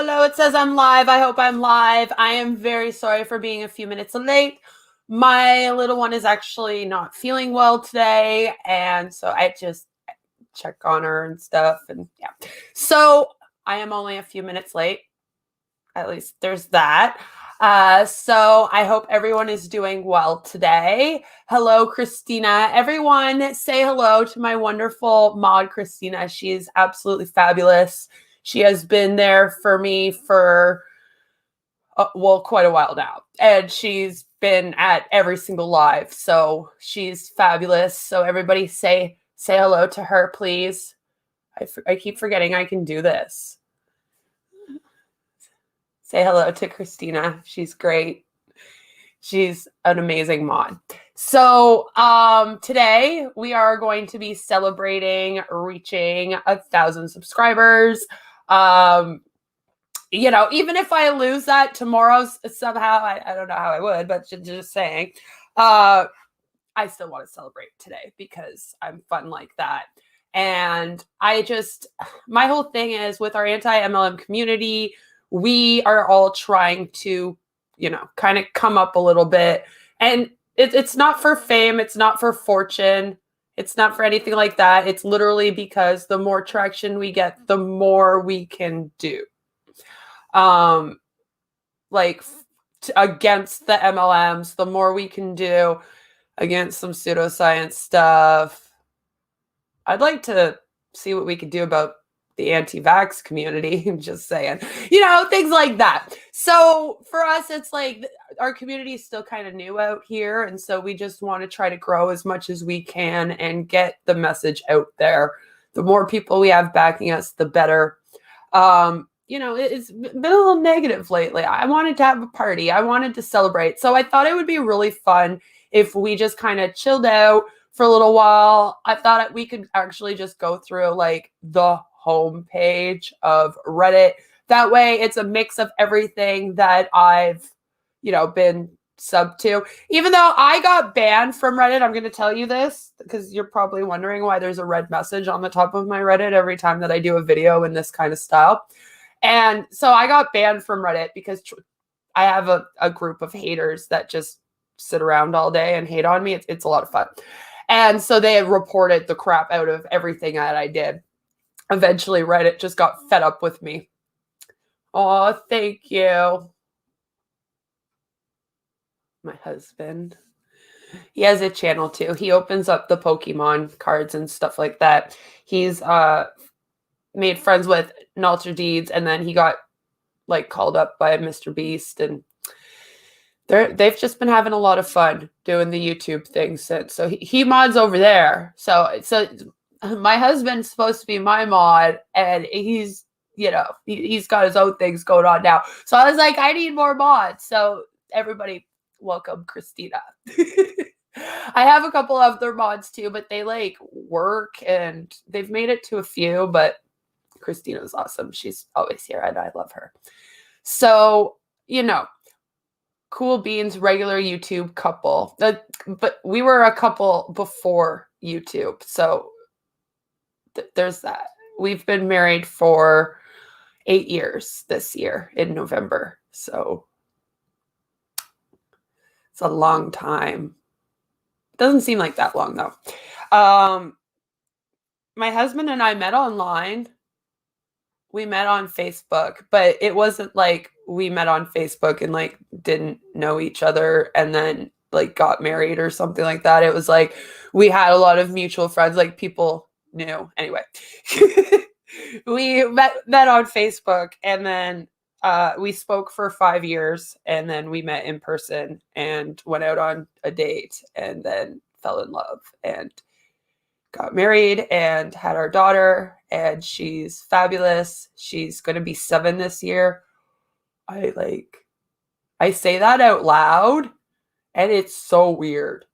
hello. It says I'm live. I hope I'm live. I am very sorry for being a few minutes late. My little one is actually not feeling well today, and so I just check on her and stuff, and yeah. So I am only a few minutes late. At least there's that. So I hope everyone is doing well today. Hello, Christina. Everyone say hello to my wonderful mod, Christina. She's absolutely fabulous. She has been there for me for, quite a while now. And she's been at every single live. So she's fabulous. So everybody say hello to her, please. I keep forgetting I can do this. Say hello to Christina. She's great. She's an amazing mod. So today we are going to be celebrating reaching 1,000 subscribers. Even if I lose that tomorrow somehow, I don't know how I would, but just saying, I still want to celebrate today because I'm fun like that. And my whole thing is with our anti-MLM community, we are all trying to, kind of come up a little bit. And it's not for fame. It's not for fortune. It's not for anything like that. It's literally because the more traction we get, the more we can do. Against the MLMs, the more we can do against some pseudoscience stuff. I'd like to see what we could do about the anti-vax community. I'm just saying, things like that. So for us, it's like our community is still kind of new out here. And so we just want to try to grow as much as we can and get the message out there. The more people we have backing us, the better. It's been a little negative lately. I wanted to have a party. I wanted to celebrate. So I thought it would be really fun if we just kind of chilled out for a little while. I thought we could actually just go through like the homepage of Reddit. That way it's a mix of everything that I've, been sub to. Even though I got banned from Reddit, I'm going to tell you this because you're probably wondering why there's a red message on the top of my Reddit every time that I do a video in this kind of style. And so I got banned from Reddit because I have a group of haters that just sit around all day and hate on me. It's a lot of fun. And so they had reported the crap out of everything that I did. Eventually, Reddit just got fed up with me. Oh, thank you. My husband. He has a channel too. He opens up the Pokemon cards and stuff like that. He's made friends with Nalter Deeds, and then he got called up by Mr. Beast, and they've just been having a lot of fun doing the YouTube thing since. So he mods over there. So my husband's supposed to be my mod, and he's he's got his own things going on now. So I was like, I need more mods. So everybody, welcome Christina. I have a couple of other mods too, but they work, and they've made it to a few, but Christina's awesome. She's always here, and I love her. So, Cool Beans, regular YouTube couple. But we were a couple before YouTube. So there's that. We've been married for 8 years this year in November. So it's a long time. Doesn't seem like that long though. My husband and I met online. We met on Facebook, but it wasn't like we met on Facebook and didn't know each other and then got married or something like that. It was like we had a lot of mutual friends, people knew. Anyway, we met on Facebook, and then we spoke for 5 years, and then we met in person and went out on a date, and then fell in love and got married and had our daughter, and she's fabulous. She's going to be 7 this year. I say that out loud, and it's so weird.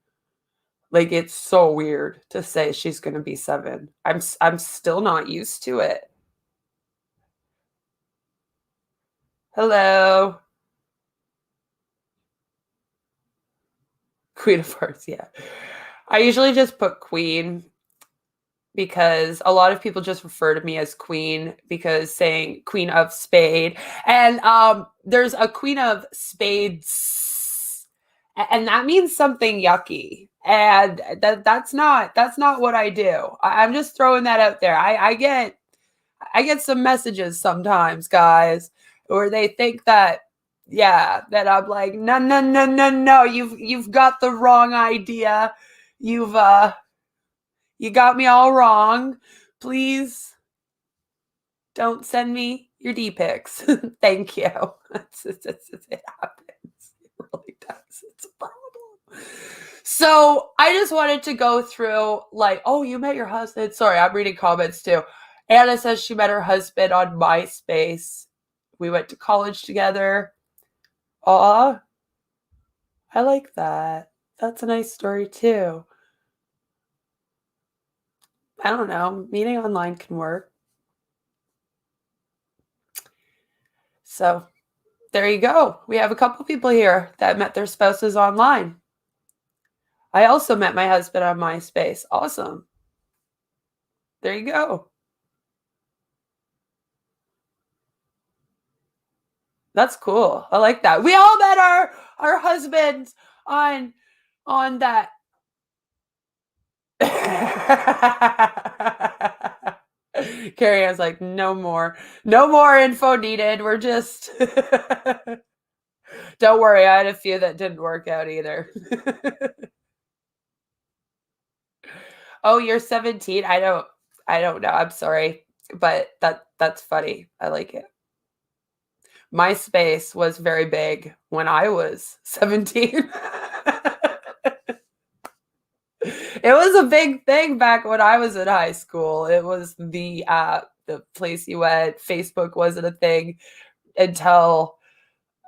It's so weird to say she's going to be 7. I'm still not used to it. Hello. Queen of Hearts, yeah. I usually just put Queen because a lot of people just refer to me as queen because saying queen of spade. And there's a queen of spades, and that means something yucky. And that's not what I do. I'm just throwing that out there. I get some messages sometimes, guys, where they think that, yeah, that I'm like, no, no, no, no, no, you've got the wrong idea. You got me all wrong. Please don't send me your D pics. Thank you. It happens. It really does. It's a problem. So I just wanted to go through, like, oh, you met your husband. Sorry, I'm reading comments too. Anna says she met her husband on MySpace. We went to college together. Aw, I like that. That's a nice story too. I don't know. Meeting online can work. So there you go. We have a couple people here that met their spouses online. I also met my husband on MySpace. Awesome. There you go. That's cool. I like that. We all met our husbands on that. Carrie, I was like, no more info needed. We're just don't worry, I had a few that didn't work out either. Oh, you're 17? I don't know. I'm sorry. But that's funny. I like it. MySpace was very big when I was 17. It was a big thing back when I was in high school. It was the place you went. Facebook wasn't a thing until,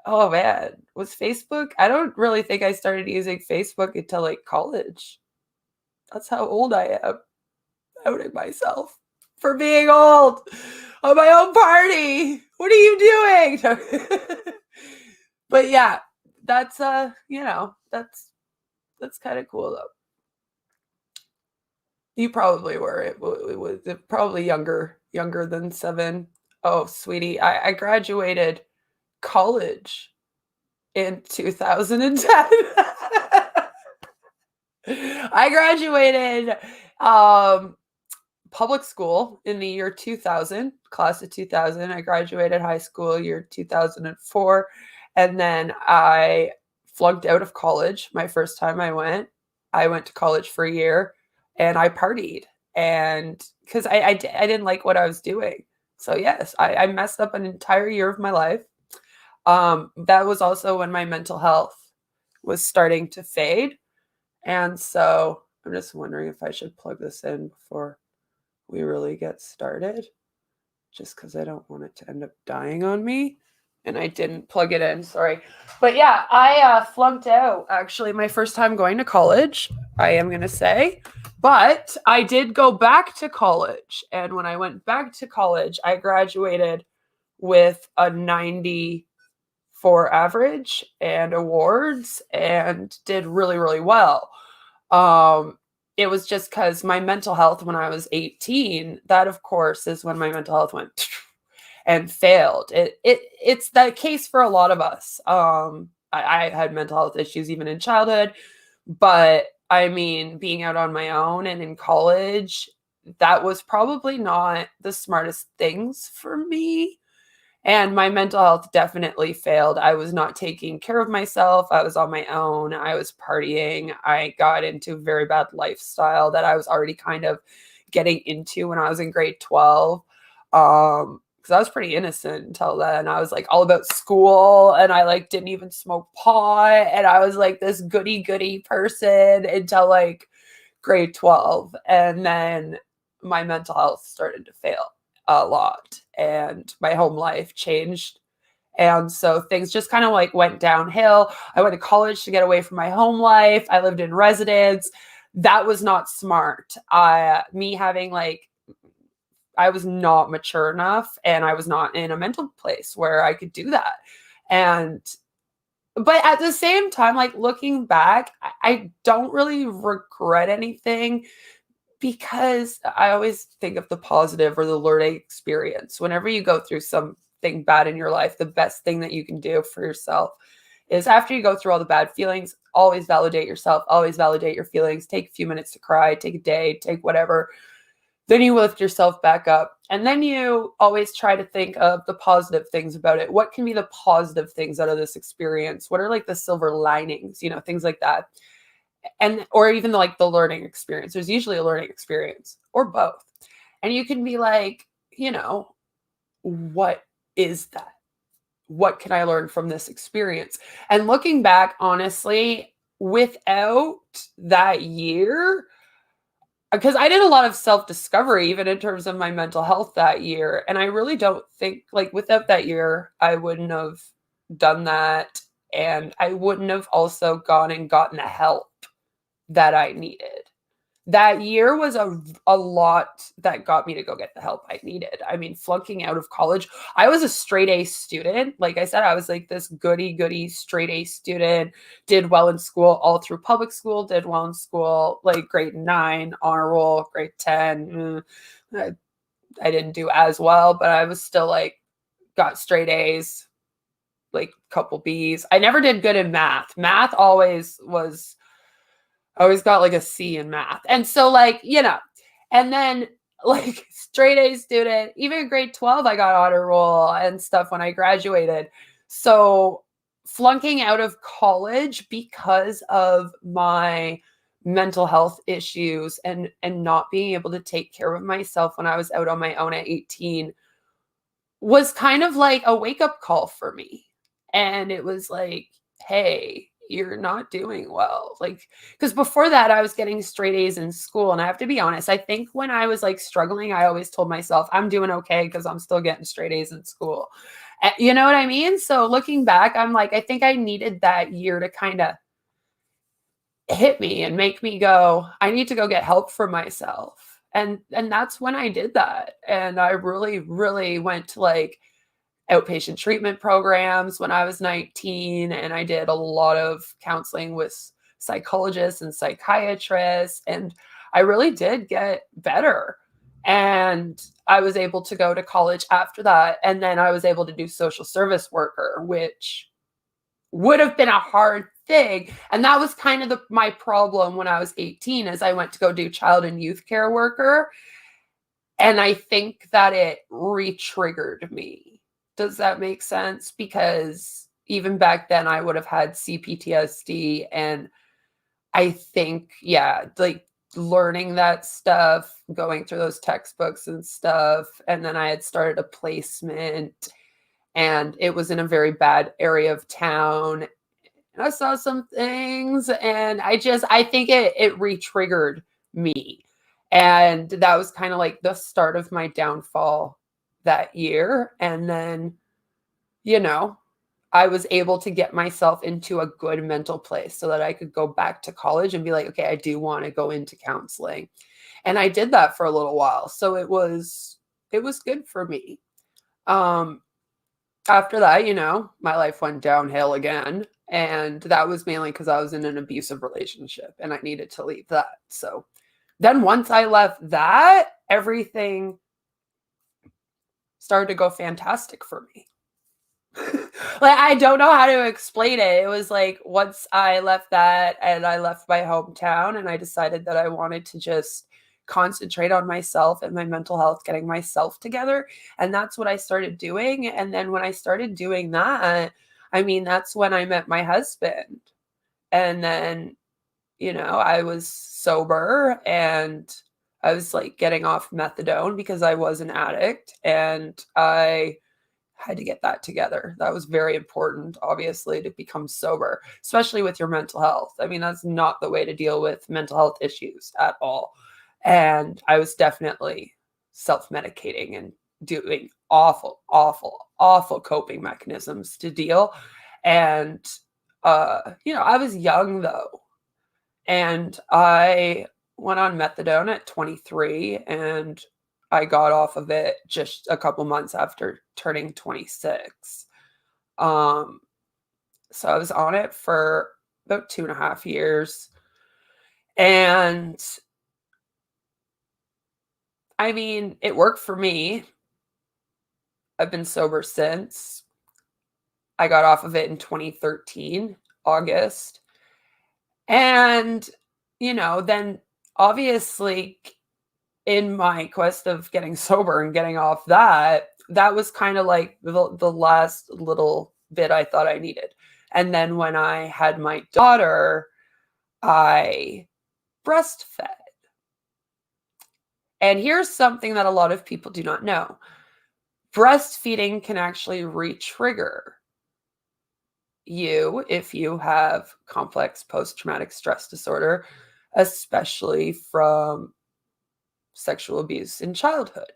oh man, was Facebook? I don't really think I started using Facebook until like college. That's how old I am. Outing myself for being old on my own party. What are you doing? But yeah, that's that's kind of cool though. You probably were. It was probably younger than 7. Oh, sweetie, I graduated college in 2010. I graduated public school in the year 2000, class of 2000. I graduated high school year 2004, and then I flunked out of college my first time I went. I went to college for a year, and I partied, and because I didn't like what I was doing. So yes, I messed up an entire year of my life. That was also when my mental health was starting to fade. And so I'm just wondering if I should plug this in before we really get started, just because I don't want it to end up dying on me. And I didn't plug it in, sorry. But yeah, I flunked out actually my first time going to college, I am going to say. But I did go back to college. And when I went back to college, I graduated with a 94 average and awards and did really, really well. It was just because my mental health when I was 18, that of course is when my mental health went and failed. It's the case for a lot of us. I had mental health issues even in childhood, but I mean, being out on my own and in college, that was probably not the smartest things for me. And my mental health definitely failed. I was not taking care of myself. I was on my own. I was partying. I got into a very bad lifestyle that I was already kind of getting into when I was in grade 12. Because I was pretty innocent until then. I was like all about school, and I like didn't even smoke pot. And I was like this goody person until like grade 12. And then my mental health started to fail a lot, and my home life changed, and so things just kind of like went downhill. I went to college to get away from my home life. I lived in residence. That was not smart. Me having like, I was not mature enough, and I was not in a mental place where I could do that. And but at the same time, like looking back, I don't really regret anything, Because I always think of the positive or the learning experience. Whenever you go through something bad in your life, the best thing that you can do for yourself is, after you go through all the bad feelings, always validate yourself, always validate your feelings, take a few minutes to cry, take a day, take whatever. Then you lift yourself back up. And then you always try to think of the positive things about it. What can be the positive things out of this experience? What are like the silver linings, things like that. And, or even like the learning experience. There's usually a learning experience or both. And you can be like, what is that? What can I learn from this experience? And looking back, honestly, without that year, because I did a lot of self-discovery, even in terms of my mental health that year. And I really don't think, like, without that year, I wouldn't have done that. And I wouldn't have also gone and gotten the help that I needed. That year was a lot that got me to go get the help I needed. I mean, flunking out of college, I was a straight A student. Like I said, I was like this goody straight A student, did well in school, all through public school, did well in school, like grade 9, honor roll, grade 10. I didn't do as well, but I was still like, got straight A's, like a couple B's. I never did good in math. Math always was, I always got like a C in math. And so like, and then like straight A student, even grade 12, I got honor roll and stuff when I graduated. So flunking out of college because of my mental health issues and not being able to take care of myself when I was out on my own at 18 was kind of like a wake-up call for me. And it was like, hey, you're not doing well. Like, because before that, I was getting straight A's in school. And I have to be honest, I think when I was like struggling, I always told myself, I'm doing okay because I'm still getting straight A's in school. You know what I mean? So looking back, I'm like, I think I needed that year to kind of hit me and make me go, I need to go get help for myself. And that's when I did that. And I really, really went to like outpatient treatment programs when I was 19. And I did a lot of counseling with psychologists and psychiatrists. And I really did get better. And I was able to go to college after that. And then I was able to do social service worker, which would have been a hard thing. And that was kind of my problem when I was 18, as I went to go do child and youth care worker. And I think that it re-triggered me. Does that make sense? Because even back then I would have had CPTSD. And I think, like learning that stuff, going through those textbooks and stuff. And then I had started a placement and it was in a very bad area of town. And I saw some things and I think it re-triggered me. And that was kind of like the start of my downfall that year. And then, I was able to get myself into a good mental place so that I could go back to college and be like, okay, I do want to go into counseling. And I did that for a little while. So it was good for me. After that, my life went downhill again. And that was mainly because I was in an abusive relationship and I needed to leave that. So then once I left that, everything started to go fantastic for me. Like, I don't know how to explain it. It was like once I left that and I left my hometown and I decided that I wanted to just concentrate on myself and my mental health, getting myself together. And that's what I started doing. And then when I started doing that, I mean, that's when I met my husband. And then, I was sober and I was like getting off methadone because I was an addict and I had to get that together. That was very important, obviously, to become sober, especially with your mental health. I mean, that's not the way to deal with mental health issues at all. And I was definitely self-medicating and doing awful, awful, awful coping mechanisms to deal. And, I was young though. And I went on methadone at 23 and I got off of it just a couple months after turning 26. So I was on it for about 2.5 years. And I mean, it worked for me. I've been sober since. I got off of it in 2013, August. And, then obviously in my quest of getting sober and getting off that, that was kind of like the last little bit I thought I needed. And then when I had my daughter, I breastfed. And here's something that a lot of people do not know. Breastfeeding can actually re-trigger you if you have complex post-traumatic stress disorder, especially from sexual abuse in childhood.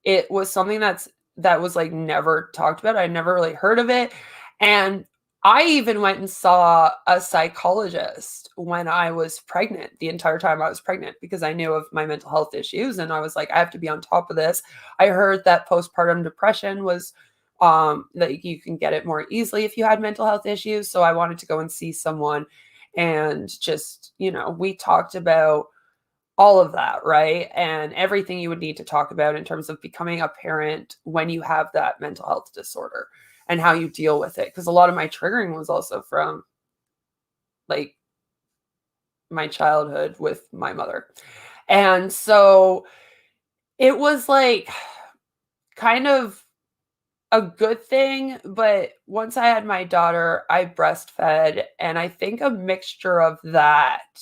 It was something that was like never talked about. I never really heard of it. And I even went and saw a psychologist when I was pregnant, the entire time I was pregnant, because I knew of my mental health issues. And I was like, I have to be on top of this. I heard that postpartum depression was that you can get it more easily if you had mental health issues. So I wanted to go and see someone and just, we talked about all of that, right? And everything you would need to talk about in terms of becoming a parent when you have that mental health disorder and how you deal with it. Because a lot of my triggering was also from like my childhood with my mother. And so it was like kind of a good thing. But once I had my daughter, I breastfed. And I think a mixture of that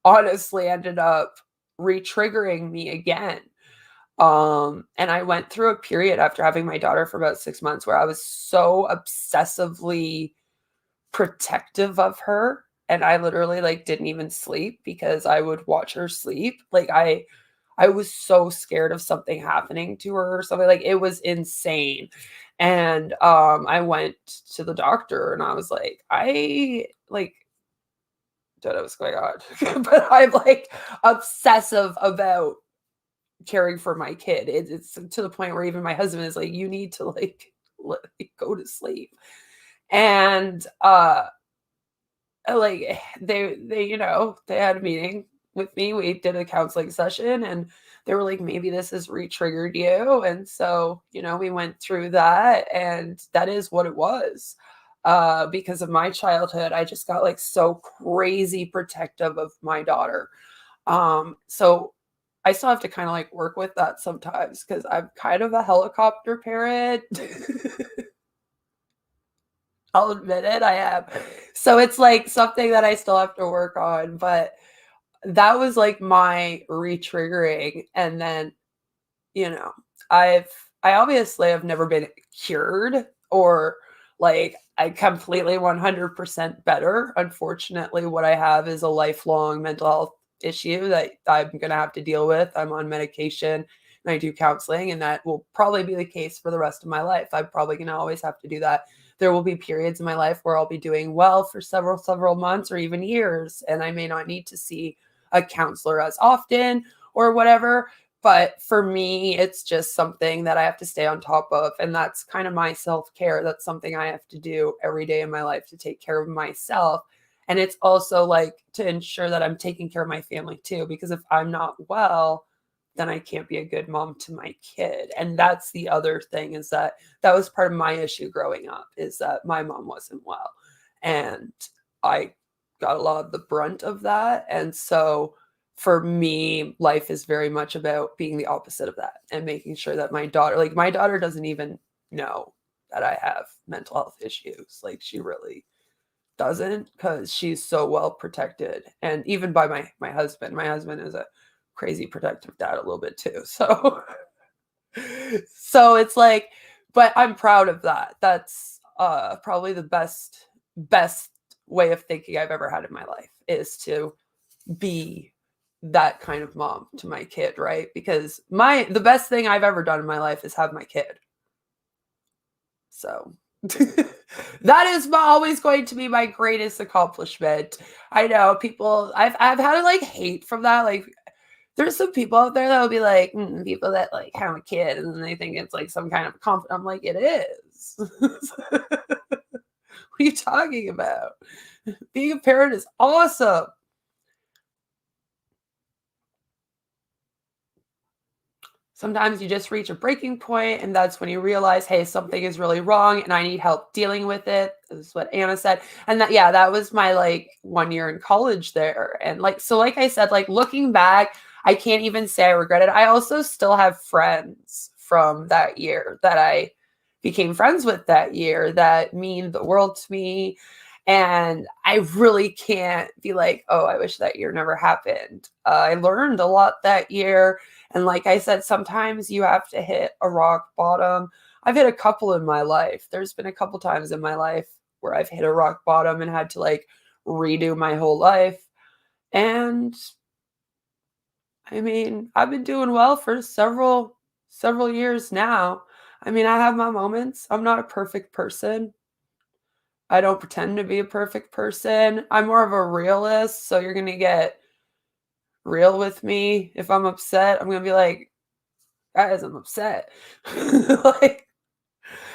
honestly ended up re-triggering me again. And I went through a period after having my daughter for about 6 months where I was so obsessively protective of her. And I literally like didn't even sleep because I would watch her sleep. Like I was so scared of something happening to her or something. Like it was insane. And I went to the doctor and I was like, I like don't know what's going on. But I'm like obsessive about caring for my kid. It's to the point where even my husband is like, you need to like let me go to sleep. And like they they had a meeting with me. We did a counseling session and they were like, maybe this has re-triggered you. And so, we went through that and that is what it was. Because of my childhood, I just got like so crazy protective of my daughter. So I still have to kind of like work with that sometimes because I'm kind of a helicopter parent. I'll admit it, I am. So it's like something that I still have to work on, but that was like my re-triggering. And then, you know, I obviously have never been cured or like I completely 100% better. Unfortunately, what I have is a lifelong mental health issue that I'm going to have to deal with. I'm on medication and I do counseling, and that will probably be the case for the rest of my life. I'm probably going to always have to do that. There will be periods in my life where I'll be doing well for several months or even years, and I may not need to see a counselor as often or whatever. But for me, it's just something that I have to stay on top of. And that's kind of my self-care. That's something I have to do every day in my life to take care of myself. And it's also like to ensure that I'm taking care of my family too, because if I'm not well, then I can't be a good mom to my kid. And that's the other thing, is that that was part of my issue growing up, is that my mom wasn't well. And I got a lot of the brunt of that. And so for me, life is very much about being the opposite of that and making sure that my daughter doesn't even know that I have mental health issues. Like she really doesn't, because she's so well protected. And even by my husband is a crazy protective dad a little bit too. So so it's like, but I'm proud of that. That's probably the best way of thinking I've ever had in my life, is to be that kind of mom to my kid, right? Because the best thing I've ever done in my life is have my kid. So that is always going to be my greatest accomplishment. I know people, I've had like hate from that. Like there's some people out there that'll be like, people that like have a kid and then they think it's like some kind of confidence. I'm like, it is. What are you talking about? Being a parent is awesome. sometimes you just reach a breaking point, and that's when you realize, hey, something is really wrong and I need help dealing with it. This is what Anna said. And that, yeah, that was my like 1 year in college there. And like, so like I said, like looking back, I can't even say I regret it. I also still have friends from that year that I became friends with that year that mean the world to me. And I really can't be like, oh, I wish that year never happened. I learned a lot that year. And like I said, sometimes you have to hit a rock bottom. I've hit a couple in my life. There's been a couple times in my life where I've hit a rock bottom and had to like redo my whole life. And I mean, I've been doing well for several years now. I mean, I have my moments. I'm not a perfect person. I don't pretend to be a perfect person. I'm more of a realist, so you're going to get real with me. If I'm upset, I'm going to be like, guys, I'm upset. Like,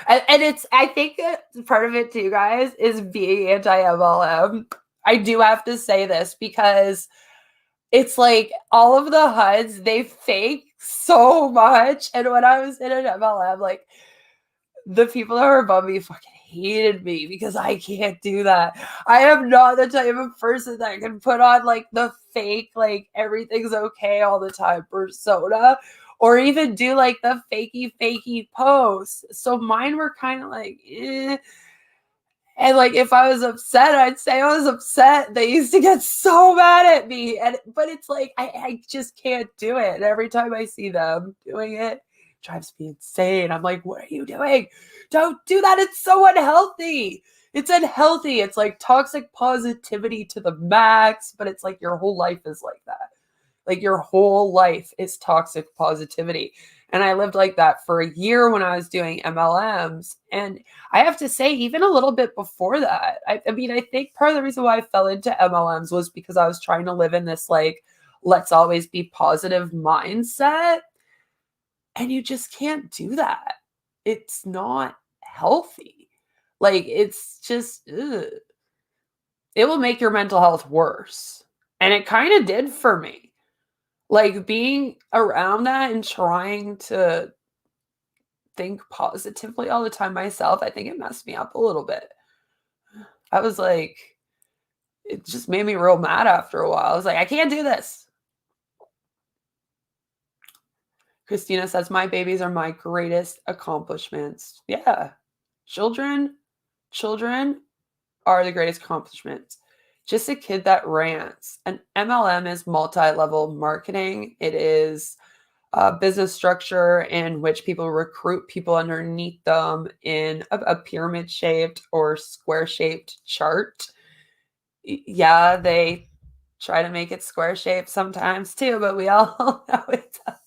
and it's, I think that part of it too, guys, is being anti-MLM. I do have to say this because it's like all of the HUDs, they fake so much. And when I was in an MLM, like the people that were above me fucking hated me because I can't do that. I am not the type of person that can put on like the fake, like everything's okay all the time persona, or even do like the fakey posts. So mine were kind of like, eh. And like if I was upset, I'd say I was upset. They used to get so mad at me. But it's like I just can't do it. And every time I see them doing it, drives me insane. I'm like, what are you doing? Don't do that. It's so unhealthy. It's unhealthy. It's like toxic positivity to the max, but it's like your whole life is like that. Like your whole life is toxic positivity. And I lived like that for a year when I was doing MLMs. And I have to say, even a little bit before that, I mean, I think part of the reason why I fell into MLMs was because I was trying to live in this like, let's always be positive mindset. And you just can't do that. It's not healthy. Like, it's just, ugh. It will make your mental health worse. And it kind of did for me. Like, being around that and trying to think positively all the time myself, I think it messed me up a little bit. I was like, it just made me real mad after a while. I was like, I can't do this. Christina says, my babies are my greatest accomplishments. Yeah. Children are the greatest accomplishments. Just a kid that rants. An MLM is multi-level marketing. It is a business structure in which people recruit people underneath them in a pyramid-shaped or square-shaped chart. Yeah, they try to make it square-shaped sometimes too, but we all know it's a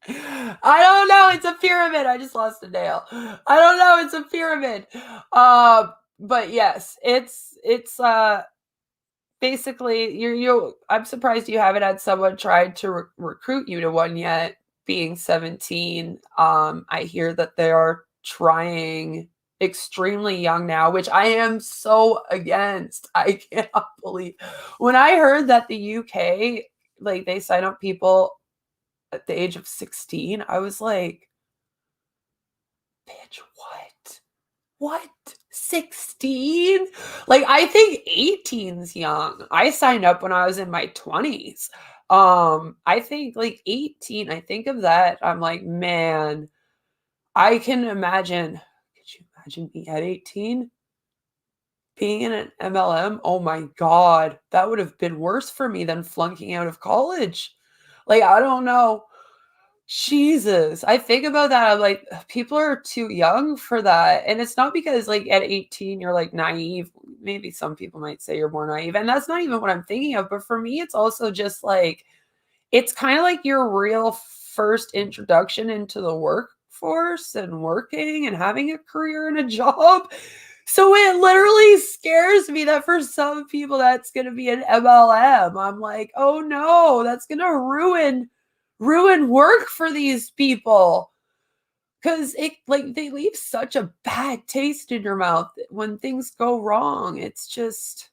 I don't know. It's a pyramid. I just lost a nail. I don't know. It's a pyramid. But yes, it's basically I'm surprised you haven't had someone try to recruit you to one yet. Being 17, I hear that they are trying extremely young now, which I am so against. I cannot believe when I heard that the UK, like they sign up people at the age of 16, I was like, bitch, what? What? 16? Like, I think 18's young. I signed up when I was in my 20s. I think like 18, I think of that. I'm like, man, I can imagine. Could you imagine me at 18? Being in an MLM? Oh my God, that would have been worse for me than flunking out of college. Like, I don't know. Jesus. I think about that, I'm like, people are too young for that, and it's not because, like, at 18, you're, like, naive. Maybe some people might say you're more naive, and that's not even what I'm thinking of, but for me, it's also just, like, it's kinda like your real first introduction into the workforce and working and having a career and a job. So it literally scares me that for some people, that's gonna be an MLM. I'm like, "Oh, no, that's gonna ruin work for these people." Because it like they leave such a bad taste in your mouth when things go wrong. It's just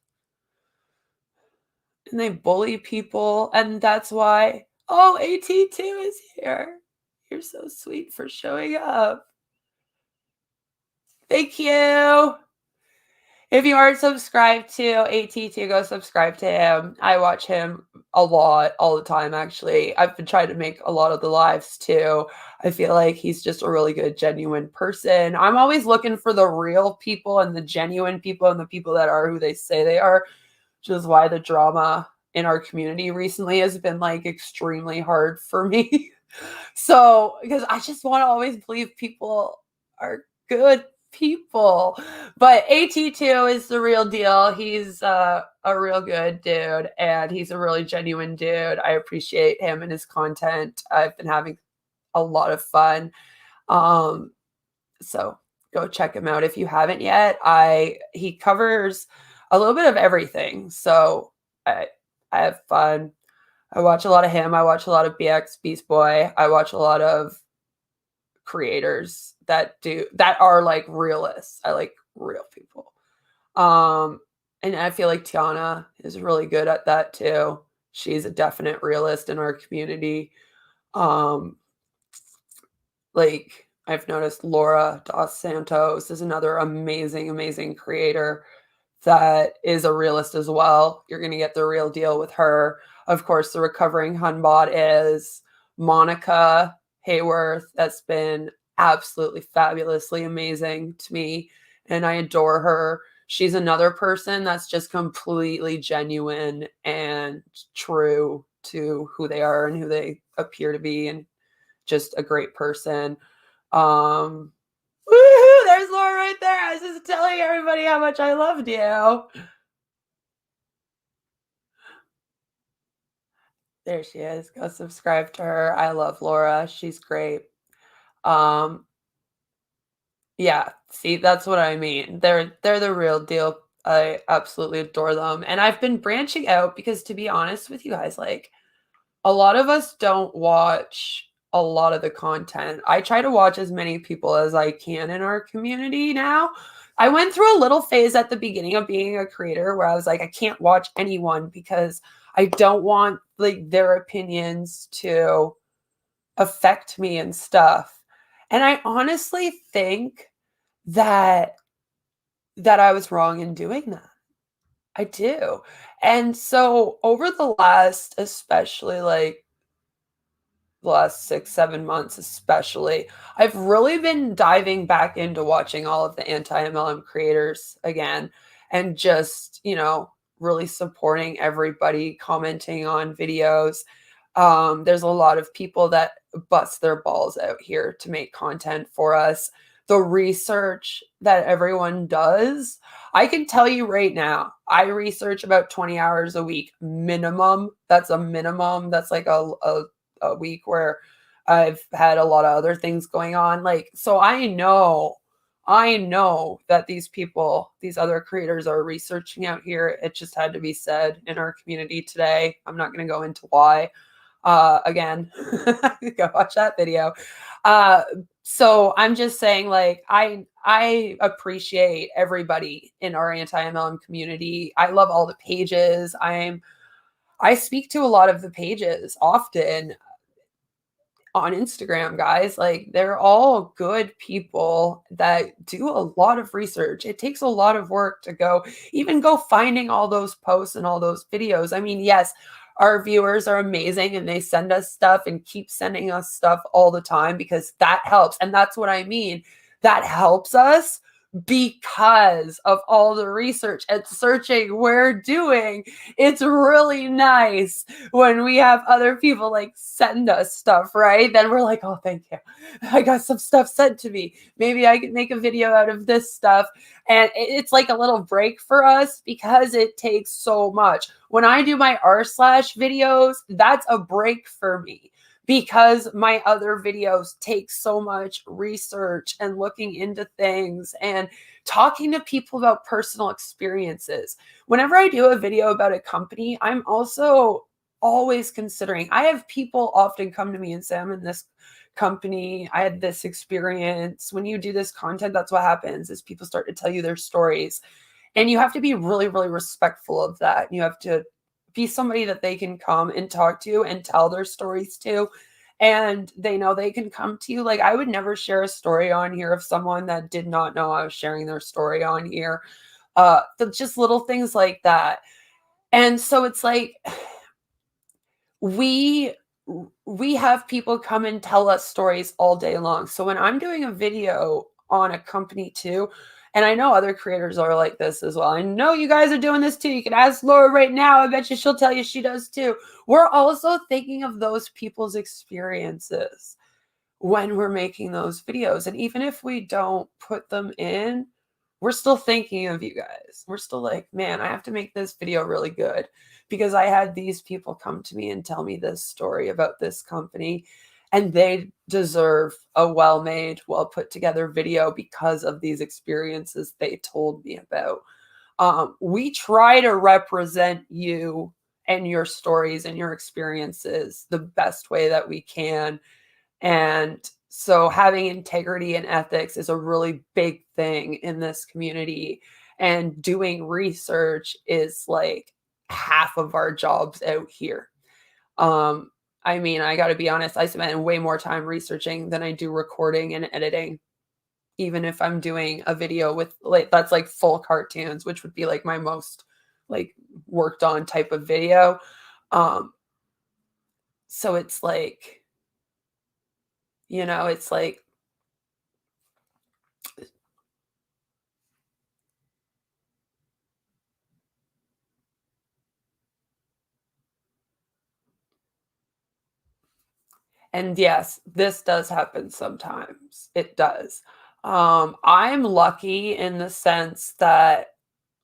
and they bully people, and that's why Oh, AT2 is here. You're so sweet for showing up. Thank you. If you aren't subscribed to AT2, go subscribe to him. I watch him a lot, all the time, actually. I've been trying to make a lot of the lives too. I feel like he's just a really good, genuine person. I'm always looking for the real people and the genuine people and the people that are who they say they are, which is why the drama in our community recently has been like extremely hard for me. So, because I just want to always believe people are good people. But AT2 is the real deal. He's a real good dude and he's a really genuine dude. I appreciate him and his content. I've been having a lot of fun. Um, so go check him out if you haven't yet. He covers a little bit of everything. So I have fun. I watch a lot of him. I watch a lot of BX Beast Boy. I watch a lot of creators that are like realists. I like real people. And I feel like Tiana is really good at that too. She's a definite realist in our community. Um, like I've noticed Laura Dos Santos is another amazing, amazing creator that is a realist as well. You're going to get the real deal with her. Of course, the recovering Hunbot is Monica Hayworth. That's been absolutely fabulously amazing to me, and I adore her. She's another person that's just completely genuine and true to who they are and who they appear to be, and just a great person. Um, Woohoo! There's Laura right there. I was just telling everybody how much I loved you. There she is. Go subscribe to her. I love Laura. She's great. Um, yeah, see, that's what I mean. They're the real deal. I absolutely adore them. And I've been branching out because to be honest with you guys, like a lot of us don't watch a lot of the content. I try to watch as many people as I can in our community now. I went through a little phase at the beginning of being a creator where I was like, I can't watch anyone because I don't want like their opinions to affect me and stuff. And I honestly think that I was wrong in doing that. I do. And so over the last, especially like the last 6, 7 months, especially, I've really been diving back into watching all of the anti-MLM creators again and just, really supporting everybody, commenting on videos. There's a lot of people that bust their balls out here to make content for us. The research that everyone does, I can tell you right now, I research about 20 hours a week minimum. That's a minimum. That's like a week where I've had a lot of other things going on. Like, so I know that these people, these other creators are researching out here. It just had to be said in our community today. I'm not going to go into why. Again, go watch that video. So I'm just saying, like, I appreciate everybody in our anti-MLM community. I love all the pages. I speak to a lot of the pages often on Instagram, guys. Like, they're all good people that do a lot of research. It takes a lot of work to go finding all those posts and all those videos. I mean, yes, our viewers are amazing and they send us stuff and keep sending us stuff all the time because that helps. And that's what I mean. That helps us because of all the research and searching we're doing. It's really nice when we have other people like send us stuff, right? Then we're like, oh, thank you. I got some stuff sent to me. Maybe I could make a video out of this stuff. And it's like a little break for us because it takes so much. When I do my r slash videos, that's a break for me because my other videos take so much research and looking into things and talking to people about personal experiences. Whenever I do a video about a company, I'm also always considering, I have people often come to me and say, I'm in this company, I had this experience. When you do this content, that's what happens is people start to tell you their stories. And you have to be really, really respectful of that. You have to be somebody that they can come and talk to and tell their stories to. And they know they can come to you. Like, I would never share a story on here of someone that did not know I was sharing their story on here. Just little things like that. And so it's like, we have people come and tell us stories all day long. So when I'm doing a video on a company too, and I know other creators are like this as well. I know you guys are doing this too. You can ask Laura right now. I bet you she'll tell you she does too. We're also thinking of those people's experiences when we're making those videos. And even if we don't put them in, we're still thinking of you guys. We're still like, man, I have to make this video really good because I had these people come to me and tell me this story about this company, and they deserve a well-made, well-put-together video because of these experiences they told me about. We try to represent you and your stories and your experiences the best way that we can. And so having integrity and ethics is a really big thing in this community. And doing research is like half of our jobs out here. I mean, I got to be honest, I spend way more time researching than I do recording and editing. Even if I'm doing a video with like, that's like full cartoons, which would be like my most like worked on type of video. So it's like, it's like, and yes, this does happen sometimes. It does. I'm lucky in the sense that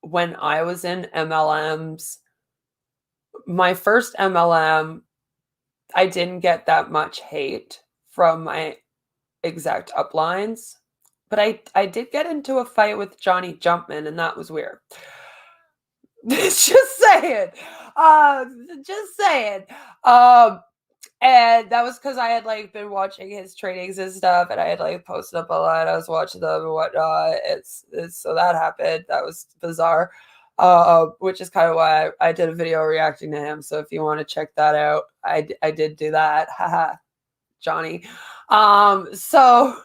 when I was in MLMs, my first MLM, I didn't get that much hate from my exact uplines, but I did get into a fight with Johnny Jumpman, and that was weird. Just saying. Just saying. And that was because I had like been watching his trainings and stuff, and I had like posted up a lot. I was watching them and whatnot. It's so that happened. That was bizarre. Which is kind of why I did a video reacting to him. So if you want to check that out, I did do that. Haha, Johnny. So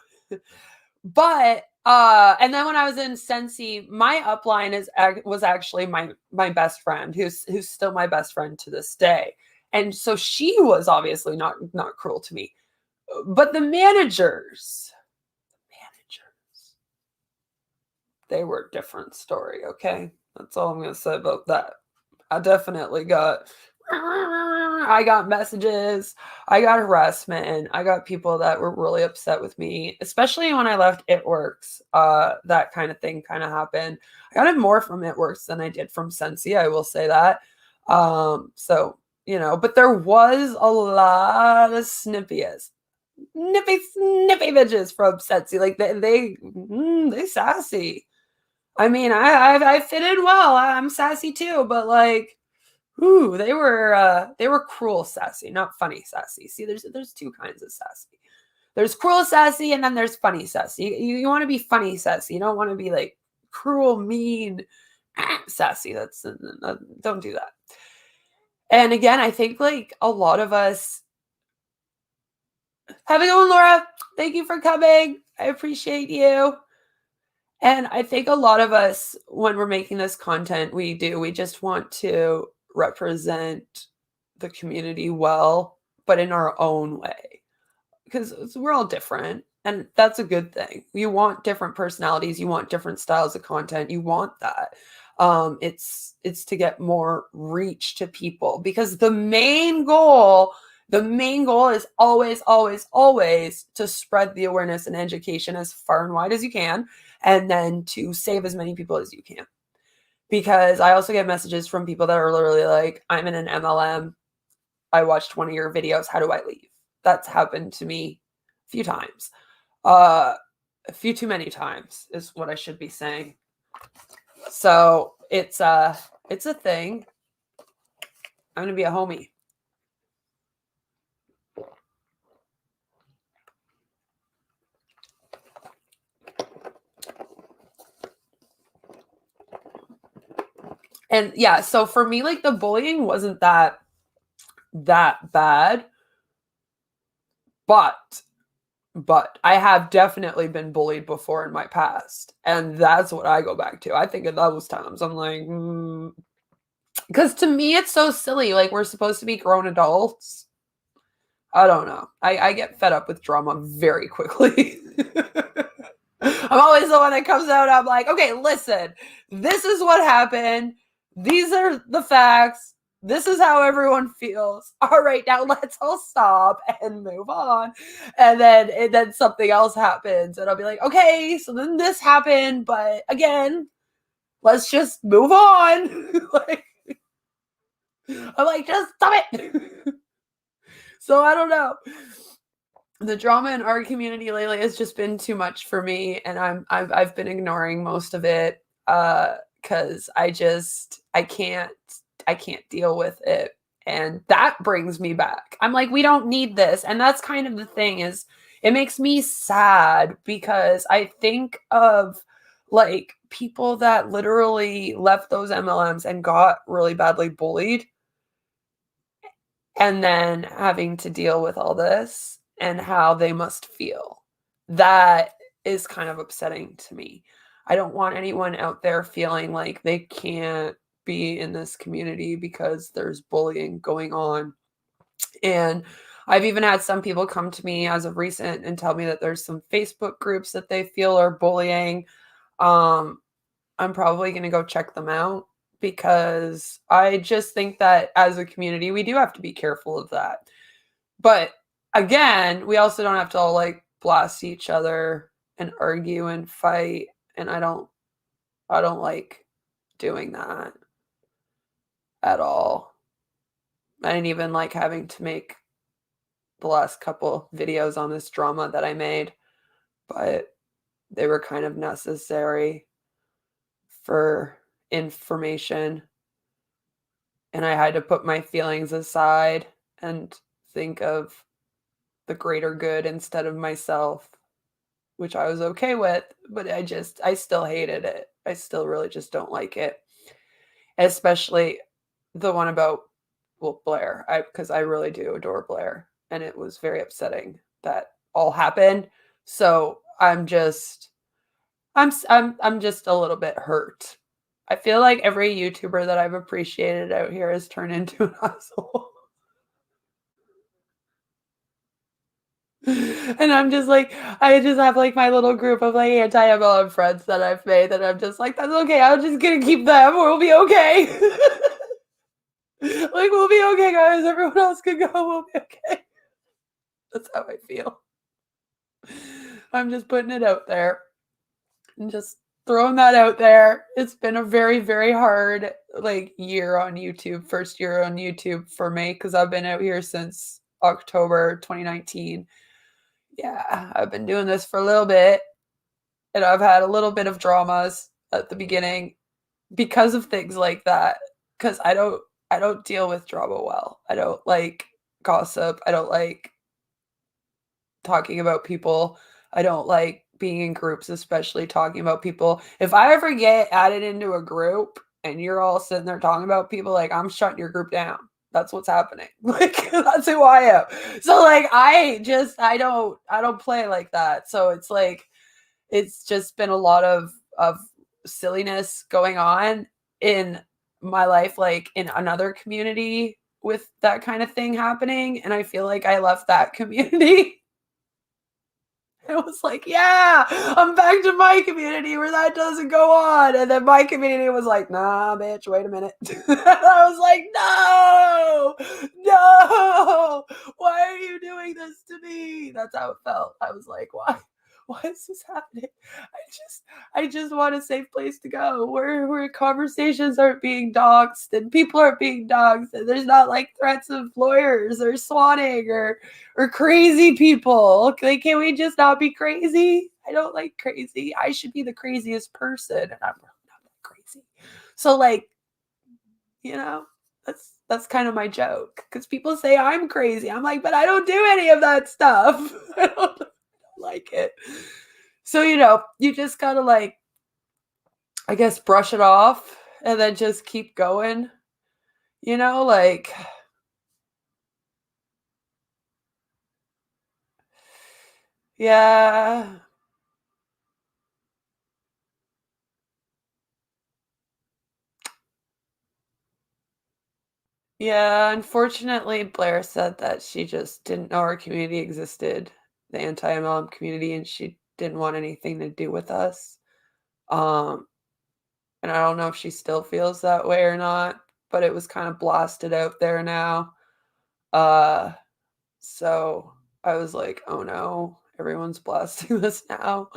but and then when I was in Sensi, my upline was actually my best friend, who's still my best friend to this day. And so she was obviously not cruel to me. But the managers, they were a different story, okay? That's all I'm going to say about that. I definitely got messages, I got harassment, I got people that were really upset with me, especially when I left It Works. That kind of thing kind of happened. I got it more from It Works than I did from Sensi, I will say that. So, but there was a lot of nippy bitches from Sensi. Like they sassy. I mean, I fit in well. I'm sassy too, but like, ooh, they were cruel sassy, not funny sassy. See, there's two kinds of sassy. There's cruel sassy, and then there's funny sassy. You want to be funny sassy. You don't want to be like cruel, mean, sassy. Don't do that. And again, I think like a lot of us. Have a good one, Laura. Thank you for coming. I appreciate you. And I think a lot of us, when we're making this content, we just want to represent the community well, but in our own way, because we're all different, and that's a good thing. You want different personalities, you want different styles of content, you want that. It's to get more reach to people, because the main goal is always, always, always to spread the awareness and education as far and wide as you can, and then to save as many people as you can. Because I also get messages from people that are literally like, I'm in an MLM. I watched one of your videos. How do I leave? That's happened to me a few times. A few too many times is what I should be saying. So it's a thing. I'm going to be a homie. And yeah, so for me, like the bullying wasn't that bad, but I have definitely been bullied before in my past, and that's what I go back to. I think at those times I'm like, because to me it's so silly. Like we're supposed to be grown adults. I don't know. I get fed up with drama very quickly. I'm always the one that comes out. I'm like, okay, listen, this is what happened. These are the facts. This is how everyone feels. All right, now let's all stop and move on. And then something else happens, and I'll be like, okay, so then this happened, but again, let's just move on. Like, I'm like, just stop it. So I don't know. The drama in our community lately has just been too much for me, and I've been ignoring most of it because I can't deal with it, and that brings me back. I'm like, we don't need this, and that's kind of the thing, is it makes me sad because I think of like people that literally left those MLMs and got really badly bullied, and then having to deal with all this and how they must feel. That is kind of upsetting to me. I don't want anyone out there feeling like they can't be in this community because there's bullying going on. And I've even had some people come to me as of recent and tell me that there's some Facebook groups that they feel are bullying. I'm probably going to go check them out, because I just think that as a community, we do have to be careful of that. But again, we also don't have to all like blast each other and argue and fight. And I don't like doing that at all. I didn't even like having to make the last couple videos on this drama that I made, but they were kind of necessary for information. And I had to put my feelings aside and think of the greater good instead of myself, which I was okay with, but I still hated it. I still really just don't like it. Especially the one about, well, Blair, because I really do adore Blair, and it was very upsetting that all happened. So I'm just a little bit hurt. I feel like every YouTuber that I've appreciated out here has turned into an asshole. And I'm just like, I just have like my little group of like anti-MLM friends that I've made, that I'm just like, that's okay. I'm just gonna keep them. We'll be okay. Like, we'll be okay, guys. Everyone else can go. We'll be okay. That's how I feel. I'm just putting it out there and just throwing that out there. It's been a very, very hard like year on YouTube, first year on YouTube for me, because I've been out here since October 2019. Yeah, I've been doing this for a little bit, and I've had a little bit of dramas at the beginning because of things like that, because I don't deal with drama well. I don't like gossip. I don't like talking about people. I don't like being in groups, especially talking about people. If I ever get added into a group and you're all sitting there talking about people, like, I'm shutting your group down. That's what's happening. Like, that's who I am. So like I don't play like that. So it's like it's just been a lot of silliness going on in my life, like in another community with that kind of thing happening. And I feel like I left that community. It was like, yeah, I'm back to my community where that doesn't go on. And then my community was like, nah, bitch, wait a minute. I was like, no, why are you doing this to me? That's how it felt. I was like, why is this happening? I just want a safe place to go where conversations aren't being doxxed and people aren't being doxxed, and there's not like threats of lawyers or swatting or crazy people. Like, can we just not be crazy? I don't like crazy. I should be the craziest person, and I'm not that crazy. So like, that's kind of my joke, because people say I'm crazy. I'm like, but I don't do any of that stuff. I don't like it. So, you just gotta like, I guess, brush it off and then just keep going, you know, like yeah. Yeah, unfortunately, Blair said that she just didn't know our community existed, the anti-MLM community, and she didn't want anything to do with us. Um, and I don't know if she still feels that way or not, but it was kind of blasted out there now. Uh, so I was like, "Oh no, everyone's blasting this now."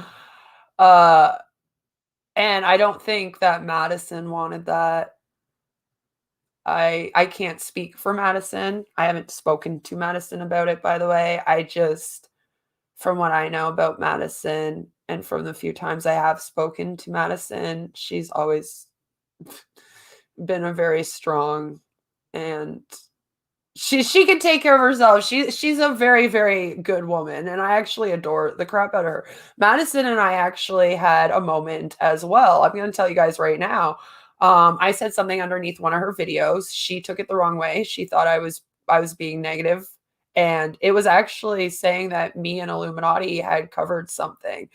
Uh, and I don't think that Madison wanted that. I can't speak for Madison. I haven't spoken to Madison about it, by the way. I just from what I know about Madison and from the few times I have spoken to Madison, she's always been a very strong and she can take care of herself. She's a very, very good woman, and I actually adore the crap out of her. Madison and I actually had a moment as well. I'm gonna tell you guys right now. I said something underneath one of her videos. She took it the wrong way. She thought I was being negative, and it was actually saying that me and Illuminati had covered something.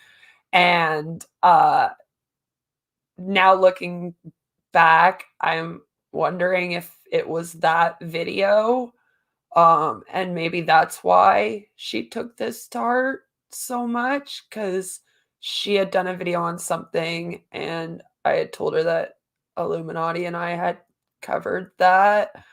And now looking back, I'm wondering if it was that video and maybe that's why she took this to heart so much because she had done a video on something and I had told her that Illuminati and I had covered that.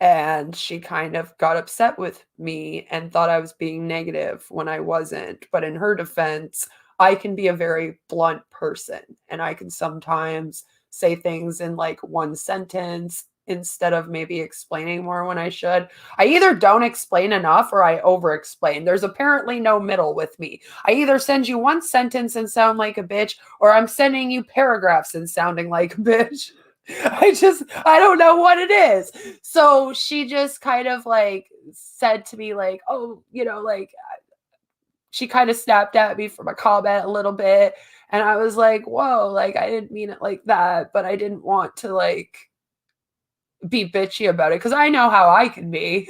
And she kind of got upset with me and thought I was being negative when I wasn't. But in her defense, I can be a very blunt person and I can sometimes say things in like one sentence instead of maybe explaining more when I should. I either don't explain enough or I over explain. There's apparently no middle with me. I either send you one sentence and sound like a bitch or I'm sending you paragraphs and sounding like a bitch. I don't know what it is. So she just kind of like said to me, like, oh, like she kind of snapped at me from a comment a little bit. And I was like, whoa, like I didn't mean it like that, but I didn't want to like be bitchy about it because I know how I can be.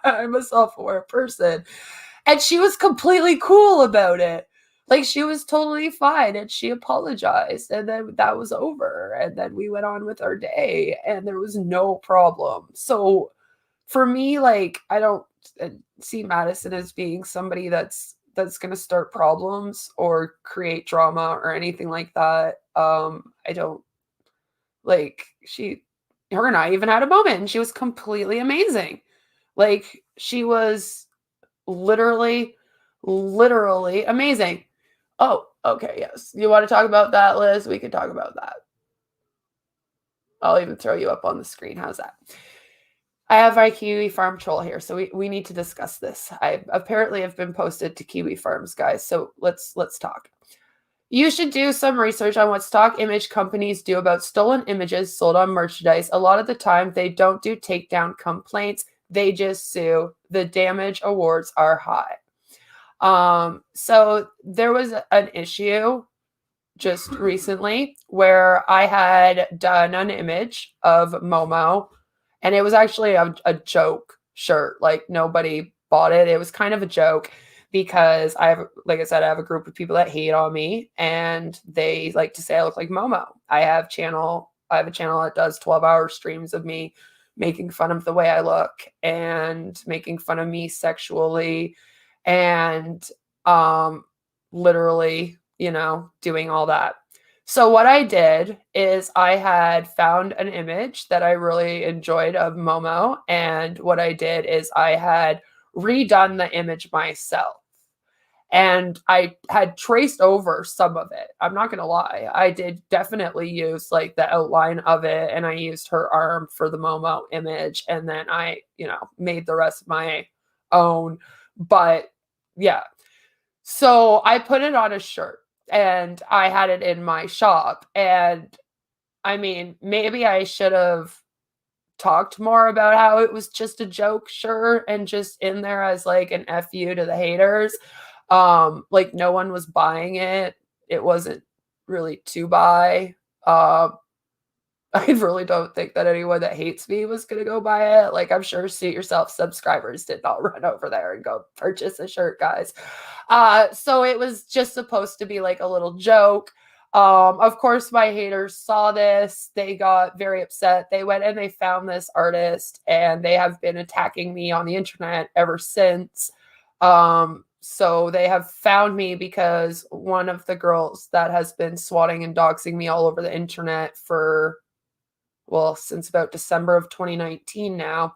I'm a self aware person. And she was completely cool about it. Like she was totally fine and she apologized and then that was over and then we went on with our day and there was no problem. So for me like I don't see Madison as being somebody that's going to start problems or create drama or anything like that. I don't like her and I even had a moment and she was completely amazing. Like she was literally, literally amazing. Oh, okay, yes. You want to talk about that, Liz? We can talk about that. I'll even throw you up on the screen. How's that? I have my Kiwi Farm troll here, so we need to discuss this. I apparently have been posted to Kiwi Farms, guys. So let's talk. You should do some research on what stock image companies do about stolen images sold on merchandise. A lot of the time, they don't do takedown complaints. They just sue. The damage awards are high. So there was an issue just recently where I had done an image of Momo and it was actually a joke shirt. Like nobody bought it. It was kind of a joke because like I said, I have a group of people that hate on me and they like to say I look like Momo. I have a channel that does 12-hour streams of me making fun of the way I look and making fun of me sexually and literally, doing all that. So what I did is I had found an image that I really enjoyed of Momo. And what I did is I had redone the image myself. And I had traced over some of it. I'm not going to lie. I did definitely use like the outline of it. And I used her arm for the Momo image. And then I, made the rest my own. But yeah. So I put it on a shirt and I had it in my shop. And I mean, maybe I should have talked more about how it was just a joke shirt and just in there as like an FU to the haters. Like no one was buying it. It wasn't really to buy. I really don't think that anyone that hates me was gonna go buy it. Like, I'm sure Suit Yourself subscribers did not run over there and go purchase a shirt, guys. So it was just supposed to be like a little joke. Of course, my haters saw this. They got very upset. They went and they found this artist, and they have been attacking me on the internet ever since. So they have found me because one of the girls that has been swatting and doxing me all over the internet for, well, since about December of 2019 now,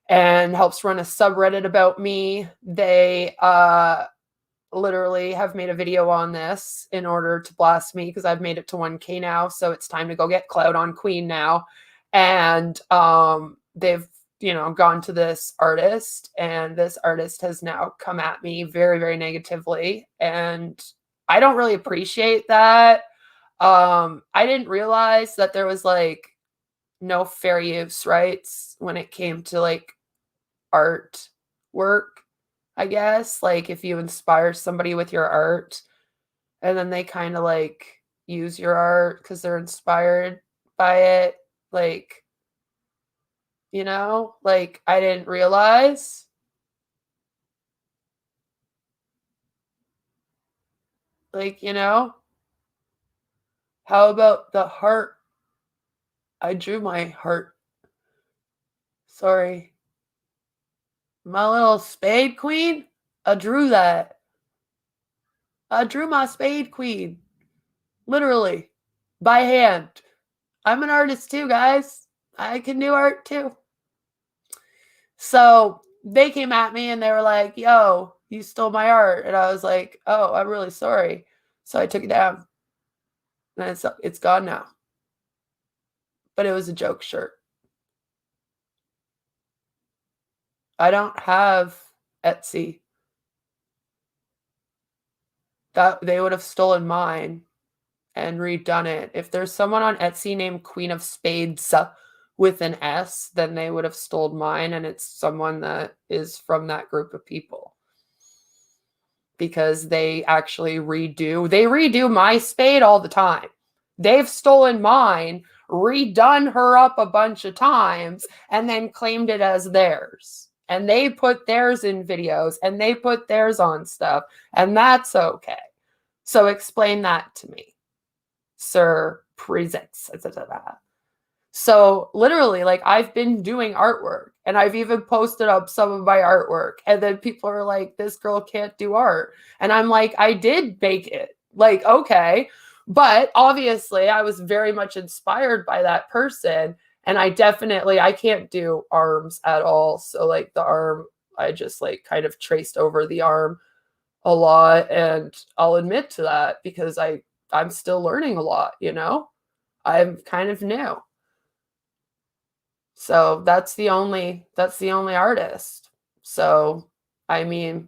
and helps run a subreddit about me. They literally have made a video on this in order to blast me because I've made it to 1K now. So it's time to go get clout on Queen now. And they've, gone to this artist, and this artist has now come at me very, very negatively. And I don't really appreciate that. I didn't realize that there was like no fair use rights when it came to like art work, I guess. Like, if you inspire somebody with your art and then they kind of like use your art because they're inspired by it, like, like, I didn't realize. Like, how about the heart? I drew my heart. Sorry. My little spade queen? I drew that. I drew my spade queen. Literally. By hand. I'm an artist too, guys. I can do art too. So they came at me and they were like, yo, you stole my art. And I was like, oh, I'm really sorry. So I took it down. And it's gone now. But it was a joke shirt. I don't have Etsy. That they would have stolen mine and redone it. If there's someone on Etsy named Queen of Spades with an S, then they would have stolen mine, and it's someone that is from that group of people. Because they actually redo my Spade all the time. They've stolen mine, redone her up a bunch of times, and then claimed it as theirs. And they put theirs in videos, and they put theirs on stuff, and that's okay. So explain that to me, Sir Prezix. So literally, like, I've been doing artwork, and I've even posted up some of my artwork, and then people are like, this girl can't do art. And I'm like, I did make it. Like, okay. But obviously I was very much inspired by that person. And I can't do arms at all. So like the arm, I just like kind of traced over the arm a lot. And I'll admit to that because I'm still learning a lot, I'm kind of new. So that's the only artist. So, I mean,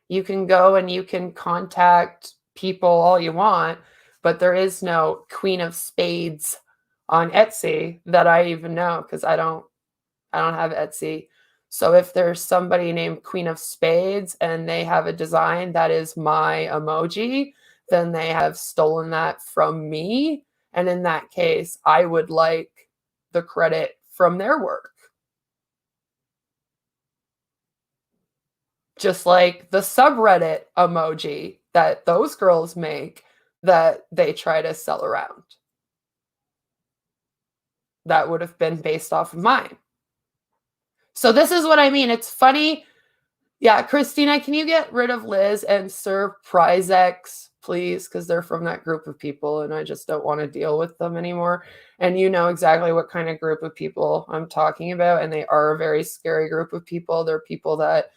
you can go and you can contact people all you want, but there is no Queen of Spades on Etsy that I even know, because I don't have Etsy. So if there's somebody named Queen of Spades and they have a design that is my emoji, then they have stolen that from me. And in that case, I would like the credit from their work. Just like the subreddit emoji that those girls make that they try to sell around. That would have been based off of mine. So this is what I mean. It's funny. Yeah, Christina, can you get rid of Liz and Sir Prizex, please? Because they're from that group of people, and I just don't want to deal with them anymore. And you know exactly what kind of group of people I'm talking about, and they are a very scary group of people. They're people that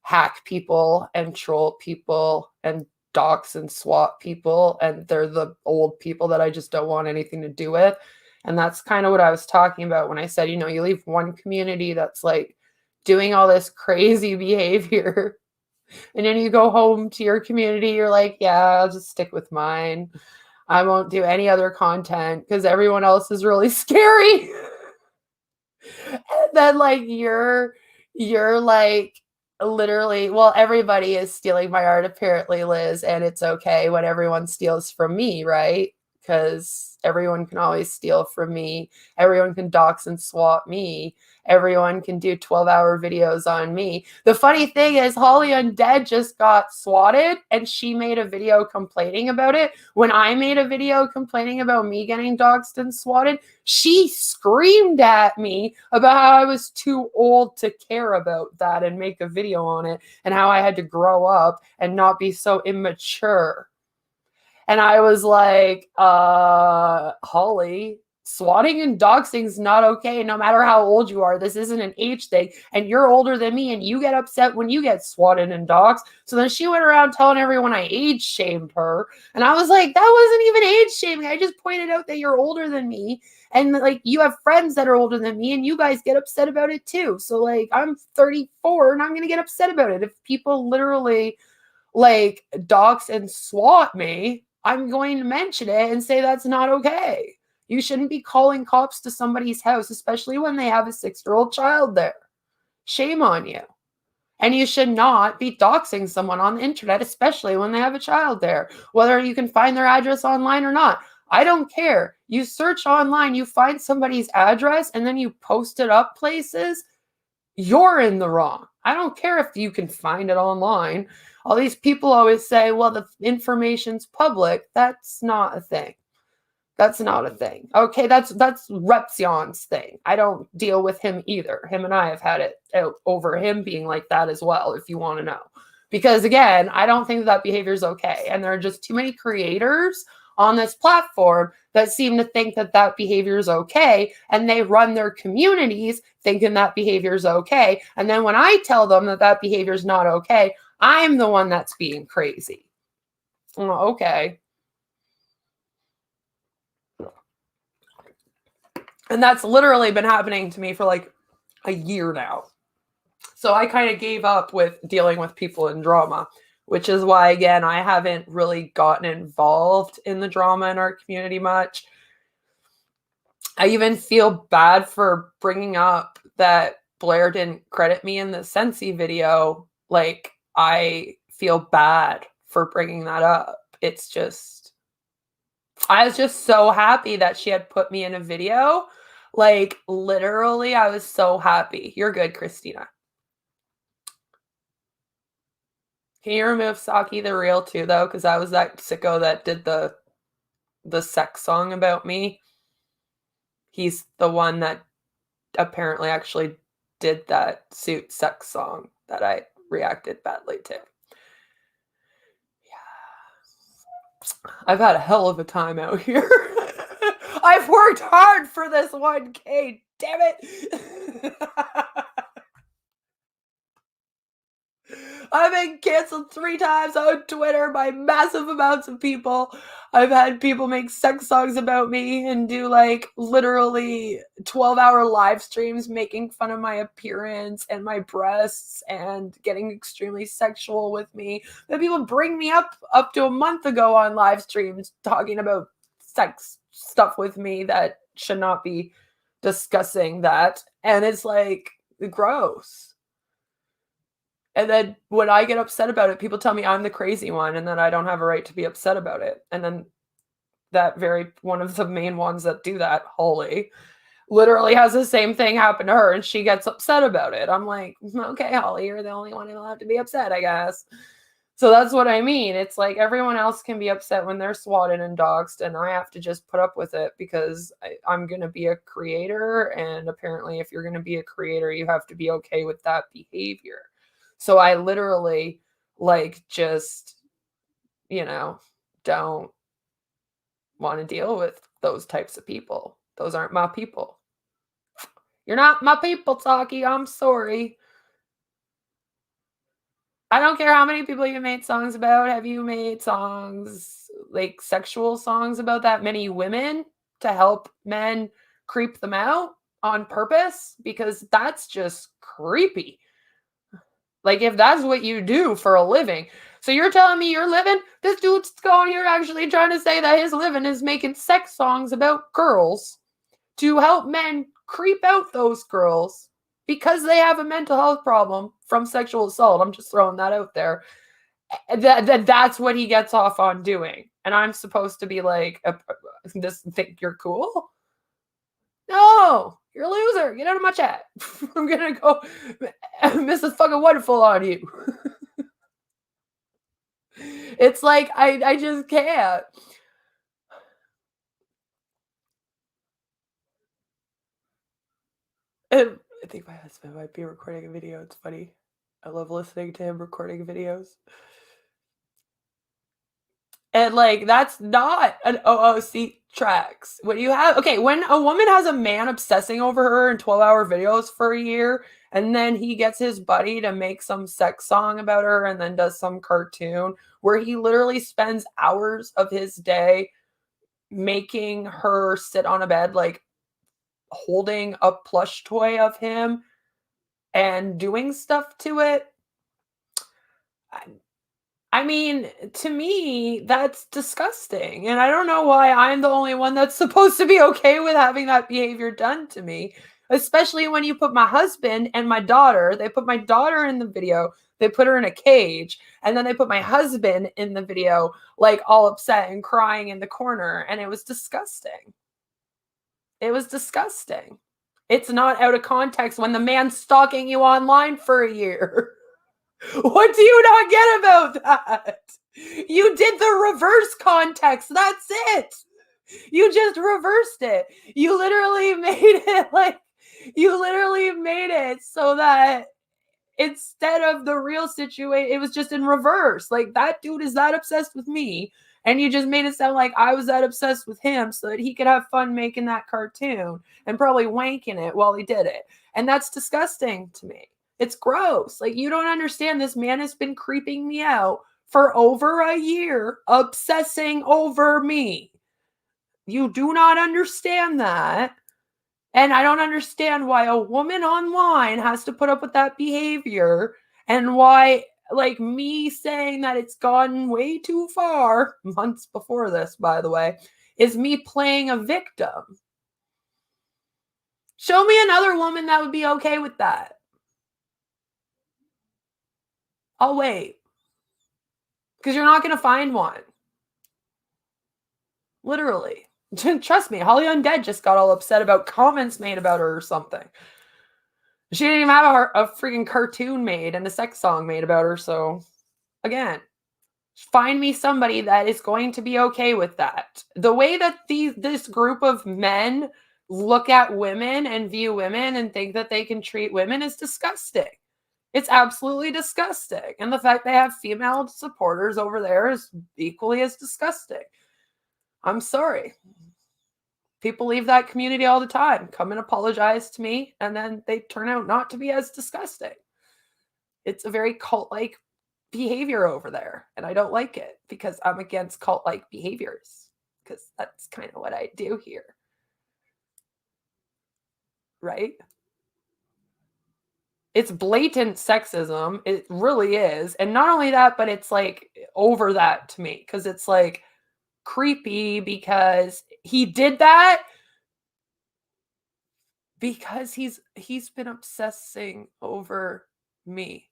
hack people and troll people and dox and swat people, and they're the old people that I just don't want anything to do with. And that's kind of what I was talking about when I said, you leave one community that's like doing all this crazy behavior, and then you go home to your community, you're like, yeah, I'll just stick with mine. I won't do any other content because everyone else is really scary. And then like you're like literally, well, everybody is stealing my art apparently, Liz, and it's okay when everyone steals from me, right? because everyone can always steal from me. Everyone can dox and swat me. Everyone can do 12-hour videos on me. The funny thing is, Holly Undead just got swatted, and she made a video complaining about it. When I made a video complaining about me getting doxed and swatted, she screamed at me about how I was too old to care about that and make a video on it, and how I had to grow up and not be so immature. And I was like, Holly, swatting and doxing is not okay, no matter how old you are. This isn't an age thing. And you're older than me, and you get upset when you get swatted and doxed. So then she went around telling everyone I age shamed her. And I was like, that wasn't even age shaming. I just pointed out that you're older than me. And like, you have friends that are older than me, and you guys get upset about it too. So like, I'm 34 and I'm going to get upset about it. If people literally like dox and swat me, I'm going to mention it and say that's not okay. You shouldn't be calling cops to somebody's house, especially when they have a 6-year-old child there. Shame on you. And you should not be doxing someone on the internet, especially when they have a child there, whether you can find their address online or not. I don't care. You search online, you find somebody's address, and then you post it up places, you're in the wrong. I don't care if you can find it online. All these people always say, well, the information's public. That's not a thing. That's not a thing. Okay, that's Repsion's thing. I don't deal with him either. Him and I have had it out over him being like that as well, if you want to know. Because again, I don't think that behavior is okay. And there are just too many creators on this platform that seem to think that that behavior is okay, and they run their communities thinking that behavior is okay. And then when I tell them that that behavior is not okay, I'm the one that's being crazy. Oh, okay. And that's literally been happening to me for like a year now. So I kind of gave up with dealing with people in drama, which is why, again, I haven't really gotten involved in the drama in our community much. I even feel bad for bringing up that Blair didn't credit me in the Sensi video. Like, I feel bad for bringing that up. It's just, I was just so happy that she had put me in a video. Like, literally, I was so happy. You're good, Christina. Can you remove Saki the Real too, though? Because I was that sicko that did the sex song about me. He's the one that apparently actually did that suit sex song that I reacted badly to. Yeah. I've had a hell of a time out here. I've worked hard for this 1K. Damn it. I've been canceled 3 times on Twitter by massive amounts of people. I've had people make sex songs about me and do like literally 12-hour live streams making fun of my appearance and my breasts and getting extremely sexual with me. But people bring me up to a month ago on live streams talking about sex stuff with me that should not be discussing that. And it's like gross. And then when I get upset about it, people tell me I'm the crazy one and that I don't have a right to be upset about it. And then that very one of the main ones that do that, Holly, literally has the same thing happen to her and she gets upset about it. I'm like, okay, Holly, you're the only one allowed to be upset, I guess. So that's what I mean. It's like everyone else can be upset when they're swatted and doxed, and I have to just put up with it because I'm going to be a creator. And apparently if you're going to be a creator, you have to be okay with that behavior. So I literally like just, don't want to deal with those types of people. Those aren't my people. You're not my people, Taki. I'm sorry. I don't care how many people you made songs about. Have you made songs, like sexual songs about that many women to help men creep them out on purpose? Because that's just creepy. Like, if that's what you do for a living. So you're telling me you're living? This dude's going here actually trying to say that his living is making sex songs about girls to help men creep out those girls because they have a mental health problem from sexual assault. I'm just throwing that out there. That's what he gets off on doing. And I'm supposed to be like Just think you're cool? No, you're a loser. Get out of my chat. I'm gonna go Mrs. Fucking Wonderful on you. It's like I just can't. And I think my husband might be recording a video. It's funny. I love listening to him recording videos. And like that's not an OOC tracks. When you have when a woman has a man obsessing over her in 12-hour videos for a year, and then he gets his buddy to make some sex song about her and then does some cartoon where he literally spends hours of his day making her sit on a bed, like holding a plush toy of him and doing stuff to it. I mean, to me, that's disgusting. And I don't know why I'm the only one that's supposed to be okay with having that behavior done to me, especially when you put my husband and my daughter, they put my daughter in the video, they put her in a cage, and then they put my husband in the video, like all upset and crying in the corner. And it was disgusting. It was disgusting. It's not out of context when the man's stalking you online for a year. What do you not get about that? You did the reverse context. That's it. You just reversed it. You literally made it so that instead of the real situation, it was just in reverse. Like that dude is that obsessed with me. And you just made it sound like I was that obsessed with him so that he could have fun making that cartoon and probably wanking it while he did it. And that's disgusting to me. It's gross. Like, you don't understand. This man has been creeping me out for over a year, obsessing over me. You do not understand that. And I don't understand why a woman online has to put up with that behavior and why, like, me saying that it's gone way too far, months before this, by the way, is me playing a victim. Show me another woman that would be okay with that. I'll wait. Because you're not going to find one. Literally. Trust me, Holly Undead just got all upset about comments made about her or something. She didn't even have a freaking cartoon made and a sex song made about her. So, again, find me somebody that is going to be okay with that. The way that this group of men look at women and view women and think that they can treat women is disgusting. It's absolutely disgusting. And the fact they have female supporters over there is equally as disgusting. I'm sorry. People leave that community all the time, come and apologize to me, and then they turn out not to be as disgusting. It's a very cult-like behavior over there, and I don't like it because I'm against cult-like behaviors because that's kind of what I do here. Right? It's blatant sexism. It really is. And not only that, but it's like over that to me because it's like creepy because he did that because he's been obsessing over me.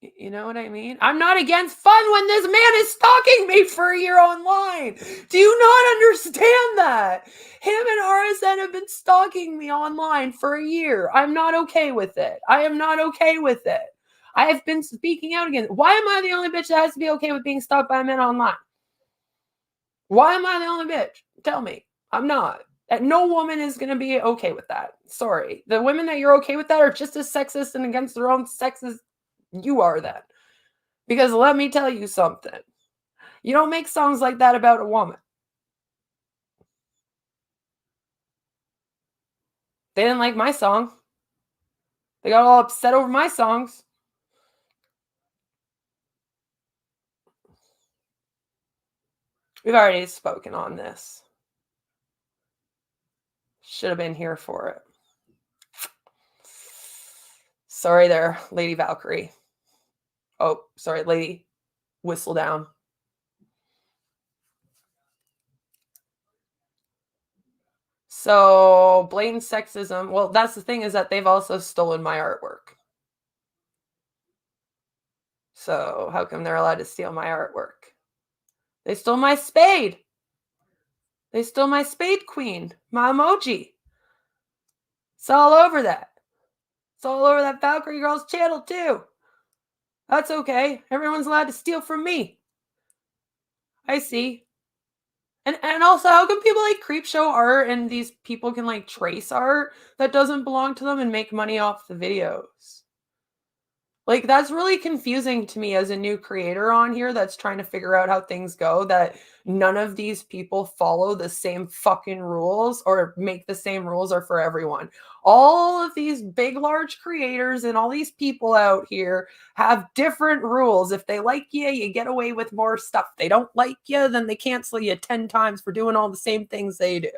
You know what I mean? I'm not against fun when this man is stalking me for a year online. Do you not understand that? Him and RSN have been stalking me online for a year. I'm not okay with it. I am not okay with it. I have been speaking out against it. Why am I the only bitch that has to be okay with being stalked by men online? Why am I the only bitch? Tell me. I'm not. No woman is going to be okay with that. Sorry. The women that you're okay with that are just as sexist and against their own sex as you are then. Because let me tell you something. You don't make songs like that about a woman. They didn't like my song. They got all upset over my songs. We've already spoken on this. Should have been here for it. Sorry there, Lady Valkyrie. Oh, sorry, Lady Whistle Down. So, blatant sexism. Well, that's the thing is that they've also stolen my artwork. So, how come they're allowed to steal my artwork? They stole my Spade. They stole my Spade Queen, my emoji. It's all over that. It's all over that Valkyrie Girls channel too. That's okay. Everyone's allowed to steal from me. I see. And also, how come people like Creepshow art and these people can like trace art that doesn't belong to them and make money off the videos? Like, that's really confusing to me as a new creator on here that's trying to figure out how things go, that none of these people follow the same fucking rules or make the same rules are for everyone. All of these big, large creators and all these people out here have different rules. If they like you get away with more stuff. They don't like you, then they cancel you 10 times for doing all the same things they do.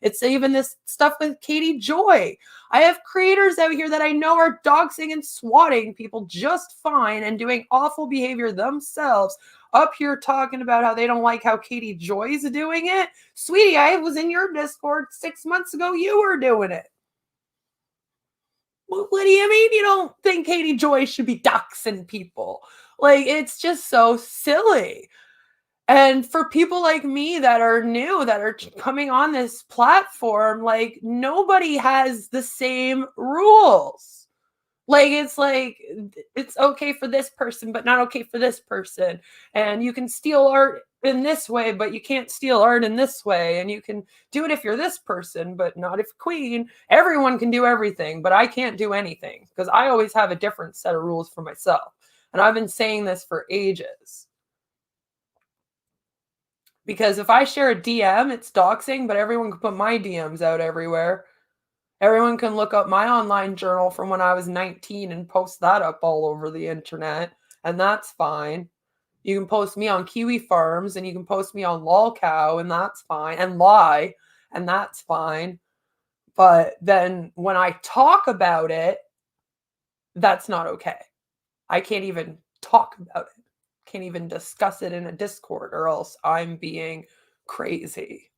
It's even this stuff with Katie Joy. I have creators out here that I know are doxing and swatting people just fine and doing awful behavior themselves, up here talking about how they don't like how Katie Joy's doing it. Sweetie, I was in your Discord 6 months ago. You were doing it. What do you mean you don't think Katie Joy should be doxing people? Like, it's just so silly. And for people like me that are new, that are coming on this platform, like, nobody has the same rules. Like, it's okay for this person, but not okay for this person. And you can steal art in this way, but you can't steal art in this way. And you can do it if you're this person, but not if queen. Everyone can do everything, but I can't do anything because I always have a different set of rules for myself. And I've been saying this for ages. Because if I share a DM, it's doxing, but everyone can put my DMs out everywhere. Everyone can look up my online journal from when I was 19 and post that up all over the internet, and that's fine. You can post me on Kiwi Farms, and you can post me on LolCow, and that's fine, and Lie, and that's fine. But then when I talk about it, that's not okay. I can't even talk about it. Can't even discuss it in a Discord, or else I'm being crazy.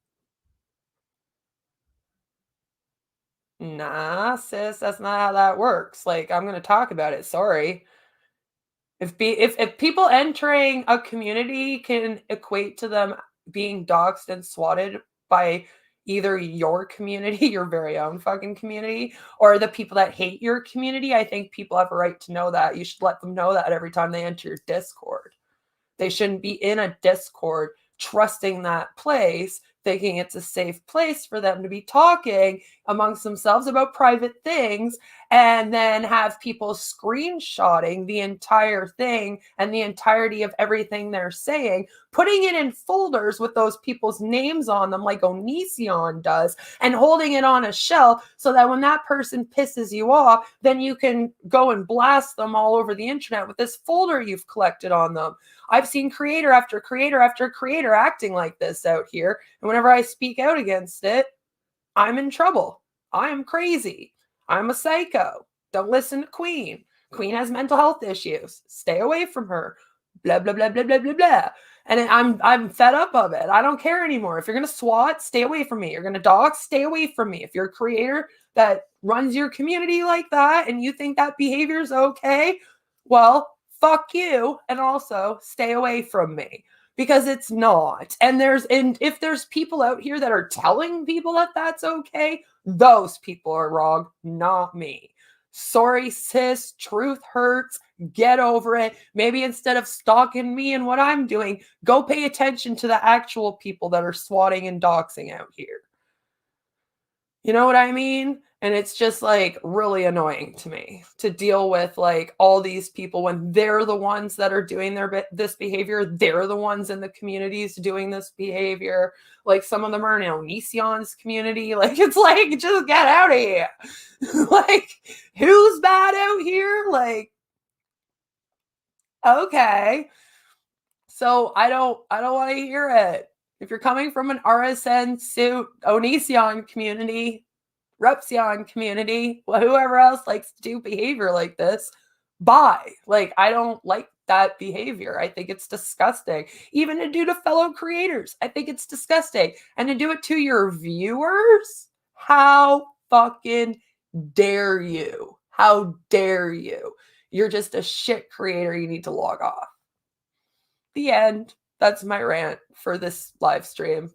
Nah, sis, that's not how that works. Like, I'm gonna talk about it. Sorry. If people entering a community can equate to them being doxxed and swatted by either your community, your very own fucking community, or the people that hate your community, I think people have a right to know that. You should let them know that every time they enter your Discord. They shouldn't be in a Discord trusting that place, thinking it's a safe place for them to be talking amongst themselves about private things, and then have people screenshotting the entire thing and the entirety of everything they're saying, putting it in folders with those people's names on them like Onision does, and holding it on a shelf so that when that person pisses you off, then you can go and blast them all over the internet with this folder you've collected on them. I've seen creator after creator after creator acting like this out here. And whenever I speak out against it, I'm in trouble. I am crazy. I'm a psycho. Don't listen to Queen. Queen has mental health issues. Stay away from her. Blah, blah, blah, blah, blah, blah, blah. And I'm fed up of it. I don't care anymore. If you're going to swat, stay away from me. You're going to dox, stay away from me. If you're a creator that runs your community like that and you think that behavior is okay, well, fuck you, and also stay away from me, because it's not. And if there's people out here that are telling people that that's okay, those people are wrong, not me. Sorry, sis, truth hurts. Get over it. Maybe instead of stalking me and what I'm doing, go pay attention to the actual people that are swatting and doxing out here. You know what I mean? And it's just like really annoying to me to deal with like all these people when they're the ones that are doing this behavior. They're the ones in the communities doing this behavior. Like, some of them are in Onision's community. Like, it's like, just get out of here. Like, who's bad out here? Like, okay. So I don't want to hear it. If you're coming from an RSN suit Onision community, Repsion community, whoever else likes to do behavior like this, bye. Like, I don't like that behavior. I think it's disgusting. Even to do to fellow creators, I think it's disgusting. And to do it to your viewers, how fucking dare you? How dare you? You're just a shit creator. You need to log off. The end. That's my rant for this live stream.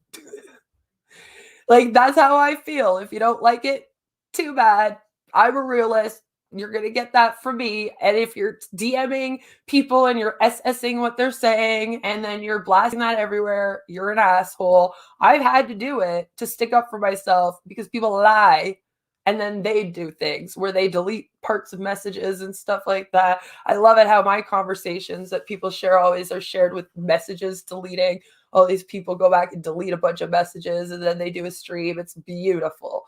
Like, that's how I feel. If you don't like it, too bad. I'm a realist. You're going to get that from me. And if you're DMing people and you're SSing what they're saying and then you're blasting that everywhere, you're an asshole. I've had to do it to stick up for myself because people lie and then they do things where they delete parts of messages and stuff like that. I love it how my conversations that people share always are shared with messages deleting. All these people go back and delete a bunch of messages and then they do a stream. It's beautiful.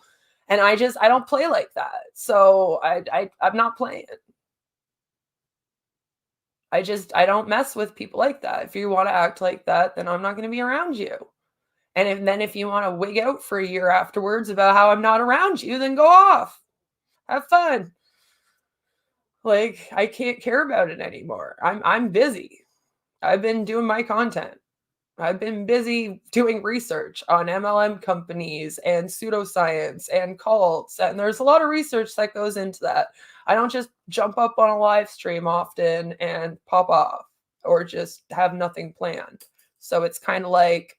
And I don't play like that. So I'm not playing. I don't mess with people like that. If you want to act like that, then I'm not going to be around you. And if you want to wig out for a year afterwards about how I'm not around you, then go off. Have fun. Like, I can't care about it anymore. I'm busy. I've been doing my content. I've been busy doing research on MLM companies and pseudoscience and cults. And there's a lot of research that goes into that. I don't just jump up on a live stream often and pop off or just have nothing planned. So it's kind of like,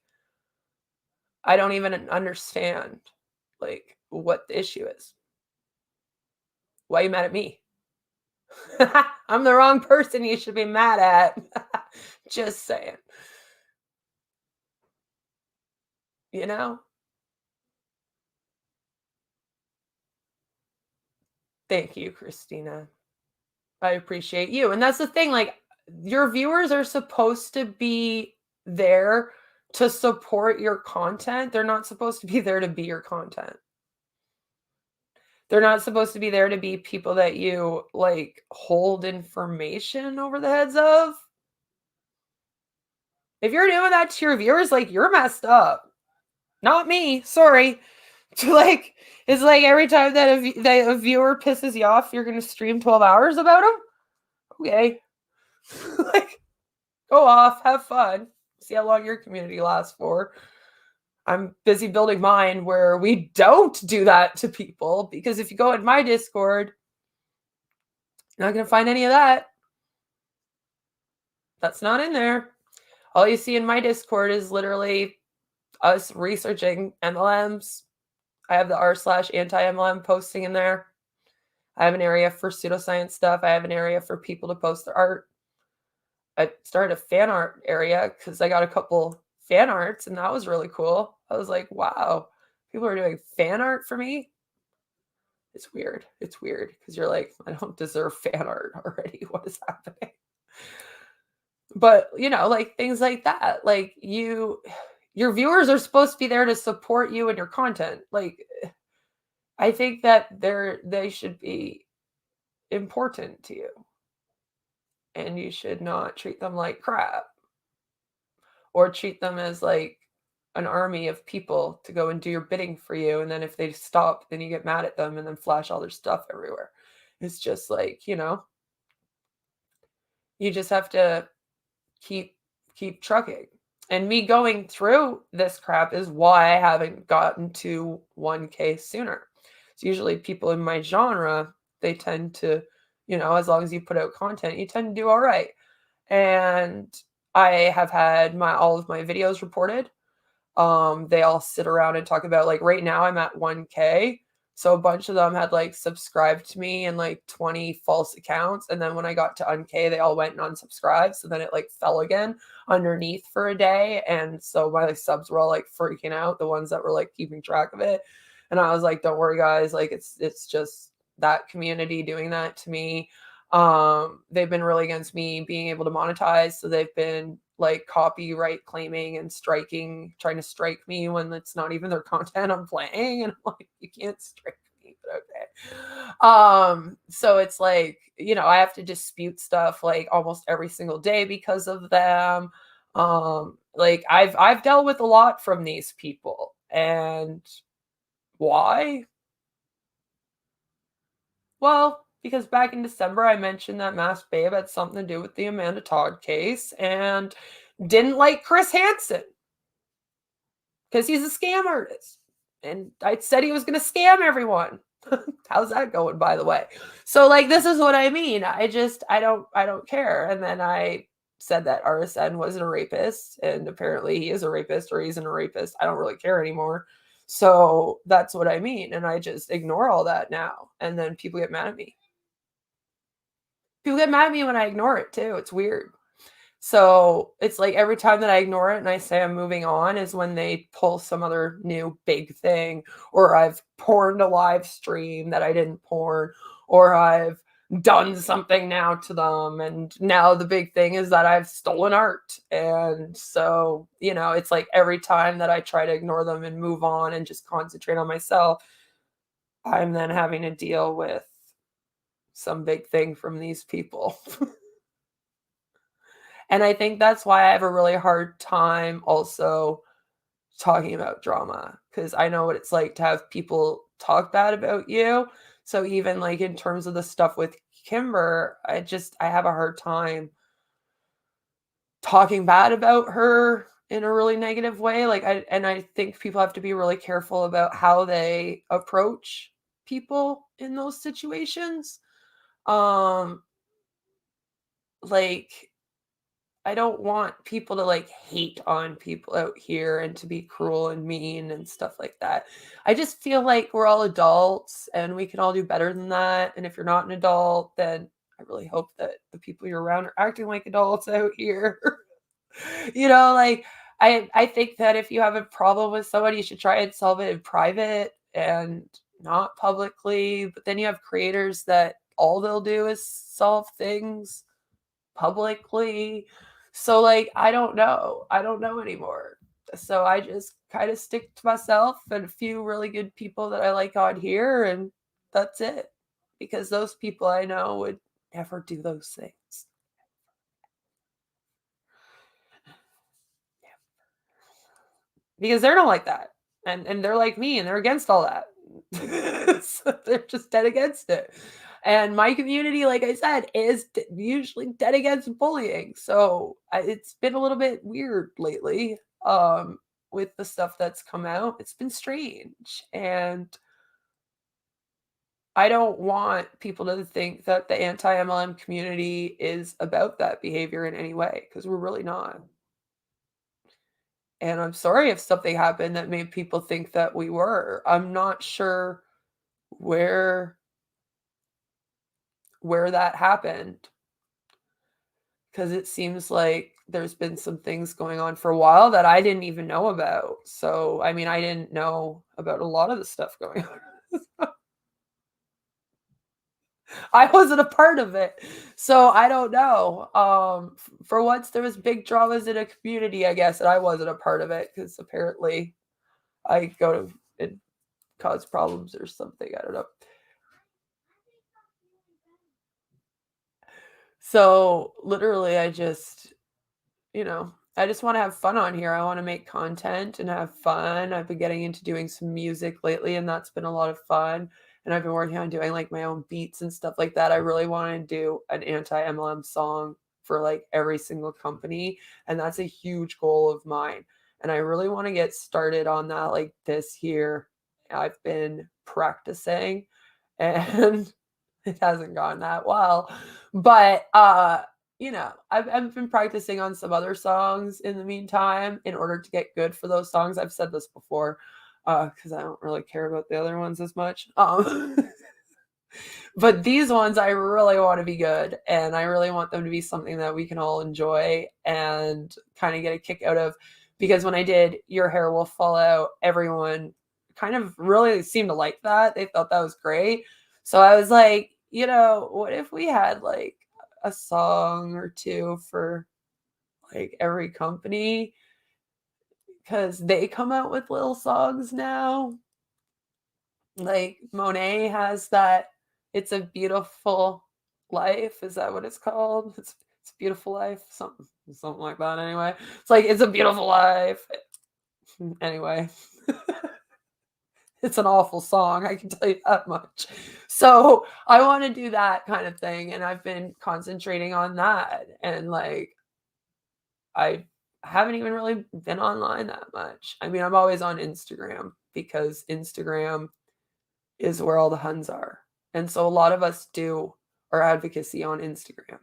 I don't even understand like what the issue is. Why are you mad at me? I'm the wrong person you should be mad at. Just saying. You know? Thank you, Christina. I appreciate you. And that's the thing, like, your viewers are supposed to be there to support your content. They're not supposed to be there to be your content. They're not supposed to be there to be people that you like hold information over the heads of. If you're doing that to your viewers, like, you're messed up. Not me. Sorry. Like, it's like every time that a viewer pisses you off, you're going to stream 12 hours about them? Okay. Like, go off, have fun, see how long your community lasts for. I'm busy building mine where we don't do that to people, because if you go in my Discord, you're not going to find any of that. That's not in there. All you see in my Discord is literally us researching MLMs. I have the r/anti-MLM posting in there. I have an area for pseudoscience stuff. I have an area for people to post their art. I started a fan art area because I got a couple fan arts and that was really cool. I was like, wow, people are doing fan art for me. It's weird. It's weird because you're like, I don't deserve fan art already. What is happening? But, you know, like things like that. Like, your viewers are supposed to be there to support you and your content. Like, I think that they should be important to you. And you should not treat them like crap or treat them as like an army of people to go and do your bidding for you. And then if they stop, then you get mad at them and then flash all their stuff everywhere. It's just like, you know, you just have to keep trucking. And me going through this crap is why I haven't gotten to 1K sooner. It's usually people in my genre, they tend to, you know, as long as you put out content, you tend to do all right. And I have had all of my videos reported. They all sit around and talk about, like, right now I'm at 1K. So a bunch of them had like subscribed to me and like 20 false accounts. And then when I got to unK, they all went and unsubscribed. So then it like fell again underneath for a day. And so my subs were all like freaking out, the ones that were like keeping track of it. And I was like, don't worry, guys. Like, it's just that community doing that to me. They've been really against me being able to monetize. So they've been like copyright claiming and trying to strike me when it's not even their content I'm playing. And I'm like, you can't strike me, but okay. So it's like, you know, I have to dispute stuff like almost every single day because of them. Like I've dealt with a lot from these people. And why? Well, because back in December, I mentioned that Masked Babe had something to do with the Amanda Todd case and didn't like Chris Hansen because he's a scam artist. And I said he was going to scam everyone. How's that going, by the way? So, like, this is what I mean. I don't care. And then I said that RSN wasn't a rapist, and apparently he is a rapist or he's a rapist. I don't really care anymore. So that's what I mean. And I just ignore all that now. And then people get mad at me. People get mad at me when I ignore it too. It's weird. So it's like every time that I ignore it and I say I'm moving on is when they pull some other new big thing, or I've porned a live stream that I didn't porn, or I've done something now to them. And now the big thing is that I've stolen art. And so, it's like every time that I try to ignore them and move on and just concentrate on myself, I'm then having to deal with some big thing from these people. And I think that's why I have a really hard time also talking about drama, because I know what it's like to have people talk bad about you. So even like in terms of the stuff with Kimber, I have a hard time talking bad about her in a really negative way. I think people have to be really careful about how they approach people in those situations. Um like I don't want people to like hate on people out here and to be cruel and mean and stuff like that. I just feel like we're all adults and we can all do better than that. And if you're not an adult, then I really hope that the people you're around are acting like adults out here. Like I think that if you have a problem with somebody, you should try and solve it in private and not publicly. But then you have creators that all they'll do is solve things publicly. So like I don't know. I don't know anymore. So I just kind of stick to myself and a few really good people that I like on here, and that's it. Because those people I know would never do those things. Because they're not like that. And they're like me and they're against all that. So they're just dead against it. And my community, like I said, is usually dead against bullying. So it's been a little bit weird lately with the stuff that's come out. It's been strange. And I don't want people to think that the anti MLM community is about that behavior in any way, because we're really not. And I'm sorry if something happened that made people think that we were. I'm not sure where that happened, because it seems like there's been some things going on for a while that I didn't even know about. So, I mean, I didn't know about a lot of the stuff going on. I wasn't a part of it. So, I don't know. For once there was big dramas in a community, I guess, and I wasn't a part of it because apparently I go to it cause problems or something. I don't know. So literally, I just want to have fun on here. I want to make content and have fun. I've been getting into doing some music lately, and that's been a lot of fun. And I've been working on doing like my own beats and stuff like that. I really want to do an anti MLM song for like every single company. And that's a huge goal of mine. And I really want to get started on that like this year. I've been practicing and it hasn't gone that well. But I've been practicing on some other songs in the meantime in order to get good for those songs. I've said this before, because I don't really care about the other ones as much. But these ones I really want to be good, and I really want them to be something that we can all enjoy and kind of get a kick out of. Because when I did Your Hair Will Fall Out, everyone kind of really seemed to like that. They thought that was great. So I was like, what if we had like a song or two for like every company? Because they come out with little songs now. Like Monet has that It's a Beautiful Life. Is that what it's called? It's a Beautiful Life. Something like that anyway. It's like It's a Beautiful Life. Anyway. It's an awful song, I can tell you that much. So I want to do that kind of thing. And I've been concentrating on that. And like, I haven't even really been online that much. I mean, I'm always on Instagram because Instagram is where all the Huns are. And so a lot of us do our advocacy on Instagram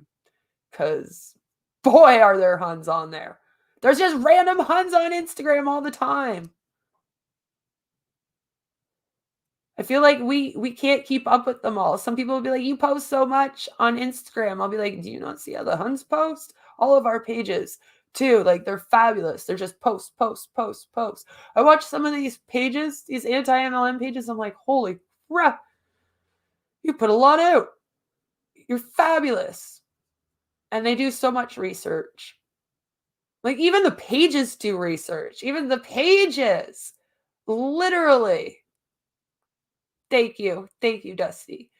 because boy, are there Huns on there. There's just random Huns on Instagram all the time. feel like we can't keep up with them all. Some people will be like, "You post so much on Instagram." I'll be like, "Do you not see how the Huns post?" All of our pages too, like they're fabulous. They're just post, post, post, post. I watch some of these pages, these anti-MLM pages. I'm like, holy crap, you put a lot out. You're fabulous. And they do so much research. Like even the pages do research. Even the pages. Literally. Thank you. Thank you, Dusty.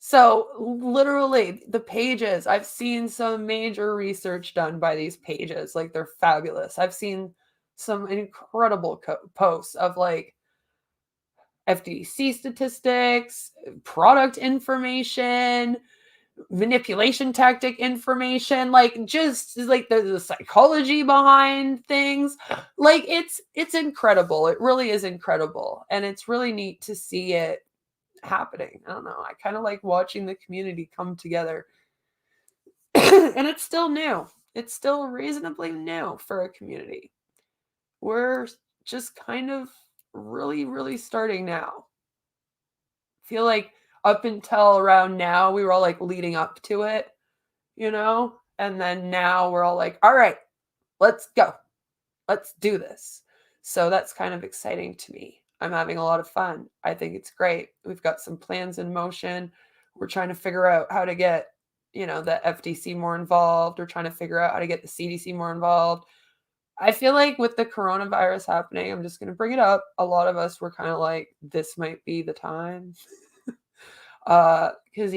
So, literally, the pages, I've seen some major research done by these pages. Like, they're fabulous. I've seen some incredible posts of like FDC statistics, product information, manipulation tactic information, like just like the psychology behind things. Like it's incredible. It really is incredible. And it's really neat to see it happening. I don't know. I kind of like watching the community come together. And it's still new. It's still reasonably new for a community. We're just kind of really, really starting now. Feel like up until around now, we were all like leading up to it, you know? And then now we're all like, all right, let's go. Let's do this. So that's kind of exciting to me. I'm having a lot of fun. I think it's great. We've got some plans in motion. We're trying to figure out how to get, the FDC more involved. We're trying to figure out how to get the CDC more involved. I feel like with the coronavirus happening, I'm just going to bring it up. A lot of us were kind of like, this might be the time. Because,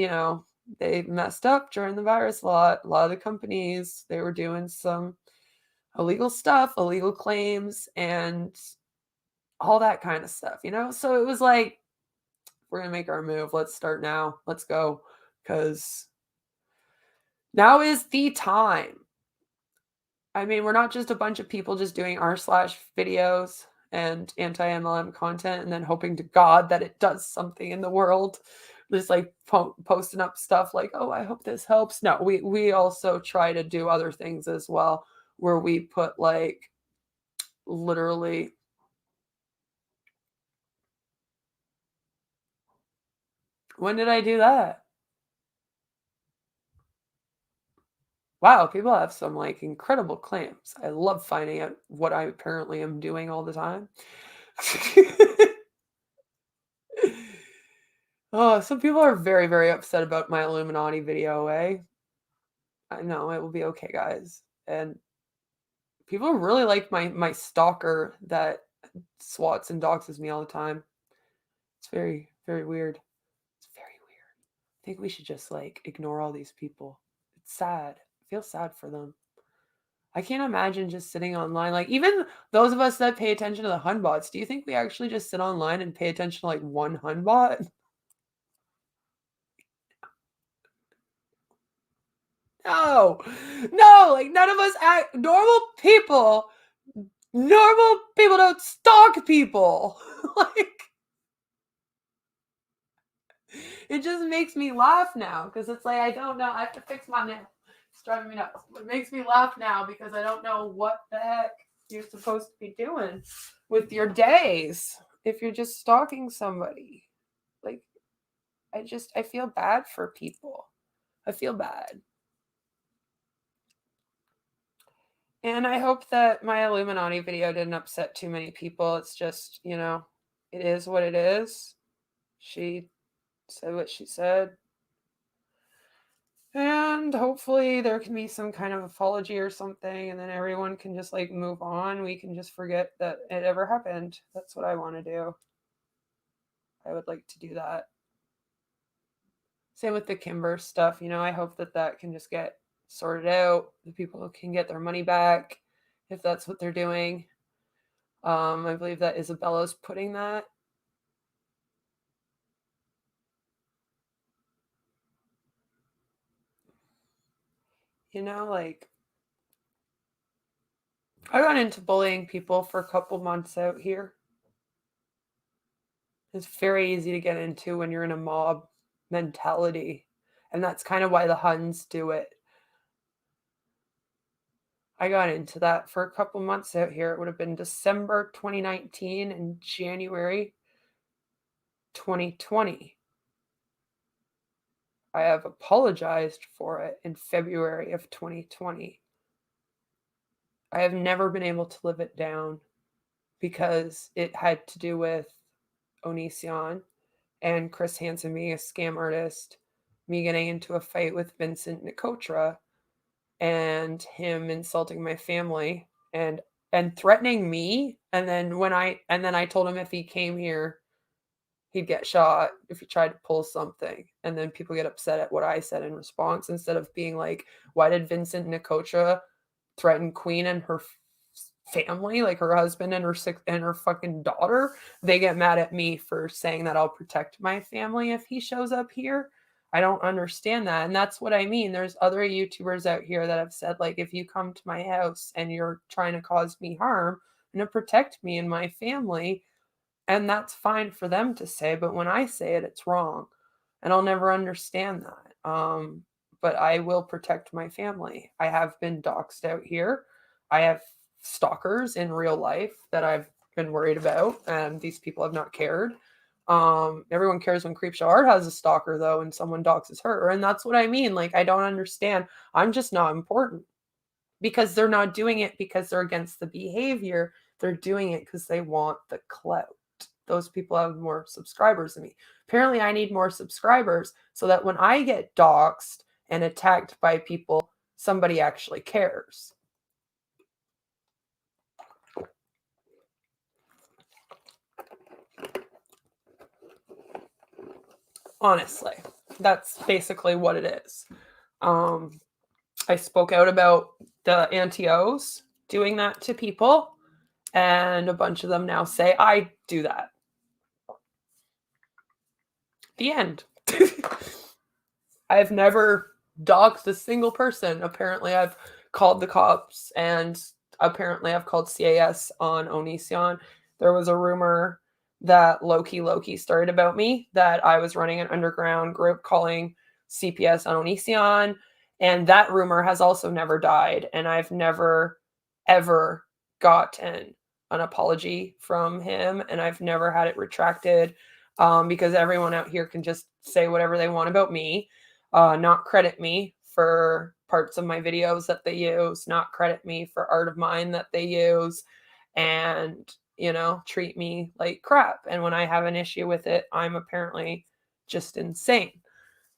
they messed up during the virus a lot. A lot of the companies, they were doing some illegal stuff, illegal claims, and all that kind of stuff, So it was like, we're going to make our move. Let's start now. Let's go. Because now is the time. I mean, we're not just a bunch of people just doing r/slash videos and anti-MLM content and then hoping to God that it does something in the world. Just like posting up stuff like, oh, I hope this helps. No, we also try to do other things as well, where we put like literally. When did I do that? Wow, people have some like incredible claims. I love finding out what I apparently am doing all the time. Oh, some people are very, very upset about my Illuminati video, eh? I know, it will be okay, guys. And people really like my stalker that swats and doxes me all the time. It's very, very weird. It's very weird. I think we should just like ignore all these people. It's sad. I feel sad for them. I can't imagine just sitting online. Like even those of us that pay attention to the Hun bots, do you think we actually just sit online and pay attention to like one Hun bot? No, no, like none of us act normal people. Normal people don't stalk people. Like it just makes me laugh now because it's like I don't know. I have to fix my nail. It's driving me nuts. It makes me laugh now because I don't know what the heck you're supposed to be doing with your days if you're just stalking somebody. Like I feel bad for people. I feel bad. And I hope that my Illuminati video didn't upset too many people. It's just, it is what it is. She said what she said. And hopefully there can be some kind of apology or something, and then everyone can just like move on. We can just forget that it ever happened. That's what I want to do. I would like to do that. Same with the Kimber stuff. I hope that that can just get sorted out. The people can get their money back if that's what they're doing. I believe that Isabella's putting that. Like I got into bullying people for a couple months out here. It's very easy to get into when you're in a mob mentality. And that's kind of why the Huns do it. I got into that for a couple months out here. It would have been December 2019 and January 2020. I have apologized for it in February of 2020. I have never been able to live it down because it had to do with Onision and Chris Hansen being a scam artist, me getting into a fight with Vincent Nicotra, and him insulting my family and threatening me. And then I told him if he came here, he'd get shot if he tried to pull something. And then people get upset at what I said in response instead of being like, why did Vincent Nicotra threaten Queen and her family, like her husband and her fucking daughter? They get mad at me for saying that I'll protect my family if he shows up here. I don't understand that. And that's what I mean. There's other YouTubers out here that have said, like, if you come to my house and you're trying to cause me harm and to protect me and my family, and that's fine for them to say, but when I say it, it's wrong. And I'll never understand that. But I will protect my family. I have been doxxed out here. I have stalkers in real life that I've been worried about, and these people have not cared. Everyone cares when Creepshow Art has a stalker, though, and someone doxes her. And that's what I mean. Like, I don't understand. I'm just not important because they're not doing it because they're against the behavior. They're doing it because they want the clout. Those people have more subscribers than me. Apparently, I need more subscribers so that when I get doxxed and attacked by people, somebody actually cares. Honestly, that's basically what it is. I spoke out about the anti-Os doing that to people, and a bunch of them now say I do that. The end. I've never doxed a single person. Apparently, I've called the cops, and apparently I've called CAS on Onision. There was a rumor that Loki started about me, that I was running an underground group calling CPS on Onision, and that rumor has also never died, and I've never, ever gotten an apology from him, and I've never had it retracted, because everyone out here can just say whatever they want about me, not credit me for parts of my videos that they use, not credit me for art of mine that they use, and, treat me like crap. And when I have an issue with it, I'm apparently just insane.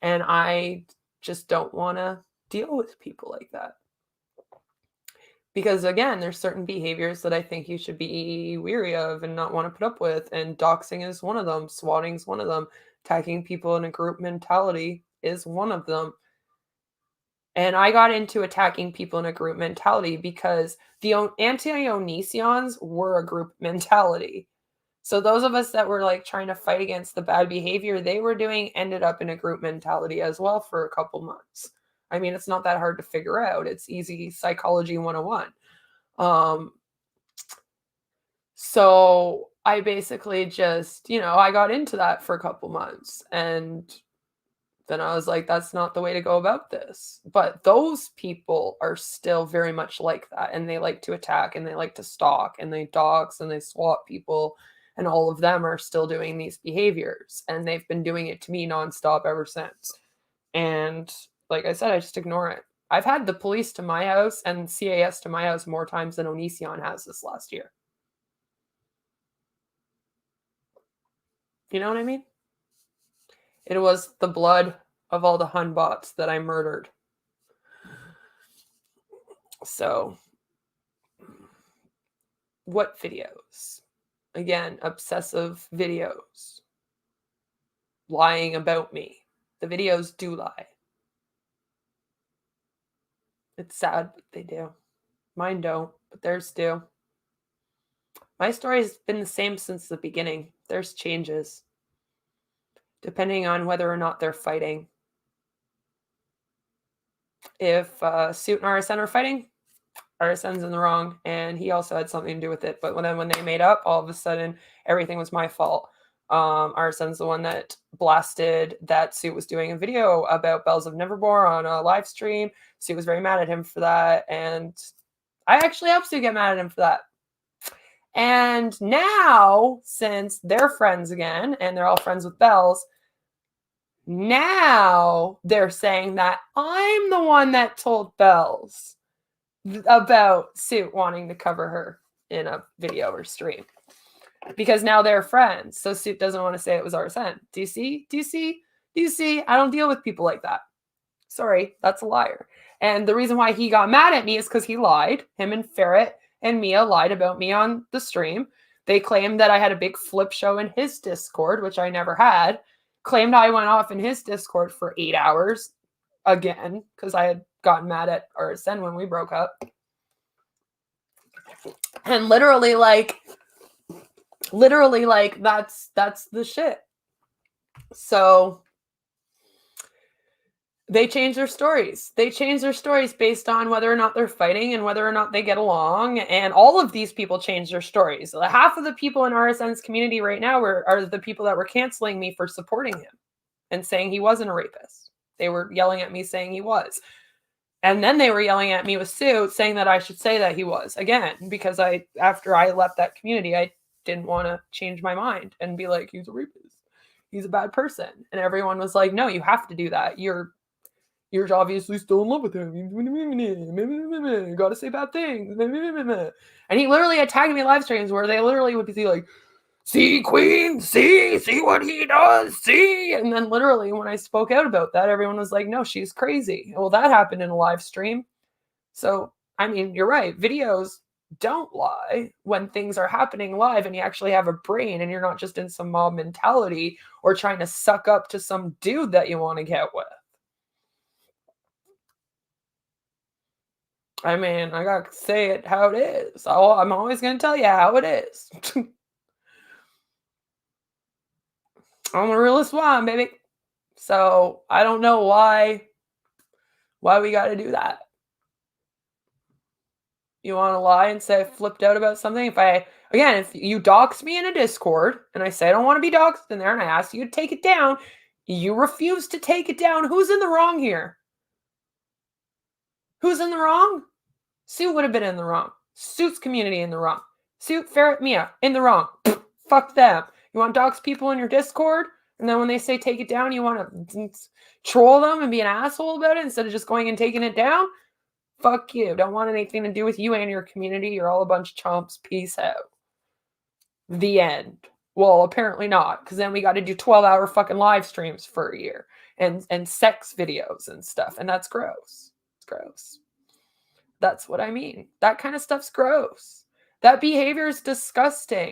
And I just don't want to deal with people like that. Because again, there's certain behaviors that I think you should be weary of and not want to put up with. And doxing is one of them. Swatting is one of them. Attacking people in a group mentality is one of them. And I got into attacking people in a group mentality because the anti-Onisions were a group mentality. So those of us that were like trying to fight against the bad behavior they were doing ended up in a group mentality as well for a couple months. I mean, it's not that hard to figure out. It's easy psychology 101. So I basically just, I got into that for a couple months, and then I was like, that's not the way to go about this. But those people are still very much like that, and they like to attack, and they like to stalk, and they dox, and they swat people, and all of them are still doing these behaviors, and they've been doing it to me nonstop ever since. And like I said, I just ignore it. I've had the police to my house and CAS to my house more times than Onision has this last year. You know what I mean? It was the blood of all the Hun bots that I murdered. So, what videos? Again, obsessive videos. Lying about me. The videos do lie. It's sad, but they do. Mine don't, but theirs do. My story's been the same since the beginning. There's changes, depending on whether or not they're fighting. If Suit and RSN are fighting, RSN's in the wrong, and he also had something to do with it. But when they made up, all of a sudden, everything was my fault. RSN's the one that blasted that Suit was doing a video about Bells of Nevermore on a live stream. Suit was very mad at him for that, and I actually helped Suit get mad at him for that. And now, since they're friends again, and they're all friends with Bells, now they're saying that I'm the one that told Bells about Suit wanting to cover her in a video or stream. Because now they're friends. So Suit doesn't want to say it was RSN. Do you see? Do you see? Do you see? I don't deal with people like that. Sorry, that's a liar. And the reason why he got mad at me is because he lied. Him and Ferret and Mia lied about me on the stream. They claimed that I had a big flip show in his Discord, which I never had. Claimed I went off in his Discord for 8 hours again because I had gotten mad at RSN when we broke up. And literally, that's the shit. So they change their stories. They change their stories based on whether or not they're fighting and whether or not they get along. And all of these people change their stories. Half of the people in RSN's community right now are the people that were canceling me for supporting him and saying he wasn't a rapist. They were yelling at me saying he was. And then they were yelling at me with Sue saying that I should say that he was again, because after I left that community, I didn't want to change my mind and be like, he's a rapist. He's a bad person. And everyone was like, no, you have to do that. You're obviously still in love with him. You gotta say bad things. And he literally attacked me live streams where they literally would be like, see, Queen, see what he does, see. And then literally when I spoke out about that, everyone was like, no, she's crazy. Well, that happened in a live stream. So, I mean, you're right. Videos don't lie when things are happening live and you actually have a brain and you're not just in some mob mentality or trying to suck up to some dude that you want to get with. I mean, I gotta say it how it is. I'm always gonna tell you how it is. I'm a realist one, baby. So I don't know why we gotta do that. You want to lie and say I flipped out about something? If you dox me in a Discord and I say I don't want to be doxed in there and I ask you to take it down, you refuse to take it down. Who's in the wrong here? Who's in the wrong? Suit would have been in the wrong. Suit's community in the wrong. Suit, Ferret, Mia in the wrong. Fuck them. You want dox people in your Discord? And then when they say take it down, you want to troll them and be an asshole about it instead of just going and taking it down? Fuck you. Don't want anything to do with you and your community. You're all a bunch of chumps. Peace out. The end. Well, apparently not, because then we got to do 12-hour fucking live streams for a year and sex videos and stuff. And that's gross. It's gross. That's what I mean. That kind of stuff's gross. That behavior is disgusting.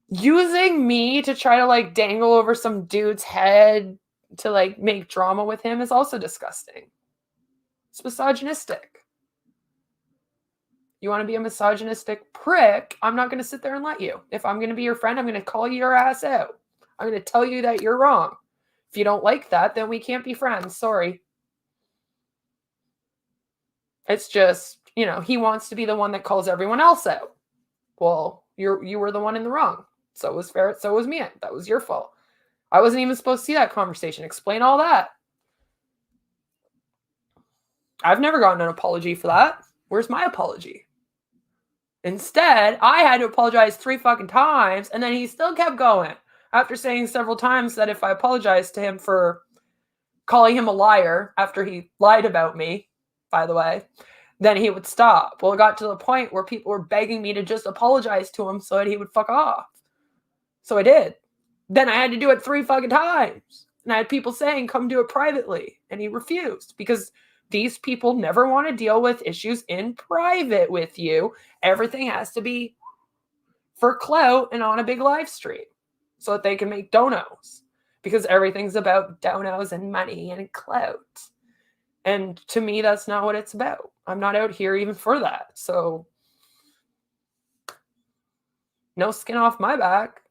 Using me to try to dangle over some dude's head to make drama with him is also disgusting. It's misogynistic. You want to be a misogynistic prick, I'm not going to sit there and let you. If I'm going to be your friend, I'm going to call your ass out. I'm going to tell you that you're wrong. If you don't like that, then we can't be friends. Sorry. It's just, he wants to be the one that calls everyone else out. Well, you were the one in the wrong. So was Ferret, so was Mia. That was your fault. I wasn't even supposed to see that conversation. Explain all that. I've never gotten an apology for that. Where's my apology? Instead, I had to apologize 3 fucking times, and then he still kept going after saying several times that if I apologized to him for calling him a liar after he lied about me, by the way, then he would stop. Well, it got to the point where people were begging me to just apologize to him so that he would fuck off. So I did. Then I had to do it 3 fucking times. And I had people saying, come do it privately. And he refused because these people never want to deal with issues in private with you. Everything has to be for clout and on a big live stream so that they can make donos, because everything's about donos and money and clout. And to me, that's not what it's about. I'm not out here even for that. So no skin off my back.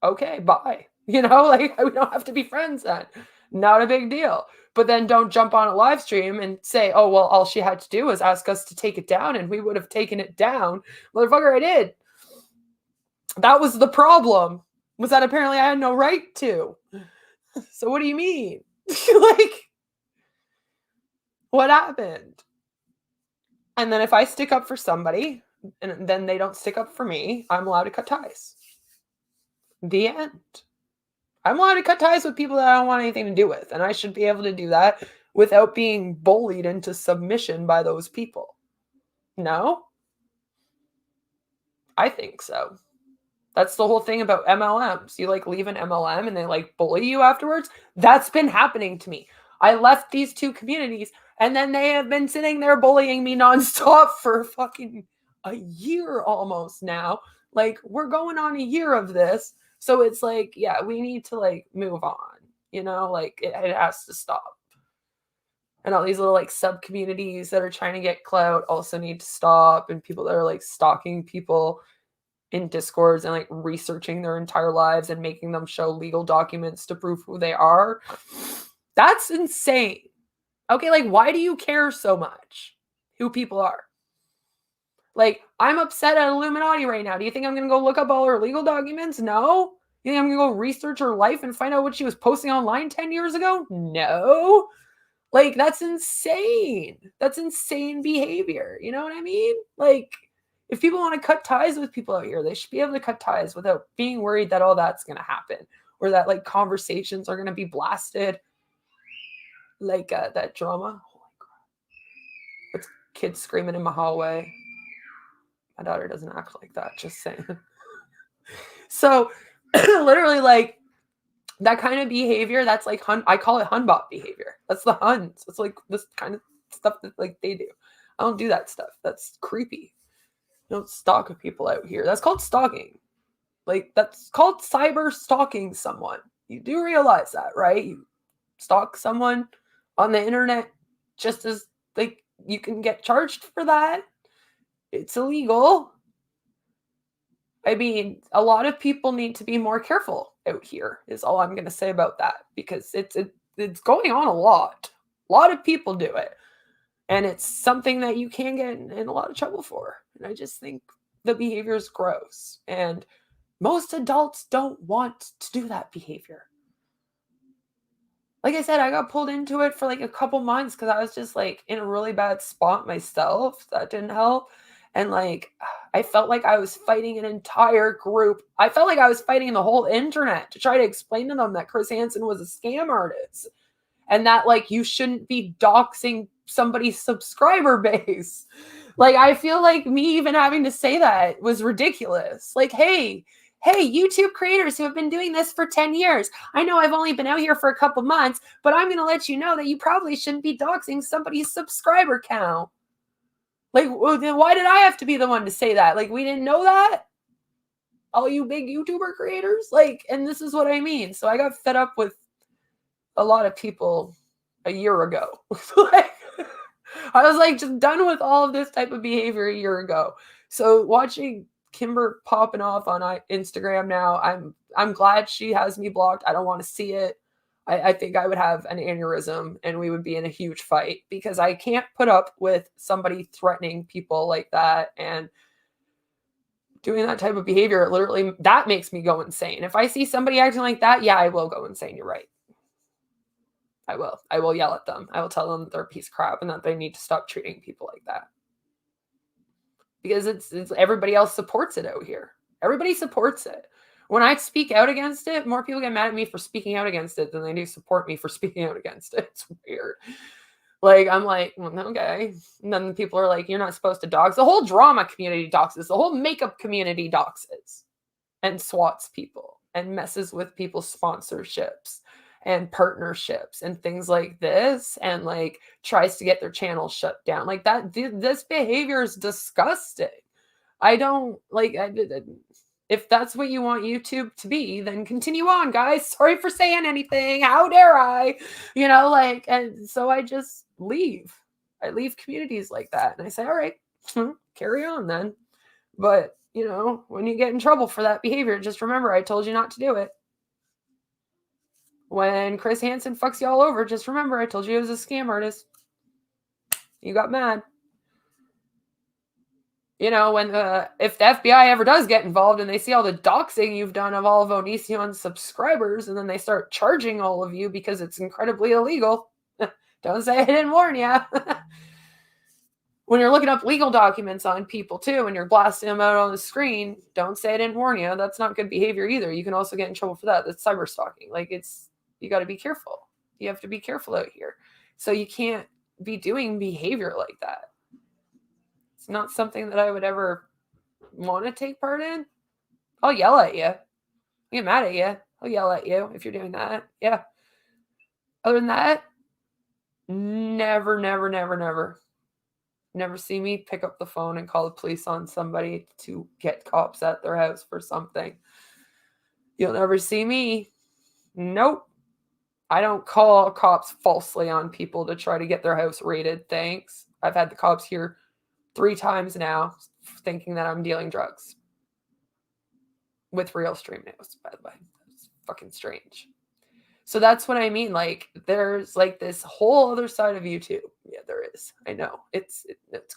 Okay, bye. We don't have to be friends then. Not a big deal. But then don't jump on a live stream and say, oh, well, all she had to do was ask us to take it down and we would have taken it down. Motherfucker, I did. That was the problem, was that apparently I had no right to. So what do you mean? What happened? And then if I stick up for somebody and then they don't stick up for me, I'm allowed to cut ties. The end. I'm allowed to cut ties with people that I don't want anything to do with, and I should be able to do that without being bullied into submission by those people. No? I think so. That's the whole thing about MLMs. You like leave an MLM and they like bully you afterwards. That's been happening to me. I left these two communities and then they have been sitting there bullying me nonstop for fucking a year almost now. Like, we're going on a year of this. So it's like, yeah, we need to like move on, you know, like it has to stop. And all these little like sub communities that are trying to get clout also need to stop. And people that are like stalking people in discords and like researching their entire lives and making them show legal documents to prove who they are. That's insane. Okay, like, why do you care so much who people are? Like, I'm upset at Illuminati right now. Do you think I'm going to go look up all her legal documents? No. You think I'm going to go research her life and find out what she was posting online 10 years ago? No. Like, that's insane. That's insane behavior. You know what I mean? Like, if people want to cut ties with people out here, they should be able to cut ties without being worried that all that's going to happen or that like conversations are going to be blasted. Like that drama. Holy crap. It's kids screaming in my hallway. My daughter doesn't act like that, just saying. So literally like that kind of behavior, that's like I call it Hunbot behavior. That's the Huns. It's like this kind of stuff that like they do. I don't do that stuff. That's creepy. You don't stalk people out here. That's called stalking. Like, that's called cyber stalking someone. You do realize that, right? You stalk someone on the internet just as like you can get charged for that. It's illegal. I mean, a lot of people need to be more careful out here is all I'm going to say about that, because it's going on a lot. A lot of people do it. And it's something that you can get in a lot of trouble for. And I just think the behavior is gross. And most adults don't want to do that behavior. Like I said, I got pulled into it for like a couple months because I was just like in a really bad spot myself. That didn't help. And like, I felt like I was fighting an entire group. I felt like I was fighting the whole internet to try to explain to them that Chris Hansen was a scam artist. And that like you shouldn't be doxing somebody's subscriber base. Like, I feel like me even having to say that was ridiculous. Like, hey, YouTube creators who have been doing this for 10 years. I know I've only been out here for a couple months, but I'm going to let you know that you probably shouldn't be doxing somebody's subscriber count. Like, then why did I have to be the one to say that? Like, we didn't know that? All you big YouTuber creators? Like, and this is what I mean. So I got fed up with a lot of people a year ago. Like, I was like just done with all of this type of behavior a year ago. So watching Kimber popping off on Instagram now, I'm glad she has me blocked. I don't want to see it. I think I would have an aneurysm and we would be in a huge fight, because I can't put up with somebody threatening people like that and doing that type of behavior. Literally, that makes me go insane. If I see somebody acting like that, yeah, I will go insane. You're right. I will yell at them. I will tell them that they're a piece of crap and that they need to stop treating people like that. Because it's everybody else supports it out here. Everybody supports it. When I speak out against it, more people get mad at me for speaking out against it than they do support me for speaking out against it. It's weird. Like, I'm like, well, okay. And then people are like, you're not supposed to dox. The whole drama community doxes. The whole makeup community doxes and swats people and messes with people's sponsorships and partnerships and things like this, and like tries to get their channel shut down. Like that, this behavior is disgusting. I don't like, if that's what you want YouTube to be, then continue on, guys. Sorry for saying anything. How dare I? You know, like, and so I just leave. I leave communities like that. And I say, all right, carry on then. But, you know, when you get in trouble for that behavior, just remember I told you not to do it. When Chris Hansen fucks you all over, just remember I told you he was a scam artist. You got mad. You know, when if the FBI ever does get involved and they see all the doxing you've done of all of Onision's subscribers, and then they start charging all of you because it's incredibly illegal, don't say I didn't warn you. when you're looking up legal documents on people too, and you're blasting them out on the screen, don't say I didn't warn you. That's not good behavior either. You can also get in trouble for that. That's cyber stalking. Like, you got to be careful. You have to be careful out here. So you can't be doing behavior like that. It's not something that I would ever want to take part in. I'll yell at you. I'll get mad at you. I'll yell at you if you're doing that. Yeah. Other than that, never, never, never, never. Never see me pick up the phone and call the police on somebody to get cops at their house for something. You'll never see me. Nope. I don't call cops falsely on people to try to get their house raided. Thanks. I've had the cops here 3 times now thinking that I'm dealing drugs. With real stream news, by the way. It's fucking strange. So that's what I mean. Like, there's like this whole other side of YouTube. Yeah, there is. I know. It's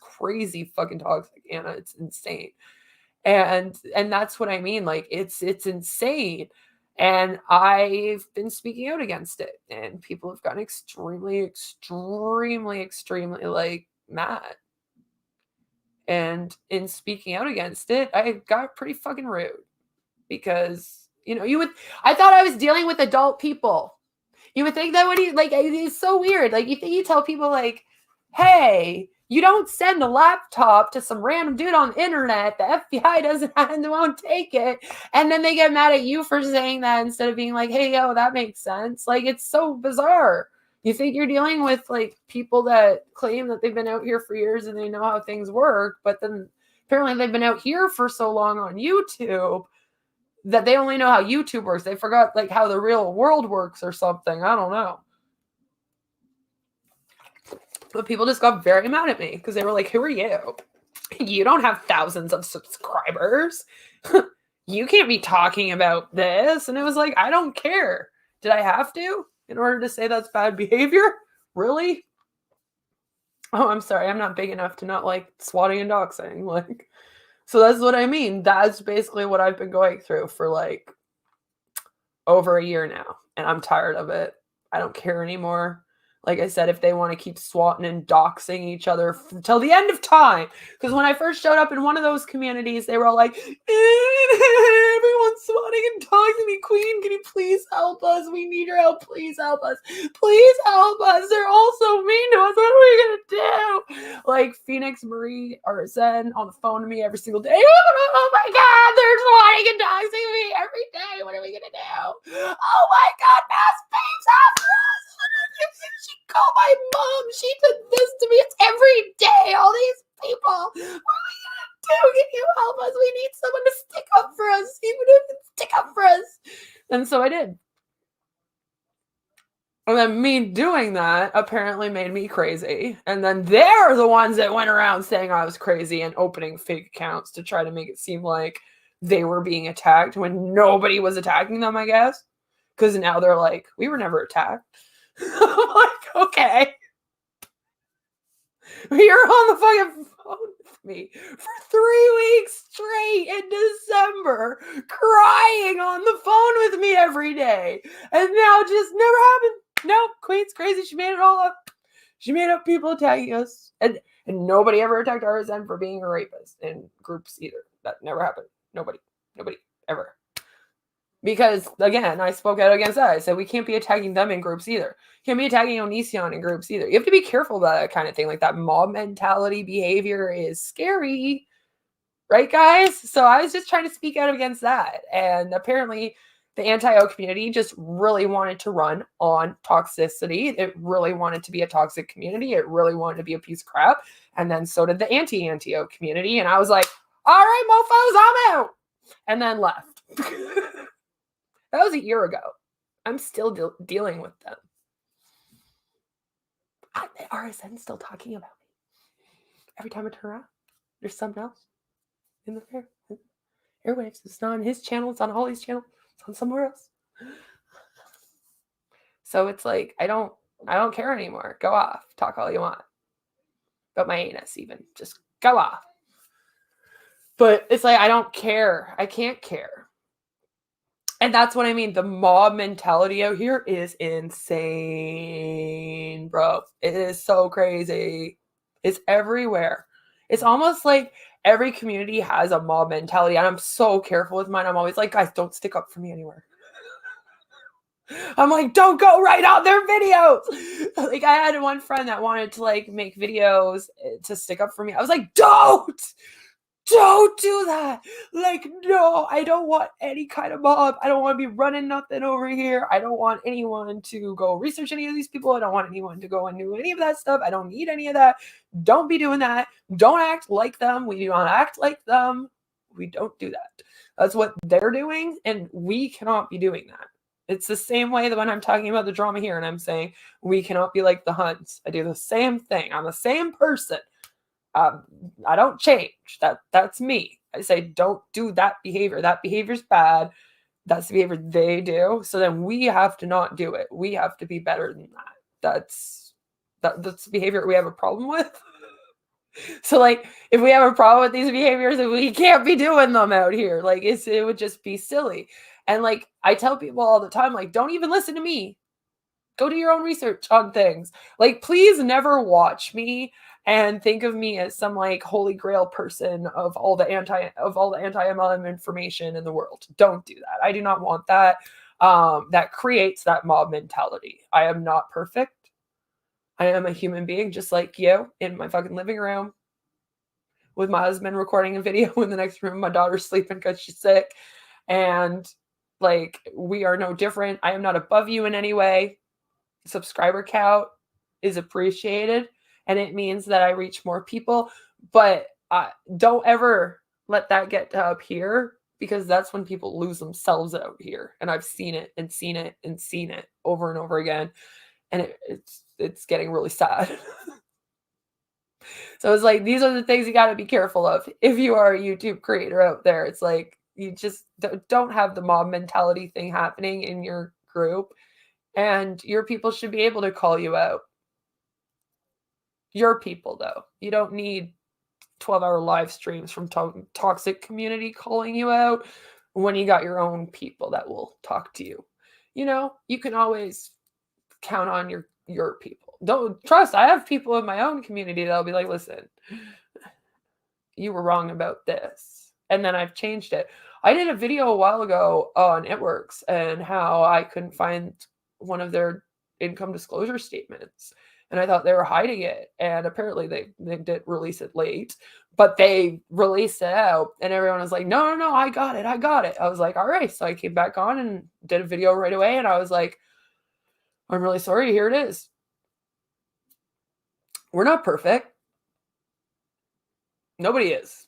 crazy fucking toxic, Anna. It's insane. And that's what I mean. Like, it's insane. And I've been speaking out against it. And people have gotten extremely, extremely, extremely, like, mad. And in speaking out against it, I got pretty fucking rude. Because, I thought I was dealing with adult people. You would think that it's so weird. Like, you tell people, like, hey, you don't send a laptop to some random dude on the internet. The FBI doesn't and won't take it. And then they get mad at you for saying that instead of being like, hey, yo, that makes sense. Like, it's so bizarre. You think you're dealing with, like, people that claim that they've been out here for years and they know how things work. But then apparently they've been out here for so long on YouTube that they only know how YouTube works. They forgot, like, how the real world works or something. I don't know. But people just got very mad at me because they were like, who are you? You don't have thousands of subscribers. You can't be talking about this. And it was like, I don't care. Did I have to in order to say that's bad behavior? Really? Oh, I'm sorry. I'm not big enough to not like swatting and doxing. Like, so that's what I mean. That's basically what I've been going through for like over a year now. And I'm tired of it. I don't care anymore. Like I said, if they want to keep swatting and doxing each other till the end of time. Because when I first showed up in one of those communities, they were all like, everyone's swatting and doxing me. Queen, can you please help us? We need your help. Please help us. Please help us. They're all so mean to us. What are we going to do? Like Phoenix Marie RSN on the phone to me every single day. Oh my God, they're swatting and doxing me every day. What are we going to do? Oh my God, mass beams after us. She called my mom. She did this to me. It's every day. All these people. What are we gonna do? Can you help us? We need someone to stick up for us. Even if it's stick up for us. And so I did. And then me doing that apparently made me crazy. And then they're the ones that went around saying I was crazy and opening fake accounts to try to make it seem like they were being attacked when nobody was attacking them, I guess. Because now they're like, we were never attacked. I'm like, okay. You're on the fucking phone with me for 3 weeks straight in December, crying on the phone with me every day. And now it just never happened. No, Queen's crazy. She made it all up. She made up people attacking us. And nobody ever attacked RSN for being a rapist in groups either. That never happened. Nobody, ever. Because, again, I spoke out against that. I said, we can't be attacking them in groups either. Can't be attacking Onision in groups either. You have to be careful about that kind of thing. Like, that mob mentality behavior is scary. Right, guys? So I was just trying to speak out against that. And apparently, the anti-O community just really wanted to run on toxicity. It really wanted to be a toxic community. It really wanted to be a piece of crap. And then so did the anti-O community. And I was like, all right, mofos, I'm out. And then left. That was a year ago. I'm still dealing with them. RSN's still talking about me. Every time I turn around, there's something else in the airwaves. It's not on his channel. It's on Holly's channel. It's on somewhere else. So it's like, I don't care anymore. Go off. Talk all you want. About my anus even. Just go off. But it's like, I don't care. I can't care. And that's what I mean. The mob mentality out here is insane, bro. It is so crazy. It's everywhere. It's almost like every community has a mob mentality, and I'm so careful with mine. I'm always like, guys, don't stick up for me anywhere. I'm like, don't go right on their videos. Like, I had one friend that wanted to like make videos to stick up for me. I was like, don't do that. Like, no, I don't want any kind of mob. I don't want to be running nothing over here. I don't want anyone to go research any of these people. I don't want anyone to go and do any of that stuff. I don't need any of that. Don't be doing that. Don't act like them. We do not act like them. We don't do that. That's what they're doing, and we cannot be doing that. It's the same way that when I'm talking about the drama here and I'm saying we cannot be like the Hunts. I do the same thing. I'm the same person. I don't change. That's me. I say don't do that behavior. That behavior's bad. That's the behavior they do. So then we have to not do it. We have to be better than that. That's behavior we have a problem with. So like if we have a problem with these behaviors, then we can't be doing them out here. Like it would just be silly. And like I tell people all the time, like, don't even listen to me. Go do your own research on things. Like, please never watch me and think of me as some like holy grail person of all the anti-MLM information in the world. Don't do that. I do not want that. That creates that mob mentality. I am not perfect. I am a human being just like you in my fucking living room with my husband recording a video in the next room. My daughter's sleeping because she's sick. And like, we are no different. I am not above you in any way. Subscriber count is appreciated, and it means that I reach more people, but don't ever let that get to up here, because that's when people lose themselves out here. And I've seen it and seen it and seen it over and over again, and it's getting really sad. So it's like, these are the things you got to be careful of if you are a YouTube creator out there. It's like, you just don't have the mob mentality thing happening in your group. And your people should be able to call you out. Your people, though. You don't need 12-hour live streams from toxic community calling you out when you got your own people that will talk to you. You know, you can always count on your people. Don't trust. I have people in my own community that'll be like, listen, you were wrong about this. And then I've changed it. I did a video a while ago on It Works and how I couldn't find one of their income disclosure statements, and I thought they were hiding it, and apparently they did release it late, but they released it out, and everyone was like, no, I got it. I was like, all right. So I came back on and did a video right away, and I was like, I'm really sorry, here it is. We're not perfect. Nobody is.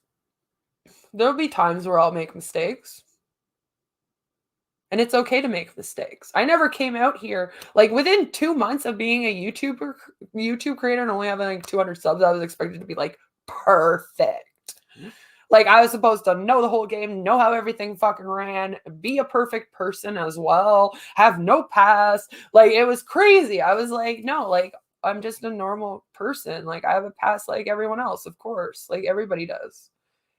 There'll be times where I'll make mistakes. And it's okay to make mistakes. I never came out here, like within 2 months of being a YouTube creator and only having like 200 subs, I was expected to be like perfect. Like I was supposed to know the whole game, know how everything fucking ran, be a perfect person as well, have no past. Like it was crazy. I was like, no, like I'm just a normal person. Like I have a past like everyone else, of course. Like everybody does.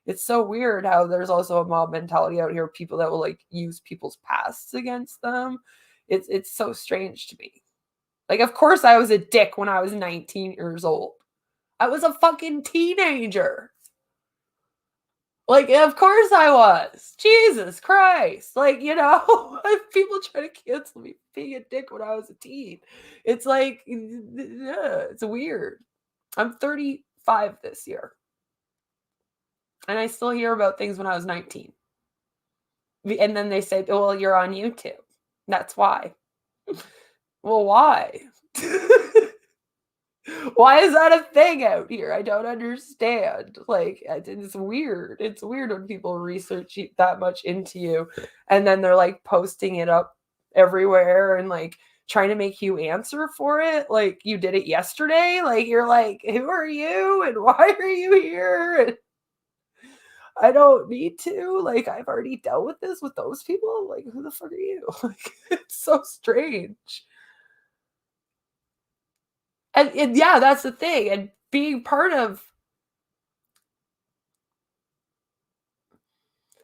It's so weird how there's also a mob mentality out here, people that will like use people's pasts against them. It's so strange to me. Like, of course I was a dick when I was 19 years old. I was a fucking teenager. Like, of course I was. Jesus Christ. Like, you know, people try to cancel me being a dick when I was a teen. It's like, it's weird. I'm 35 this year. And I still hear about things when I was 19. And then they say, well, you're on YouTube. That's why. Well, why? Why is that a thing out here? I don't understand. Like, it's weird. It's weird when people research that much into you and then they're like posting it up everywhere and like trying to make you answer for it. Like you did it yesterday. Like you're like, who are you and why are you here? And I don't need to. Like, I've already dealt with this with those people. Like, who the fuck are you? Like, it's so strange. And yeah, that's the thing. And being part of,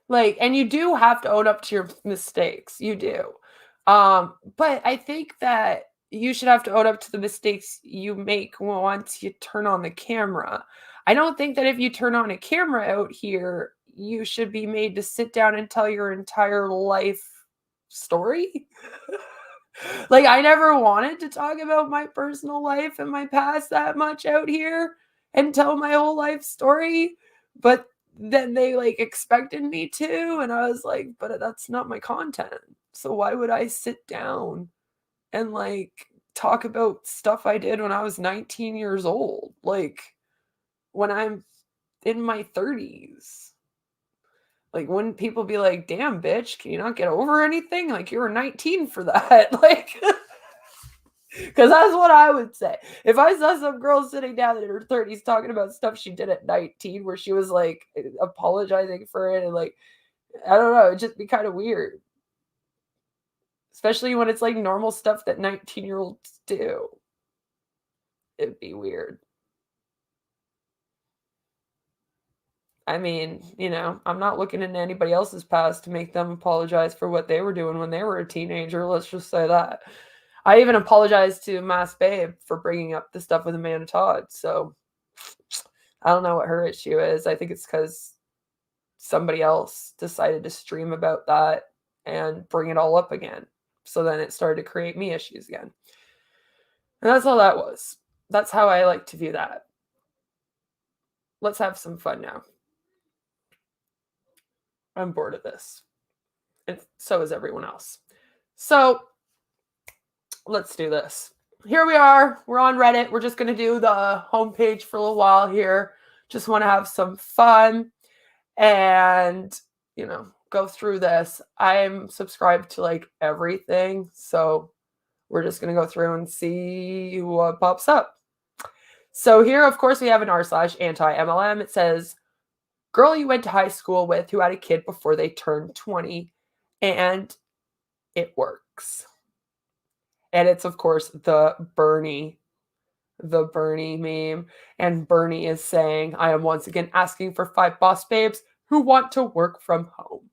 like, and you do have to own up to your mistakes. You do. But I think that you should have to own up to the mistakes you make once you turn on the camera. I don't think that if you turn on a camera out here, you should be made to sit down and tell your entire life story. Like, I never wanted to talk about my personal life and my past that much out here and tell my whole life story, but then they, like, expected me to, and I was like, "But that's not my content, so why would I sit down and, like, talk about stuff I did when I was 19 years old, like, when I'm in my 30s?" Like, wouldn't people be like, "Damn, bitch, can you not get over anything? Like, you were 19 for that." Like, because that's what I would say. If I saw some girl sitting down in her 30s talking about stuff she did at 19 where she was, like, apologizing for it and, like, I don't know, it'd just be kinda weird. Especially when it's, like, normal stuff that 19-year-olds do. It'd be weird. I mean, I'm not looking into anybody else's past to make them apologize for what they were doing when they were a teenager, let's just say that. I even apologized to Spade for bringing up the stuff with Amanda Todd, so I don't know what her issue is. I think it's because somebody else decided to stream about that and bring it all up again. So then it started to create me issues again. And that's all that was. That's how I like to view that. Let's have some fun now. I'm bored of this. And so is everyone else. So let's do this. Here we are. We're on Reddit. We're just going to do the homepage for a little while here. Just want to have some fun and, go through this. I'm subscribed to like everything. So we're just going to go through and see what pops up. So here, of course, we have an r/anti-MLM. It says, girl you went to high school with who had a kid before they turned 20, and it works. And it's, of course, the Bernie meme. And Bernie is saying, I am once again asking for 5 boss babes who want to work from home.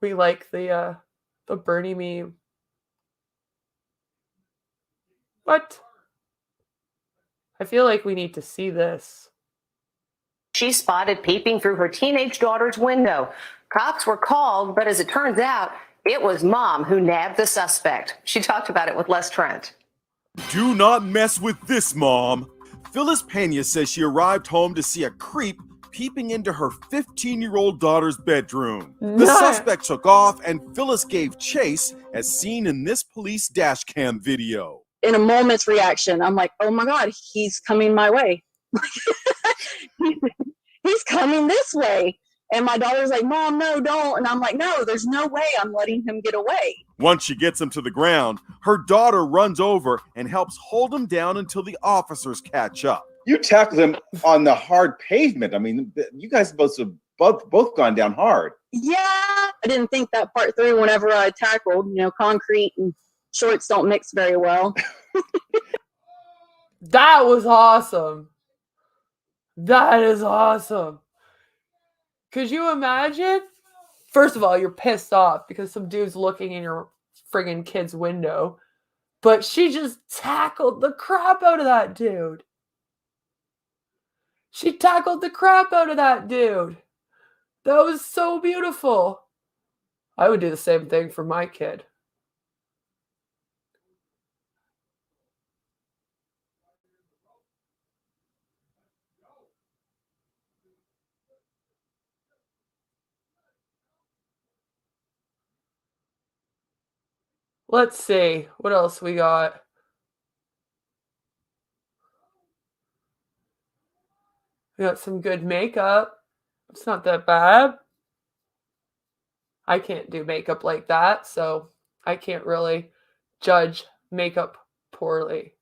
We like the Bernie meme. What? I feel like we need to see this. She spotted peeping through her teenage daughter's window. Cops were called, but as it turns out, it was mom who nabbed the suspect. She talked about it with Les Trent. Do not mess with this, Mom. Phyllis Pena says she arrived home to see a creep peeping into her 15-year-old daughter's bedroom. The suspect took off and Phyllis gave chase, as seen in this police dash cam video. In a moment's reaction, I'm like, oh my God, he's coming my way. He's coming this way. And my daughter's like, Mom, no, don't. And I'm like, no, there's no way I'm letting him get away. Once she gets him to the ground, her daughter runs over and helps hold him down until the officers catch up. You tackled him on the hard pavement. I mean, you guys have both gone down hard. Yeah, I didn't think that part through whenever I tackled. Concrete and shorts don't mix very well. That was awesome. That is awesome. Could you imagine? First of all, you're pissed off because some dude's looking in your friggin' kid's window. But she just tackled the crap out of that dude. She tackled the crap out of that dude. That was so beautiful. I would do the same thing for my kid. Let's see. What else we got? We got some good makeup. It's not that bad. I can't do makeup like that, so I can't really judge makeup poorly.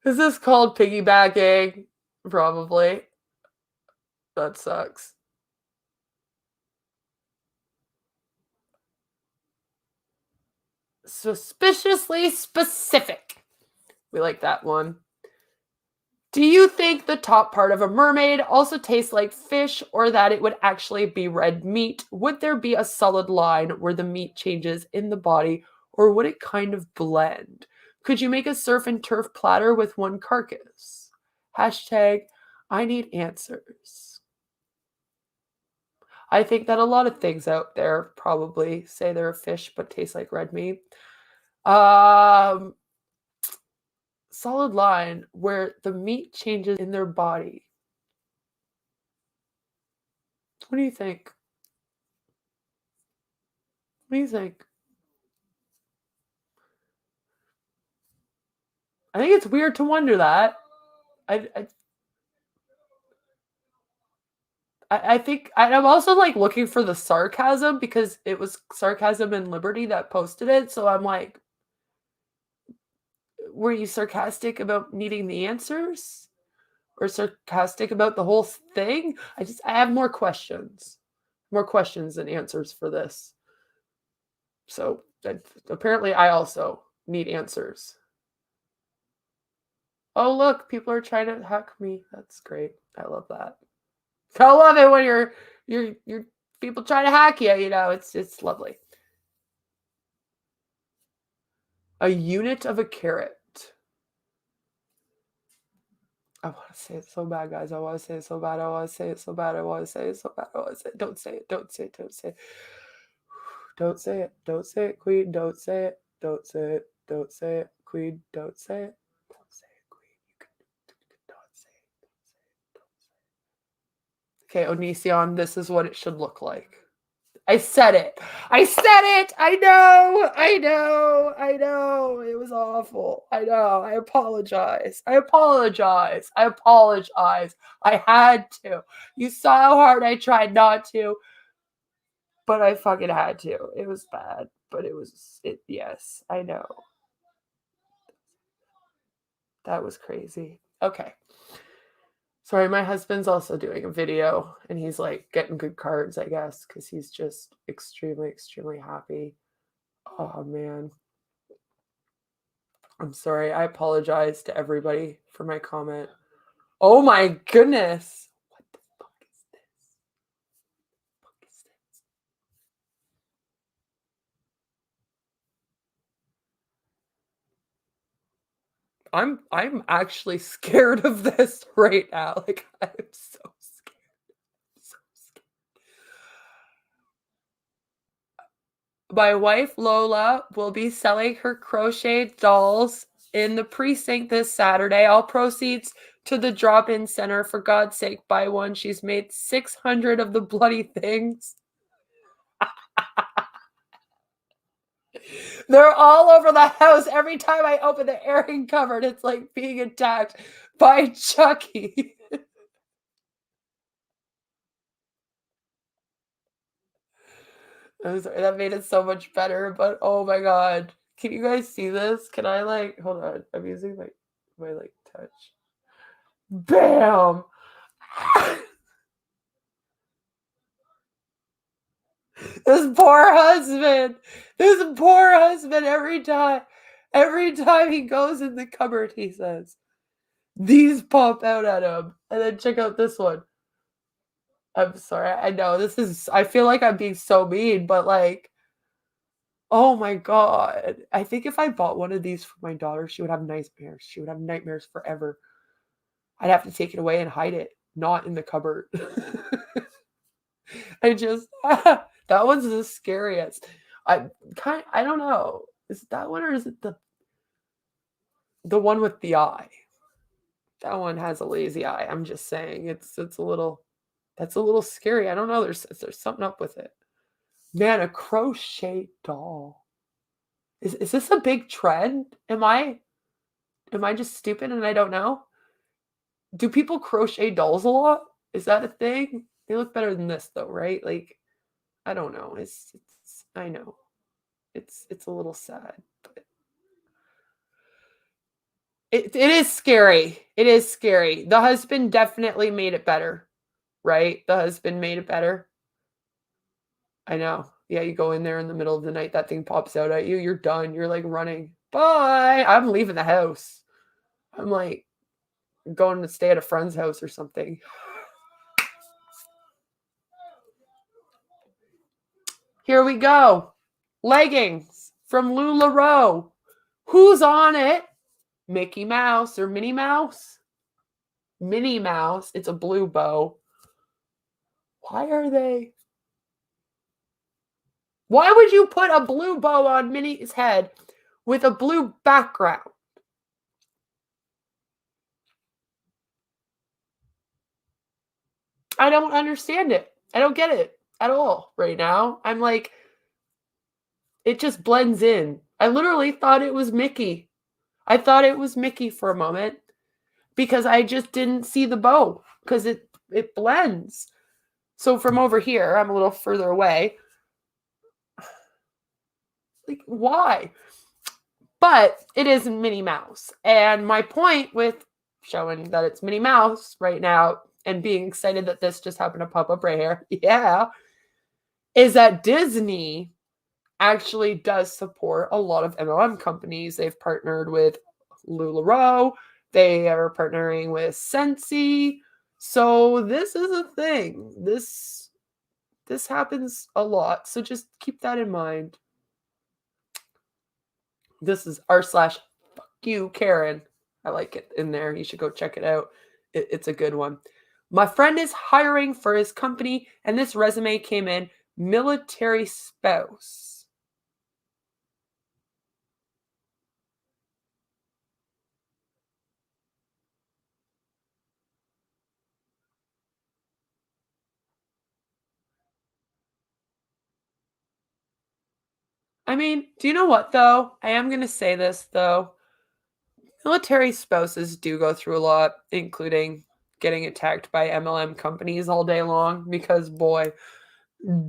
Is this called piggybacking? Probably. That sucks. Suspiciously specific. We like that one. Do you think the top part of a mermaid also tastes like fish, or that it would actually be red meat? Would there be a solid line where the meat changes in the body, or would it kind of blend? Could you make a surf and turf platter with one carcass? Hashtag, I need answers. I think that a lot of things out there probably say they're a fish but taste like red meat. Solid line where the meat changes in their body. What do you think? What do you think? I think it's weird to wonder that. I think I'm also like looking for the sarcasm, because it was Sarcasm and Liberty that posted it. So I'm like, were you sarcastic about needing the answers, or sarcastic about the whole thing? I have more questions than answers for this. So apparently I also need answers. Oh, look, people are trying to hack me. That's great. I love that. I love it when you're people trying to hack you, it's lovely. A unit of a carrot. I want to say it so bad, guys. I want to say it so bad. I want to say it so bad. I want to say it so bad. I want to say it. Don't say it. Don't say it. Don't say it. Don't say it. Don't say it, Queen. Don't say it. Don't say it. Don't say it, Queen. Don't say it. Don't say it, Queen. You don't say it. Don't say it. Don't say it. Okay, Onision, this is what it should look like. I said it. I said it. I know. I know. I know. It was awful. I know. I apologize. I apologize. I apologize. I had to. You saw how hard I tried not to, but I fucking had to. It was bad, but yes, I know. That was crazy. Okay. Sorry, my husband's also doing a video, and he's like getting good cards, I guess, because he's just extremely, extremely happy. Oh, man. I'm sorry. I apologize to everybody for my comment. Oh, my goodness. What the fuck is this? What the fuck is this? I'm actually scared of this right now. Like, I'm so scared. So scared. My wife Lola will be selling her crocheted dolls in the precinct this Saturday. All proceeds to the drop-in center. For God's sake, buy one. She's made 600 of the bloody things. They're all over the house. Every time I open the airing cupboard, it's like being attacked by Chucky. I'm sorry, that made it so much better, but oh my God. Can you guys see this? Can I like, hold on. I'm using my like touch. Bam! This poor husband. Every time he goes in the cupboard, he says, these pop out at him. And then check out this one. I'm sorry. I know I feel like I'm being so mean, but like, oh my God. I think if I bought one of these for my daughter, she would have nightmares. She would have nightmares forever. I'd have to take it away and hide it, not in the cupboard. That one's the scariest. I don't know. Is it that one, or is it the one with the eye? That one has a lazy eye. I'm just saying that's a little scary. I don't know. There's something up with it. Man, a crochet doll. Is this a big trend? Am I just stupid and I don't know? Do people crochet dolls a lot? Is that a thing? They look better than this though, right? Like, I don't know. I know. It's a little sad, but it is scary. It is scary. The husband definitely made it better, right? The husband made it better. I know. Yeah, you go in there in the middle of the night, that thing pops out at you, you're done. You're like running. Bye. I'm leaving the house. I'm like, going to stay at a friend's house or something. Here we go. Leggings from LuLaRoe. Who's on it? Mickey Mouse or Minnie Mouse? Minnie Mouse. It's a blue bow. Why are they? Why would you put a blue bow on Minnie's head with a blue background? I don't understand it. I don't get it at all right now. I'm like, it just blends in. I literally thought it was Mickey. I thought it was Mickey for a moment because I just didn't see the bow because it blends. So from over here, I'm a little further away. Like, why? But it is Minnie Mouse. And my point with showing that it's Minnie Mouse right now and being excited that this just happened to pop up right here, yeah, is that Disney actually does support a lot of MLM companies. They've partnered with LuLaRoe. They are partnering with Scentsy. So this is a thing. This happens a lot. So just keep that in mind. This is r/fuck you, Karen. I like it in there. You should go check it out. It's a good one. My friend is hiring for his company, and this resume came in, military spouse. I mean, do you know what, though? I am going to say this, though. Military spouses do go through a lot, including getting attacked by MLM companies all day long, because, boy,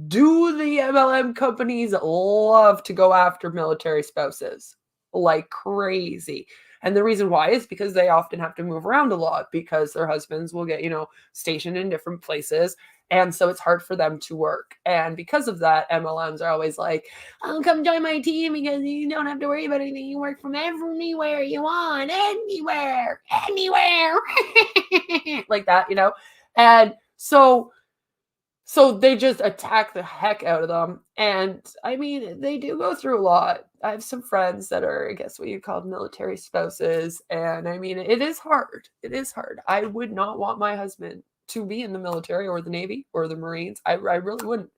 do the MLM companies love to go after military spouses like crazy. And the reason why is because they often have to move around a lot because their husbands will get, stationed in different places. And so it's hard for them to work. And because of that, MLMs are always like, oh, come join my team because you don't have to worry about anything. You work from anywhere you want, anywhere, like that, And so they just attack the heck out of them. And I mean, they do go through a lot. I have some friends that are, I guess, what you call military spouses. And I mean, it is hard. It is hard. I would not want my husband to be in the military or the Navy or the Marines. I really wouldn't.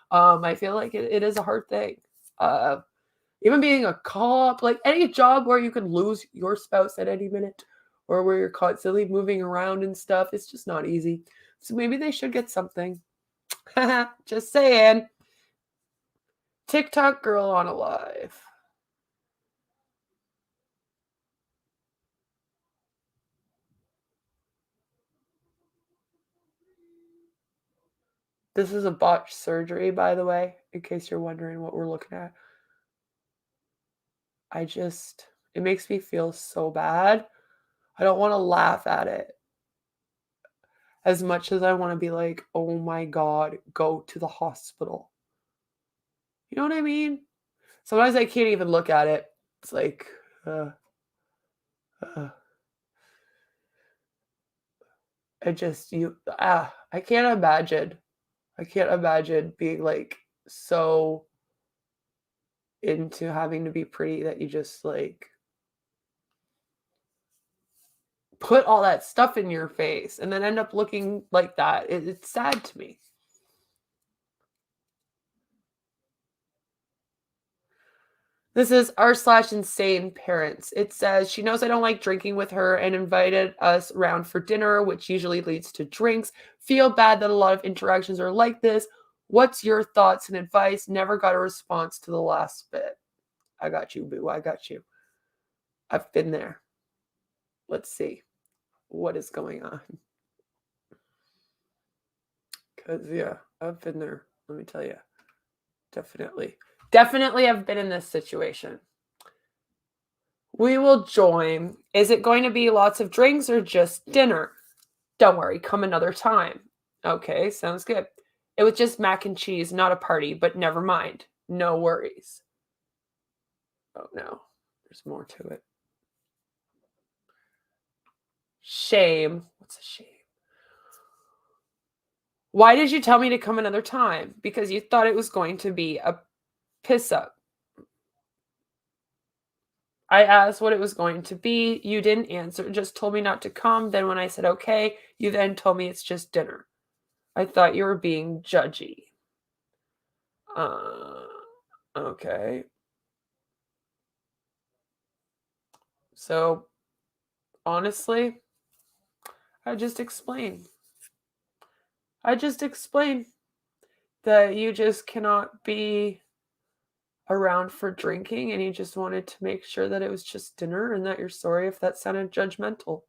I feel like it is a hard thing. Even being a cop, like any job where you can lose your spouse at any minute or where you're constantly moving around and stuff, it's just not easy. So maybe they should get something. Just saying. TikTok girl on Alive. This is a botched surgery, by the way, in case you're wondering what we're looking at. It makes me feel so bad. I don't want to laugh at it as much as I want to be like, oh my God, go to the hospital. You know what I mean? Sometimes I can't even look at it. It's like, I can't imagine. I can't imagine being like so into having to be pretty that you just like put all that stuff in your face and then end up looking like that. It's sad to me. This is r/insane parents. It says, she knows I don't like drinking with her and invited us around for dinner, which usually leads to drinks. Feel bad that a lot of interactions are like this. What's your thoughts and advice? Never got a response to the last bit. I got you, boo. I got you. I've been there. Let's see what is going on. Because, yeah, I've been there. Let me tell you. Definitely. Definitely have been in this situation. We will join. Is it going to be lots of drinks or just dinner? Don't worry, come another time. Okay, sounds good. It was just mac and cheese, not a party, but never mind. No worries. Oh no, there's more to it. Shame. What's a shame? Why did you tell me to come another time? Because you thought it was going to be a piss up. I asked what it was going to be. You didn't answer, just told me not to come. Then when I said okay, you then told me it's just dinner. I thought you were being judgy. Okay. So, honestly, I just explained that you just cannot be around for drinking and you just wanted to make sure that it was just dinner and that you're sorry if that sounded judgmental.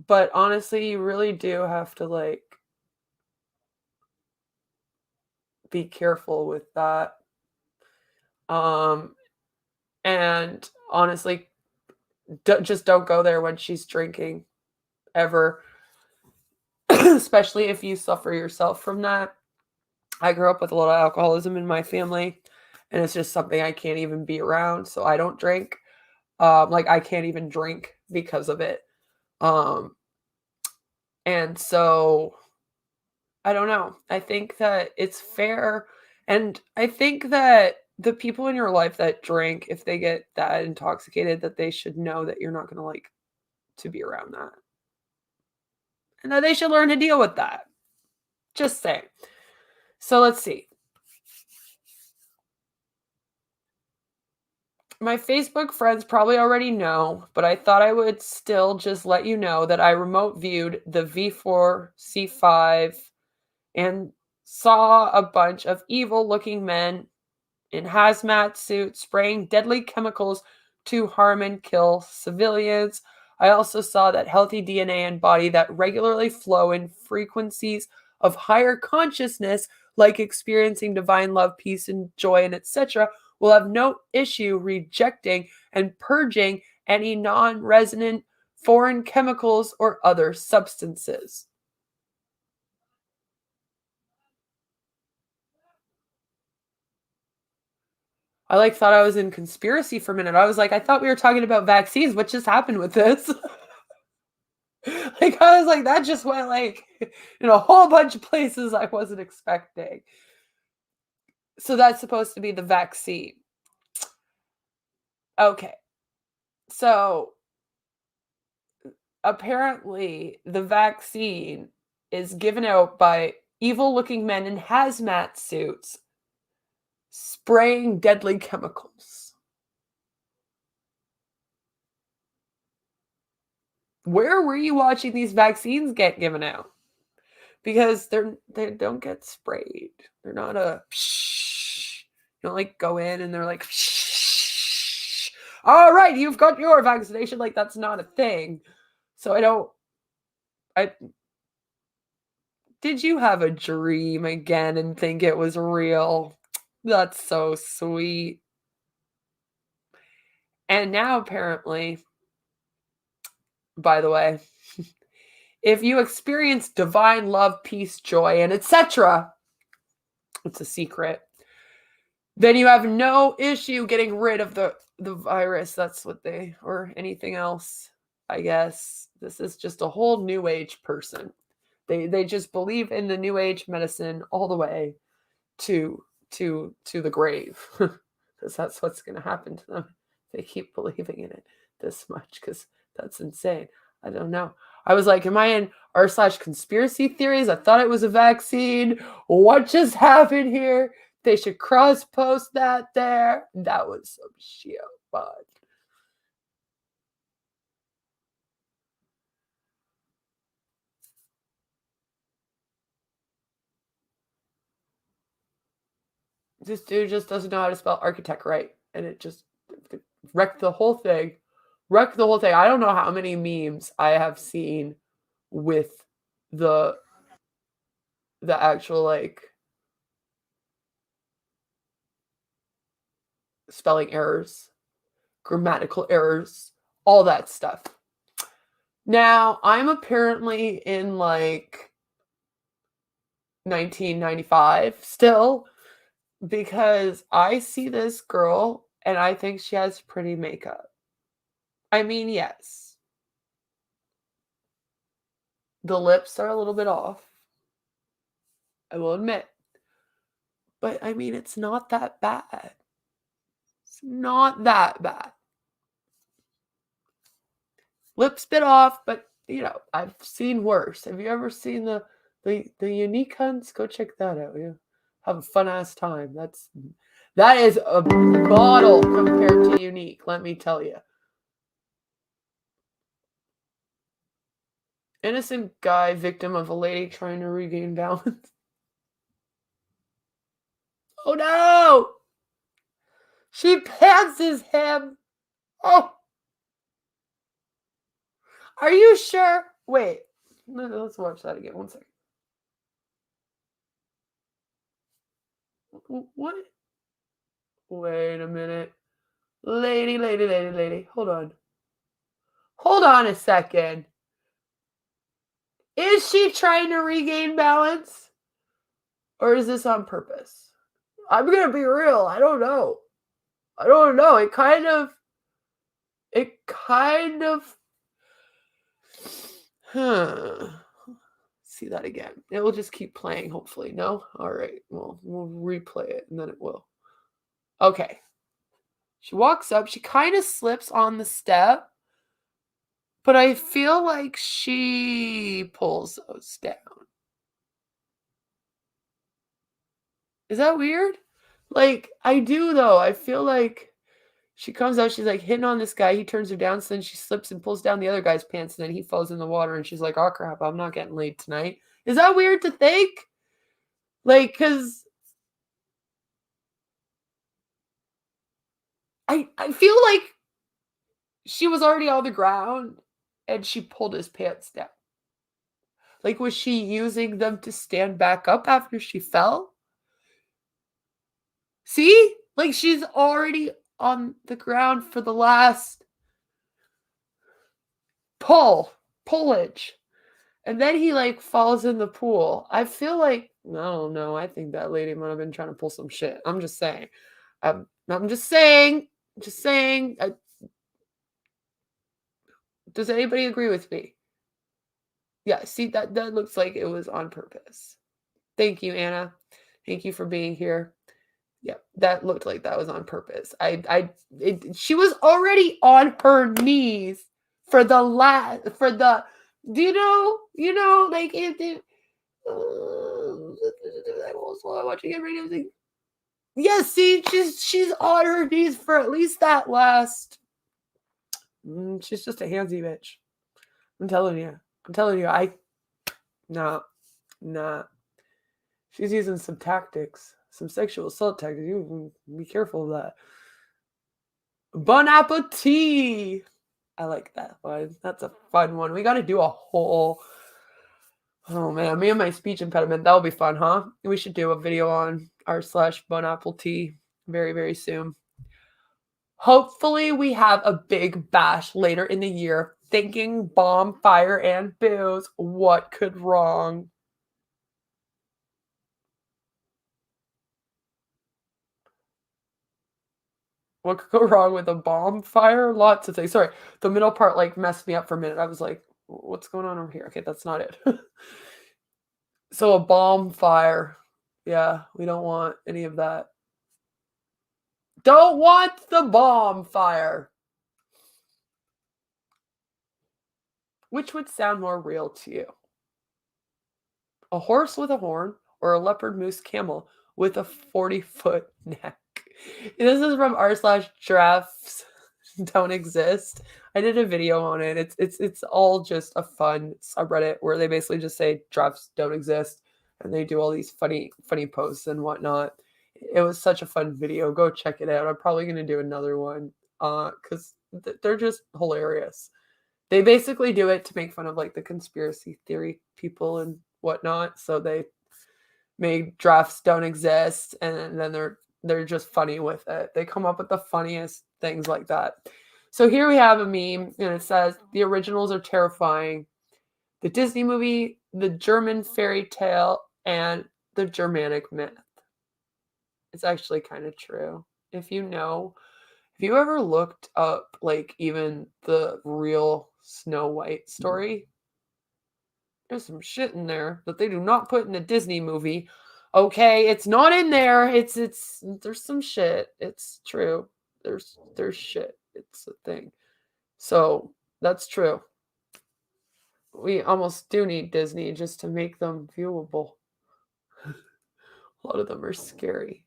But honestly, you really do have to like be careful with that. And honestly, just don't go there when she's drinking ever, especially if you suffer yourself from that. I grew up with a lot of alcoholism in my family, and it's just something I can't even be around, so I don't drink. Like I can't even drink because of it. And so I don't know. I think that it's fair, and I think that the people in your life that drink, if they get that intoxicated, that they should know that you're not going to like to be around that. And that they should learn to deal with that. Just saying. So let's see. My Facebook friends probably already know, but I thought I would still just let you know that I remote viewed the V4 C5 and saw a bunch of evil looking men in hazmat suits spraying deadly chemicals to harm and kill civilians. I also saw that healthy DNA and body that regularly flow in frequencies of higher consciousness, like experiencing divine love, peace, and joy, and etc., will have no issue rejecting and purging any non-resonant foreign chemicals or other substances. I like thought I was in conspiracy for a minute. I was like, I thought we were talking about vaccines. What just happened with this? Like, I was like, that just went like in a whole bunch of places I wasn't expecting. So that's supposed to be the vaccine. Okay. So apparently the vaccine is given out by evil looking men in hazmat suits spraying deadly chemicals. Where were you watching these vaccines get given out? Because they don't get sprayed. They're not a psh. You don't like go in and they're like, psh. All right, you've got your vaccination. Like that's not a thing. So did you have a dream again and think it was real? That's so sweet. And now apparently, by the way, if you experience divine love, peace, joy, and etc., it's a secret, then you have no issue getting rid of the virus. That's what or anything else, I guess. This is just a whole new age person. They just believe in the new age medicine all the way to the grave. Because that's what's going to happen to them. They keep believing in it this much, because that's insane. I don't know. I was like, am I in r/conspiracy theories? I thought it was a vaccine. What just happened here? They should cross post that there. That was some shit, bud. This dude just doesn't know how to spell architect right. And it just wrecked the whole thing. I don't know how many memes I have seen with the actual like spelling errors, grammatical errors, all that stuff. Now, I'm apparently in like 1995 still, because I see this girl and I think she has pretty makeup. I mean, yes. The lips are a little bit off, I will admit. But I mean, it's not that bad. It's not that bad. Lips bit off, but you know, I've seen worse. Have you ever seen the unique hunts? Go check that out. You have a fun ass time. That is a bottle compared to unique, let me tell you. Innocent guy, victim of a lady trying to regain balance. Oh no! She pantses him. Oh. Are you sure? Wait. Let's watch that again. 1 second. What? Wait a minute. Lady. Hold on. Hold on a second. Is she trying to regain balance? Or is this on purpose? I'm going to be real. I don't know. It kind of. See that again. It will just keep playing, hopefully. No? All right. Well, we'll replay it, and then it will. Okay. She walks up. She kind of slips on the step. But I feel like she pulls those down. Is that weird? Like, I do, though. I feel like she comes out, she's like hitting on this guy. He turns her down, so then she slips and pulls down the other guy's pants, and then he falls in the water, and she's like, oh, crap, I'm not getting laid tonight. Is that weird to think? Like, because I feel like she was already on the ground, and she pulled his pants down. Like, was she using them to stand back up after she fell? See? Like, she's already on the ground for the last pullage. And then he, like, falls in the pool. I feel like, I don't know. I think that lady might have been trying to pull some shit. I'm just saying. I'm just saying. Does anybody agree with me? Yeah, see, that looks like it was on purpose. Thank you, Anna. Thank you for being here. Yeah, that looked like that was on purpose. She was already on her knees for the do you know, like it I was watching it right now. Yes, see, she's on her knees for at least that last. She's just a handsy bitch. I'm telling you. Nah. She's using some tactics, some sexual assault tactics. You be careful of that. Bon appetit. I like that one. That's a fun one. We got to do a whole. Oh man, me and my speech impediment. That'll be fun, huh? We should do a video on r/bon appetit very, very soon. Hopefully, we have a big bash later in the year. Thinking bomb, fire, and booze. What could wrong? What could go wrong with a bonfire? Lots of things. Sorry, the middle part like messed me up for a minute. I was like, what's going on over here? Okay, that's not it. So a bonfire. Yeah, we don't want any of that. Don't want the bonfire. Which would sound more real to you? A horse with a horn or a leopard moose camel with a 40-foot neck? This is from r/giraffes don't exist. I did a video on it. It's all just a fun subreddit where they basically just say giraffes don't exist and they do all these funny posts and whatnot. It was such a fun video. Go check it out. I'm probably gonna do another one because they're just hilarious. They basically do it to make fun of like the conspiracy theory people and whatnot. So they make giraffes don't exist, and then they're just funny with it. They come up with the funniest things like that. So here we have a meme, and it says, the originals are terrifying. The Disney movie, the German fairy tale, and the Germanic myth. It's actually kind of true. If you ever looked up, like, even the real Snow White story, There's some shit in there that they do not put in a Disney movie. Okay, it's not in there. There's some shit. It's true. There's shit. It's a thing. So that's true. We almost do need Disney just to make them viewable. A lot of them are scary.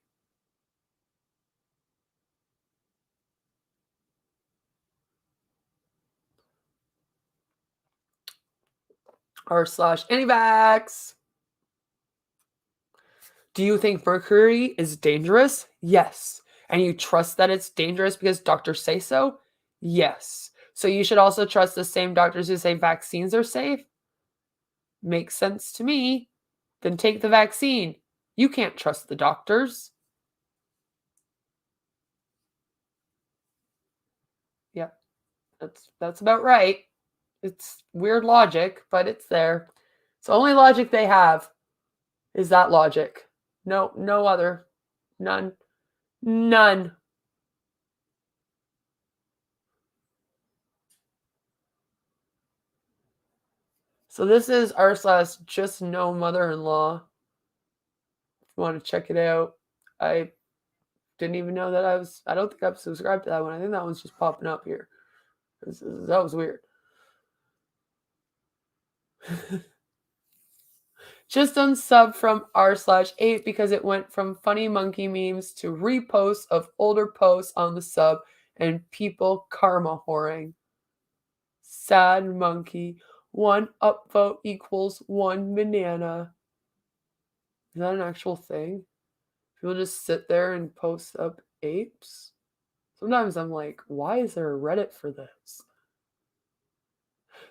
r/antivax. Do you think mercury is dangerous? Yes. And you trust that it's dangerous because doctors say so? Yes. So you should also trust the same doctors who say vaccines are safe? Makes sense to me. Then take the vaccine. You can't trust the doctors. Yep. That's about right. It's weird logic, but it's there. It's the only logic they have is that logic. No other. None. So this is r/ just no mother-in-law. If you want to check it out. I didn't even know that I don't think I've subscribed to that one. I think that one's just popping up here. That was weird. Just unsub from r/8 because it went from funny monkey memes to reposts of older posts on the sub and people karma whoring. Sad monkey. 1 upvote equals 1 banana. Is that an actual thing? People just sit there and post up apes? Sometimes I'm like, why is there a Reddit for this?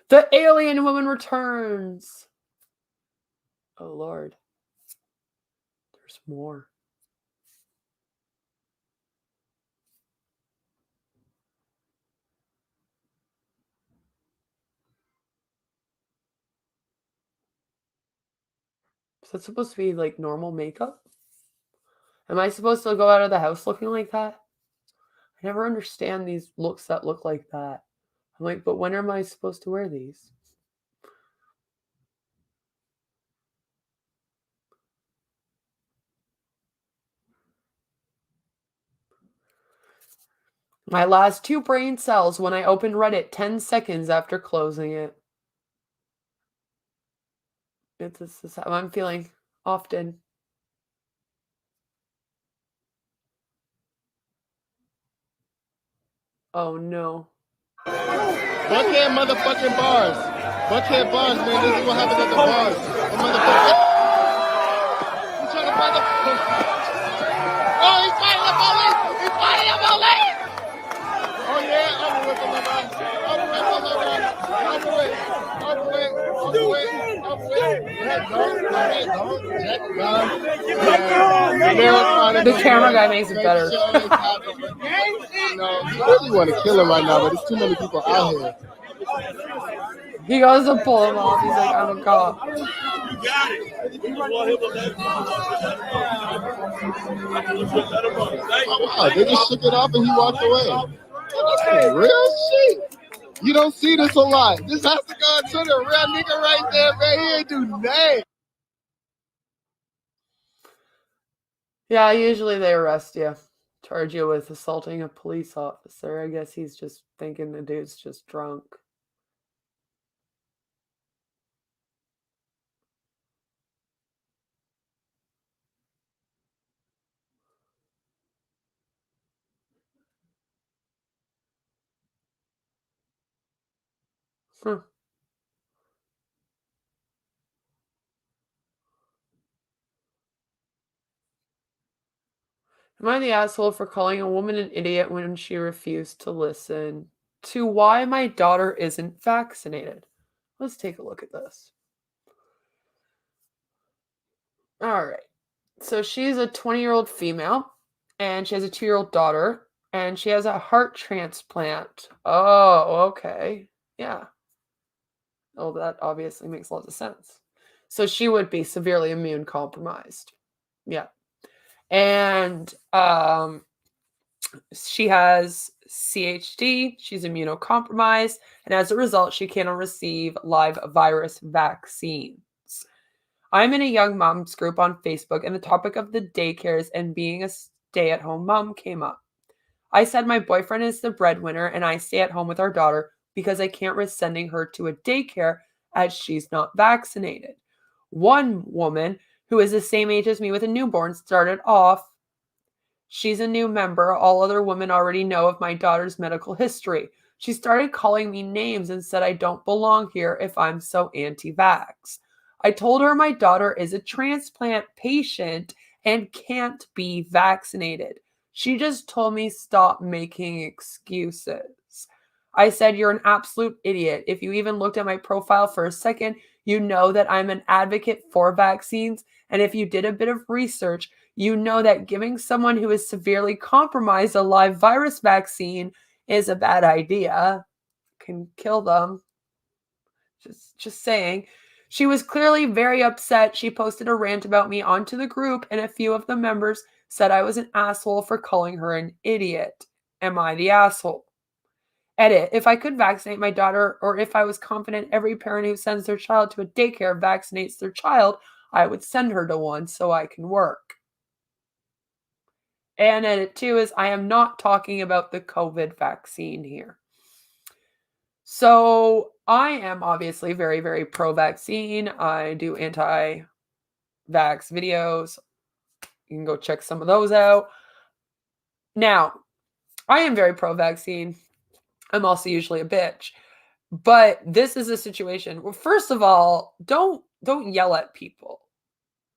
The alien woman returns. Oh, Lord. There's more. Is that supposed to be like normal makeup? Am I supposed to go out of the house looking like that? I never understand these looks that look like that. I'm like, but when am I supposed to wear these? My last 2 brain cells when I opened Reddit 10 seconds after closing it. This is how I'm feeling often. Oh no. Buckhead motherfucking bars. Buckhead bars, man. This is what happens at the bars. The motherfucker. You trying to motherfucker. Oh, he's fighting the police! He's fighting the police! Oh, yeah. Over with him, man. Over with him, man. Over with. Over with. Over with. Over with. The camera guy makes it better. No, you really want to kill him right now, but there's too many people out here. He goes to pull him off. He's like, I'm a cop. Oh, wow, they just shook it off and he walked away. That's some real shit. You don't see this a lot. This has to go to the real nigga right there, man. He ain't do nothing. Yeah, usually they arrest you. Charge you with assaulting a police officer. I guess he's just thinking the dude's just drunk. Huh. Am I the asshole for calling a woman an idiot when she refused to listen to why my daughter isn't vaccinated? Let's take a look at this. All right. So she's a 20-year-old female, and she has a 2-year-old daughter, and she has a heart transplant. Oh, okay. Yeah. Oh, that obviously makes lots of sense. So she would be severely immune compromised. Yeah. And she has CHD. She's immunocompromised, and as a result, she cannot receive live virus vaccines. I'm in a young moms group on Facebook, and the topic of the daycares and being a stay-at-home mom came up. I said my boyfriend is the breadwinner, and I stay at home with our daughter because I can't risk sending her to a daycare as she's not vaccinated. One woman who is the same age as me with a newborn started off, she's a new member. All other women already know of my daughter's medical history. She started calling me names and said I don't belong here if I'm so anti-vax. I told her my daughter is a transplant patient and can't be vaccinated. She just told me stop making excuses. I said, you're an absolute idiot. If you even looked at my profile for a second, you know that I'm an advocate for vaccines. And if you did a bit of research, you know that giving someone who is severely compromised a live virus vaccine is a bad idea. Can kill them. Just saying. She was clearly very upset. She posted a rant about me onto the group, and a few of the members said I was an asshole for calling her an idiot. Am I the asshole? Edit. If I could vaccinate my daughter, or if I was confident every parent who sends their child to a daycare vaccinates their child, I would send her to one so I can work. And edit 2 is I am not talking about the COVID vaccine here. So I am obviously very, very pro-vaccine. I do anti-vax videos. You can go check some of those out. Now, I am very pro-vaccine. I'm also usually a bitch. But this is a situation where, first of all, don't yell at people.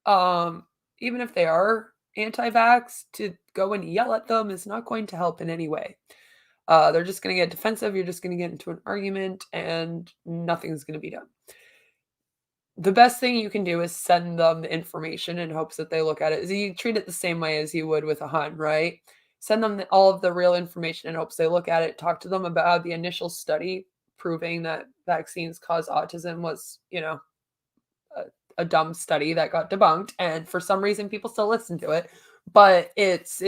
Even if they are anti-vax, to go and yell at them is not going to help in any way. They're just going to get defensive. You're just going to get into an argument and nothing's going to be done. The best thing you can do is send them the information in hopes that they look at it. You treat it the same way as you would with a hun, right? Send them all of the real information in hopes they look at it. Talk to them about the initial study proving that vaccines cause autism was, a dumb study that got debunked. And for some reason, people still listen to it. But it's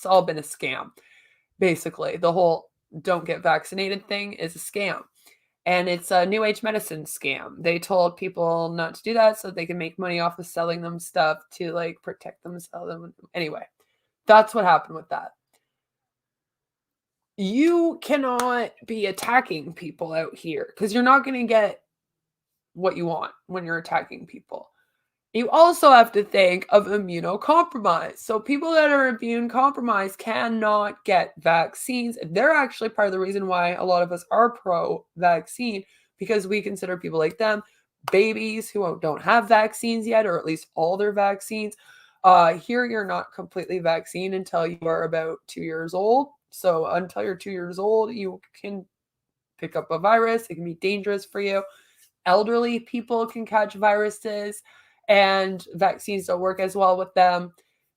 all been a scam. Basically, the whole don't get vaccinated thing is a scam. And it's a new age medicine scam. They told people not to do that so they can make money off of selling them stuff to protect themselves. Anyway, that's what happened with that. You cannot be attacking people out here because you're not going to get what you want when you're attacking people. You also have to think of immunocompromised. So people that are immune compromised cannot get vaccines. They're actually part of the reason why a lot of us are pro-vaccine, because we consider people like them babies who don't have vaccines yet, or at least all their vaccines. Here, you're not completely vaccinated until you are about 2 years old. So until you're 2 years old, you can pick up a virus. It can be dangerous for you. Elderly people can catch viruses, and vaccines don't work as well with them,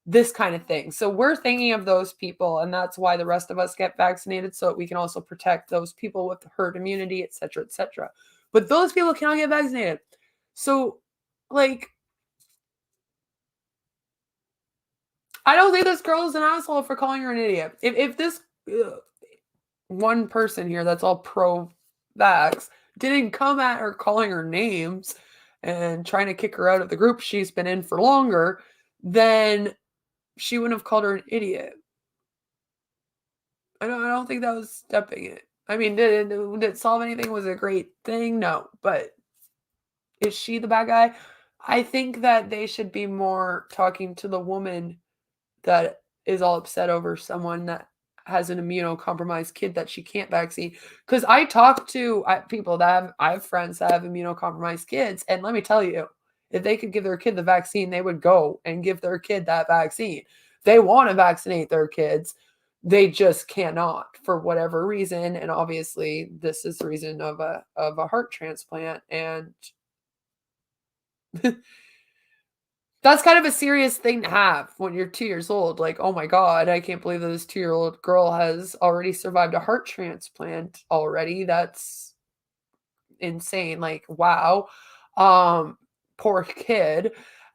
this kind of thing. So we're thinking of those people, and that's why the rest of us get vaccinated, so that we can also protect those people with herd immunity, etc., etc. But those people cannot get vaccinated. So, I don't think this girl is an asshole for calling her an idiot. If this one person here that's all pro-vax didn't come at her calling her names and trying to kick her out of the group she's been in for longer, then she wouldn't have called her an idiot. I don't think that was stepping it. I mean, did it solve anything? Was it a great thing? No. But is she the bad guy? I think that they should be more talking to the woman that is all upset over someone that has an immunocompromised kid that she can't vaccine. Because I talk to people that I have friends that have immunocompromised kids, and let me tell you, if they could give their kid the vaccine, they would go and give their kid that vaccine. They want to vaccinate their kids. They just cannot for whatever reason. And obviously, this is the reason of a heart transplant. And that's kind of a serious thing to have when you're 2 years old. Oh my God, I can't believe that this 2-year-old girl has already survived a heart transplant already. That's insane. Wow. Poor kid.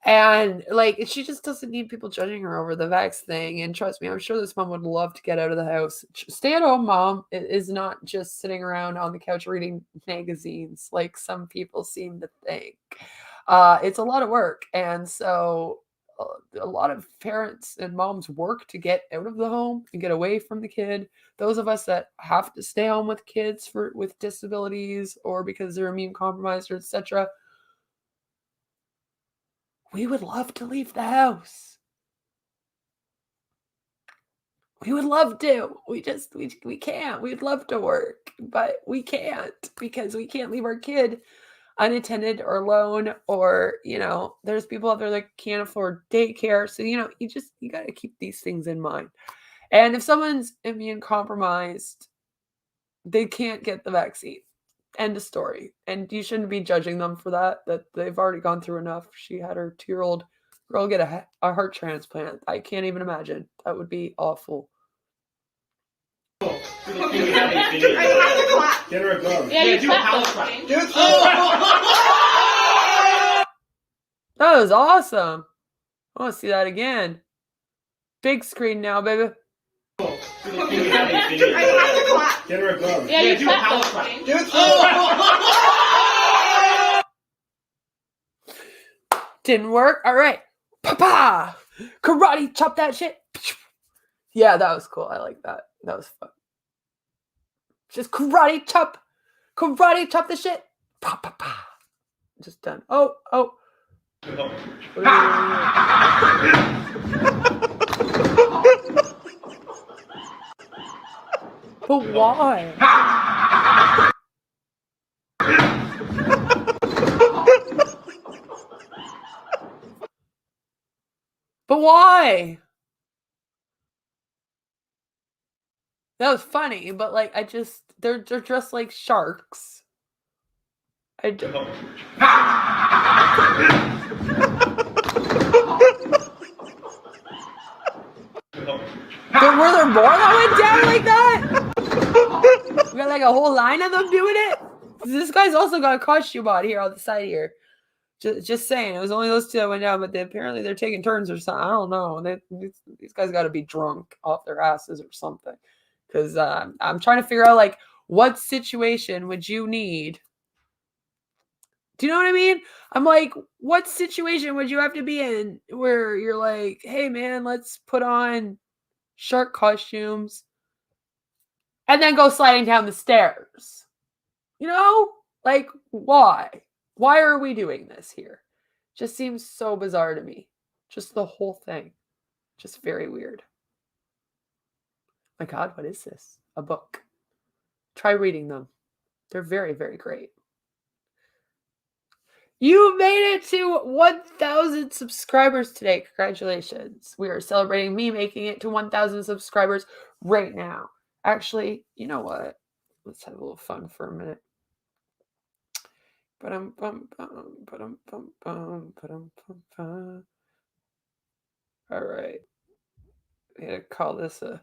And like, she just doesn't need people judging her over the vax thing. And trust me, I'm sure this mom would love to get out of the house. Stay at home mom is not just sitting around on the couch reading magazines like some people seem to think. It's a lot of work. And so a lot of parents and moms work to get out of the home and get away from the kid. Those of us that have to stay home with kids with disabilities or because they're immune compromised or etc., we would love to leave the house. We would love to. We can't. We'd love to work, but we can't because we can't leave our kid unattended or alone, or, there's people out there that can't afford daycare. So, you got to keep these things in mind. And if someone's immune compromised, they can't get the vaccine. End of story. And you shouldn't be judging them for that they've already gone through enough. She had her 2-year-old girl get a heart transplant. I can't even imagine. That would be awful. Get her a glove. Yeah, do a power clap. That was awesome. I want to see that again. Big screen now, baby. Get her a glove. Yeah, do a power clap. Didn't work. All right. Papa. Karate chop that shit. Yeah, that was cool. I like that. That was fun. Just karate chop the shit. Pa pa pa. Just done. Oh. But why? But why? That was funny, but like, they're dressed like sharks. Were there more that went down like that? We got like a whole line of them doing it. This guy's also got a costume on here on the side here. Just saying, it was only those two that went down, but apparently they're taking turns or something. I don't know. These guys got to be drunk off their asses or something. Because I'm trying to figure out, like, what situation would you need? Do you know what I mean? I'm like, what situation would you have to be in where you're like, hey, man, let's put on shark costumes and then go sliding down the stairs? Like, why? Why are we doing this here? Just seems so bizarre to me. Just the whole thing. Just very weird. My God, what is this? A book. Try reading them. They're very, very great. You made it to 1,000 subscribers today. Congratulations. We are celebrating me making it to 1,000 subscribers right now. Actually, you know what? Let's have a little fun for a minute. All right. We gotta call this a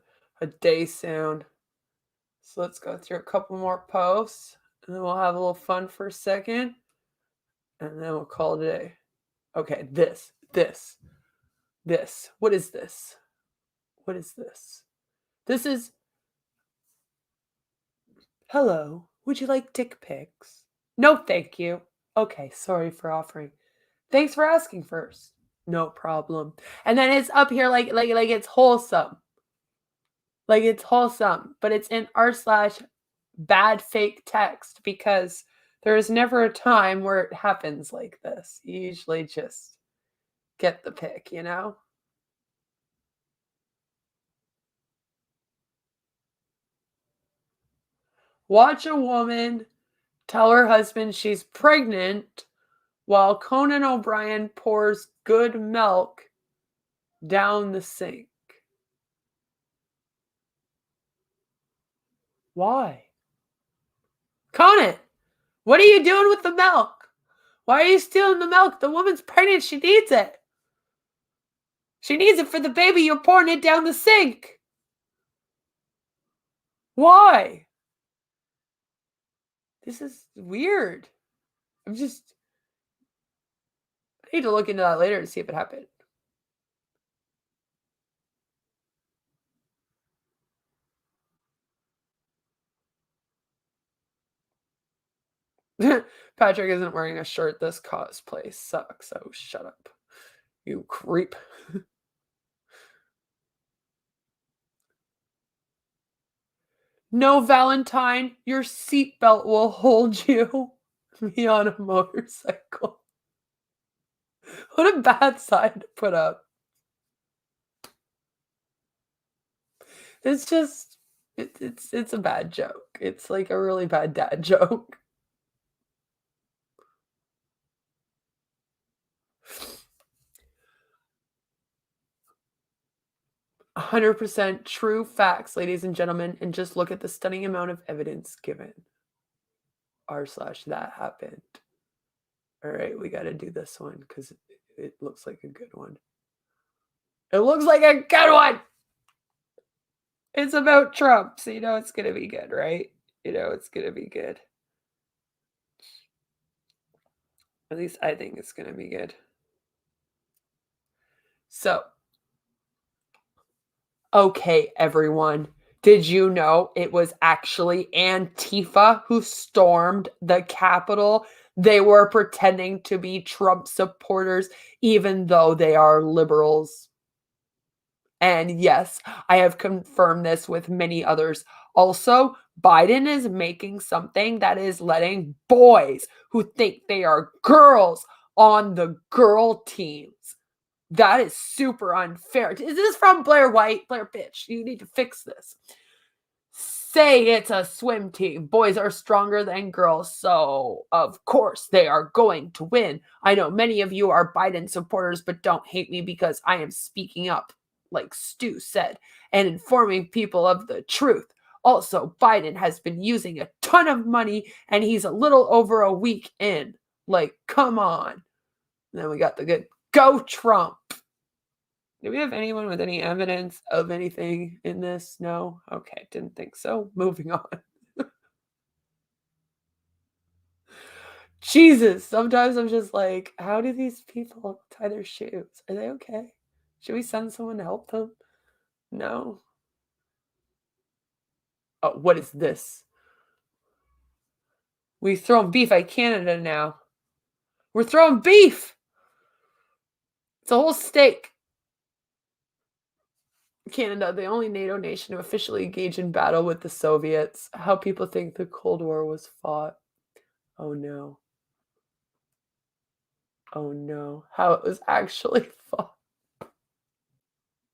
day sound. So let's go through a couple more posts and then we'll have a little fun for a second. And then we'll call it a day. Okay, this. What is this? What is this? This is, hello, would you like dick pics? No, thank you. Okay, sorry for offering. Thanks for asking first. No problem. And then it's up here like it's wholesome. Like it's wholesome, but it's in r/bad fake text because there is never a time where it happens like this. You usually just get the pic, Watch a woman tell her husband she's pregnant while Conan O'Brien pours good milk down the sink. Why? Conan, what are you doing with the milk? Why are you stealing the milk? The woman's pregnant. She needs it. She needs it for the baby. You're pouring it down the sink. Why? This is weird. I need to look into that later to see if it happened. Patrick isn't wearing a shirt. This cosplay sucks. Oh, shut up. You creep. No, Valentine, your seatbelt will hold you. Me on a motorcycle. What a bad sign to put up. It's just, it's a bad joke. It's like a really bad dad joke. "100% true facts, ladies and gentlemen, and just look at the stunning amount of evidence given. r/that happened." All right, we got to do this one because it looks like a good one. It looks like a good one. It's about Trump, so you know it's going to be good, right? You know it's going to be good. At least I think it's going to be good. So, okay, everyone. Did you know it was actually Antifa who stormed the Capitol? They were pretending to be Trump supporters, even though they are liberals. And yes, I have confirmed this with many others. Also, Biden is making something that is letting boys who think they are girls on the girl teams. That is super unfair. Is this from Blair White? Blair, bitch, you need to fix this. Say it's a swim team. Boys are stronger than girls, so of course they are going to win. I know many of you are Biden supporters, but don't hate me because I am speaking up, like Stu said, and informing people of the truth. Also, Biden has been using a ton of money, and he's a little over a week in. Like, come on. And then we got the good Go Trump. Do we have anyone with any evidence of anything in this? No? Okay, didn't think so. Moving on. Jesus, sometimes I'm just like, how do these people tie their shoes? Are they okay? Should we send someone to help them? No? Oh, what is this? We throwing beef at Canada now. We're throwing beef! It's a whole steak. Canada, the only NATO nation to officially engage in battle with the Soviets. How people think the Cold War was fought. Oh no. Oh no. How it was actually fought.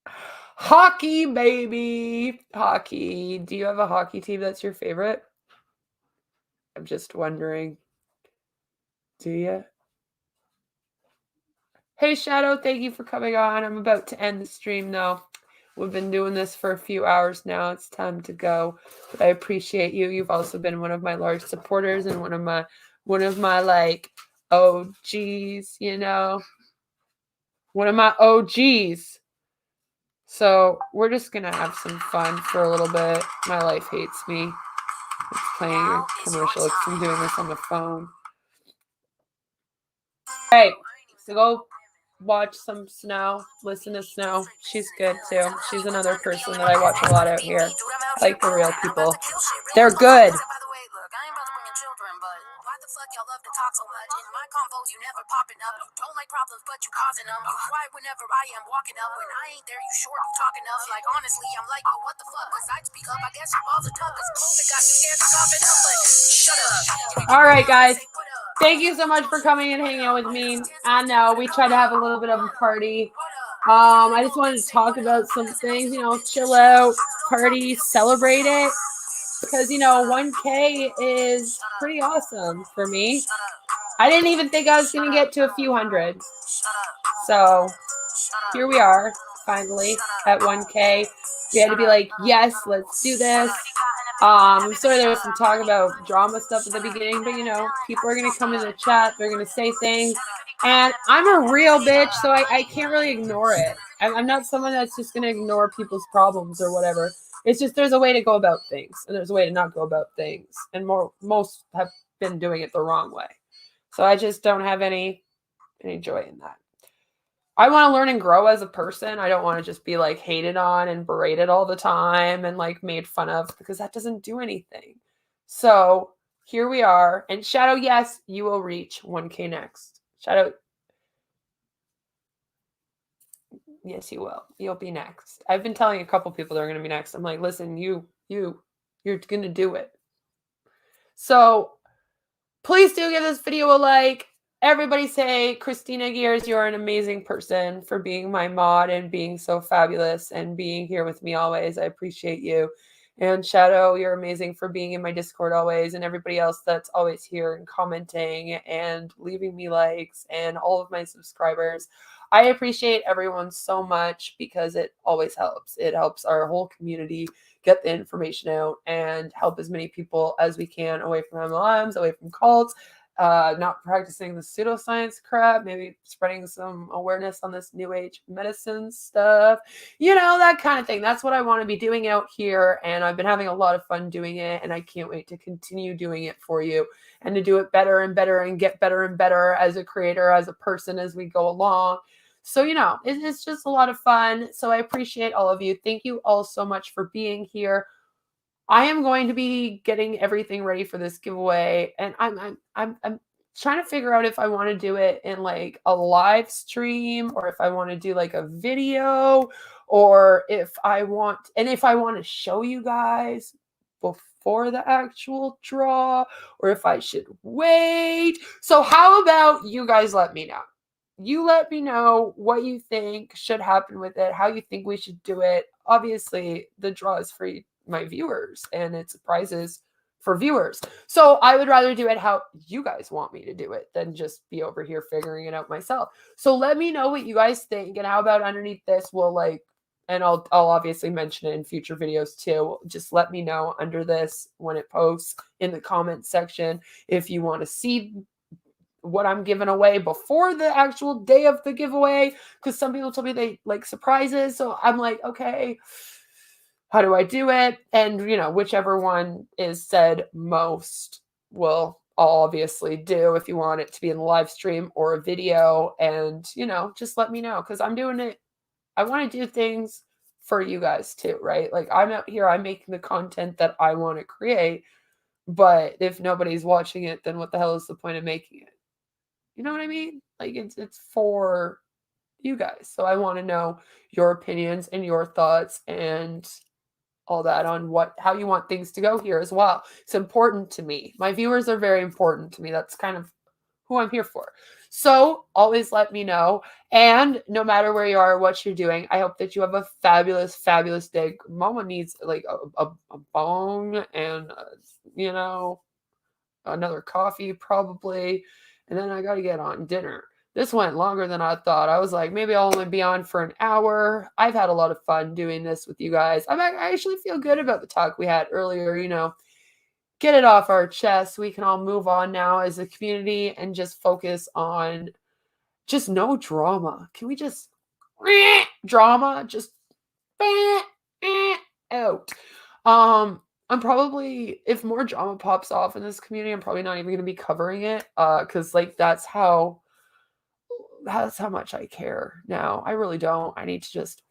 Hockey, baby. Hockey. Do you have a hockey team that's your favorite? I'm just wondering. Do you? Hey, Shadow, thank you for coming on. I'm about to end the stream, though. We've been doing this for a few hours now. It's time to go. But I appreciate you. You've also been one of my large supporters and one of my like OGs, you know. One of my OGs. So we're just gonna have some fun for a little bit. My life hates me. It's playing a commercial. I'm doing this on the phone. Hey, so go watch some Snow. Listen to Snow. She's good too. She's another person that I watch a lot out here. I like the real people. They're good. Y'all love to talk so much. In my convos, you never popping up. You don't like problems, but you causing them. You cry whenever I am walking up. When I ain't there, you short, you talking enough. Like, honestly, I'm like, yo, what the fuck? Cause I'd speak up, I guess your balls are tough. Cause COVID got you scared to cough it up. But shut up. All right, guys. Thank you so much for coming and hanging out with me. I know we try to have a little bit of a party. I just wanted to talk about some things, you know, chill out, party, celebrate it. Because, you know, 1K is pretty awesome for me. I didn't even think I was going to get to a few hundred. So here we are, finally, at 1K. We had to be like, yes, let's do this. I'm sorry there was some talk about drama stuff at the beginning, but, you know, people are going to come in the chat. They're going to say things. And I'm a real bitch, so I can't really ignore it. I'm not someone that's just going to ignore people's problems or whatever. It's just there's a way to go about things, and there's a way to not go about things. And most have been doing it the wrong way. So I just don't have any and enjoying that. I want to learn and grow as a person. I don't want to just be like hated on and berated all the time and like made fun of, because that doesn't do anything. So here we are. And Shadow, yes, you will reach 1K next. Shadow, yes, you will. You'll be next. I've been telling a couple people they're going to be next. I'm like, listen, you're going to do it. So please do give this video a like. Everybody say, Christina Gears, you're an amazing person for being my mod and being so fabulous and being here with me always. I appreciate you. And Shadow, you're amazing for being in my Discord always, and everybody else that's always here and commenting and leaving me likes, and all of my subscribers. I appreciate everyone so much because it always helps. It helps our whole community get the information out and help as many people as we can away from MLMs, away from cults, not practicing the pseudoscience crap, maybe spreading some awareness on this new age medicine stuff, you know, that kind of thing. That's what I want to be doing out here. And I've been having a lot of fun doing it. And I can't wait to continue doing it for you and to do it better and better and get better and better as a creator, as a person, as we go along. So, you know, it's just a lot of fun. So I appreciate all of you. Thank you all so much for being here. I am going to be getting everything ready for this giveaway, and I'm trying to figure out if I want to do it in like a live stream, or if I want to do like a video, or if I want to show you guys before the actual draw, or if I should wait. So how about you guys let me know? You let me know what you think should happen with it, how you think we should do it. Obviously, the draw is for my viewers, and it's prizes for viewers. So I would rather do it how you guys want me to do it than just be over here figuring it out myself. So let me know what you guys think, and how about underneath this, we'll like, and I'll obviously mention it in future videos too. Just let me know under this when it posts in the comment section if you want to see what I'm giving away before the actual day of the giveaway, because some people told me they like surprises. So I'm like, okay, how do I do it? And, you know, whichever one is said most will obviously do, if you want it to be in the live stream or a video. And, you know, just let me know, because I'm doing it. I want to do things for you guys too, right? Like, I'm out here, I'm making the content that I want to create. But if nobody's watching it, then what the hell is the point of making it? You know what I mean? Like, it's for you guys. So I want to know your opinions and your thoughts and all that on how you want things to go here as well. It's important to me. My viewers are very important to me. That's kind of who I'm here for. So always let me know. And no matter where you are, what you're doing, I hope that you have a fabulous, fabulous day. Mama needs like a bone and, you know, another coffee probably. And then I got to get on dinner. This went longer than I thought. I was like, maybe I'll only be on for an hour. I've had a lot of fun doing this with you guys. I actually feel good about the talk we had earlier, you know, get it off our chest. We can all move on now as a community and just focus on just no drama. Can we just drama? Just out. I'm probably, if more drama pops off in this community, I'm probably not even going to be covering it, because like that's how much I care now. I really don't. I need to just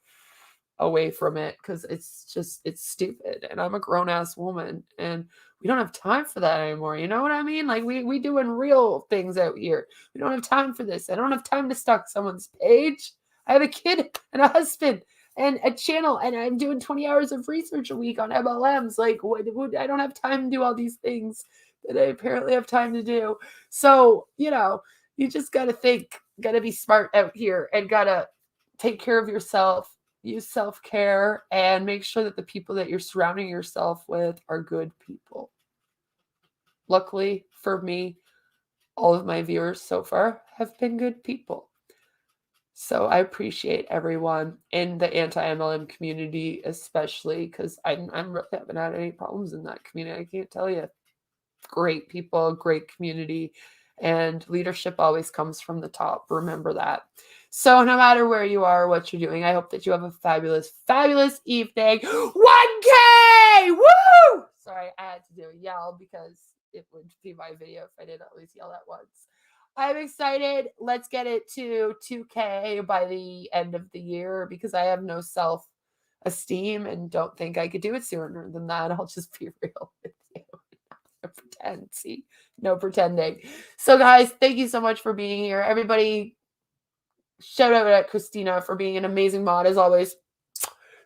away from it, because it's stupid, and I'm a grown-ass woman, and we don't have time for that anymore. You know what I mean? Like, we doing real things out here. We don't have time for this. I don't have time to stalk someone's page. I have a kid and a husband and a channel, and I'm doing 20 hours of research a week on MLMs. Like, I don't have time to do all these things that I apparently have time to do. So, you know, you just got to think, got to be smart out here, and got to take care of yourself, use self-care, and make sure that the people that you're surrounding yourself with are good people. Luckily for me, all of my viewers so far have been good people. So I appreciate everyone in the anti-MLM community, especially, because I really haven't had any problems in that community. I can't tell you. Great people, great community, and leadership always comes from the top. Remember that. So no matter where you are, what you're doing, I hope that you have a fabulous, fabulous evening. 1K! Woo! Sorry, I had to do a yell because it would be my video if I did at least yell at once. I'm excited. Let's get it to 2K by the end of the year because I have no self-esteem and don't think I could do it sooner than that. I'll just be real with you. Pretend. See, no pretending. So, guys, thank you so much for being here. Everybody, shout out at Christina for being an amazing mod as always.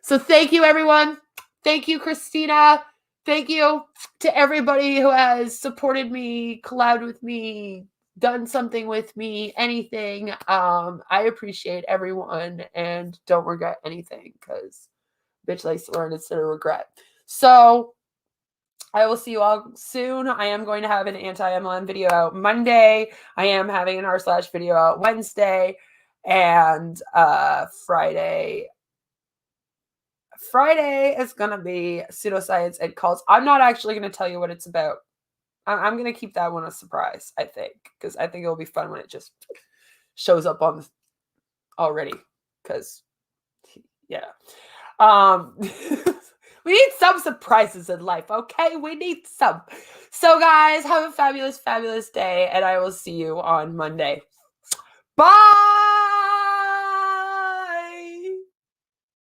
So, thank you, everyone. Thank you, Christina. Thank you to everybody who has supported me, collabed with me, done something with me, anything. I appreciate everyone and don't regret anything because bitch likes to learn instead of regret. So I will see you all soon. I am going to have an anti-MLM video out Monday. I am having an r/ video out Wednesday and Friday is going to be pseudoscience and cults. I'm not actually going to tell you what it's about. I'm going to keep that one a surprise, I think, because I think it'll be fun when it just shows up on already. Because, yeah. We need some surprises in life, okay? We need some. So, guys, have a fabulous, fabulous day, and I will see you on Monday. Bye!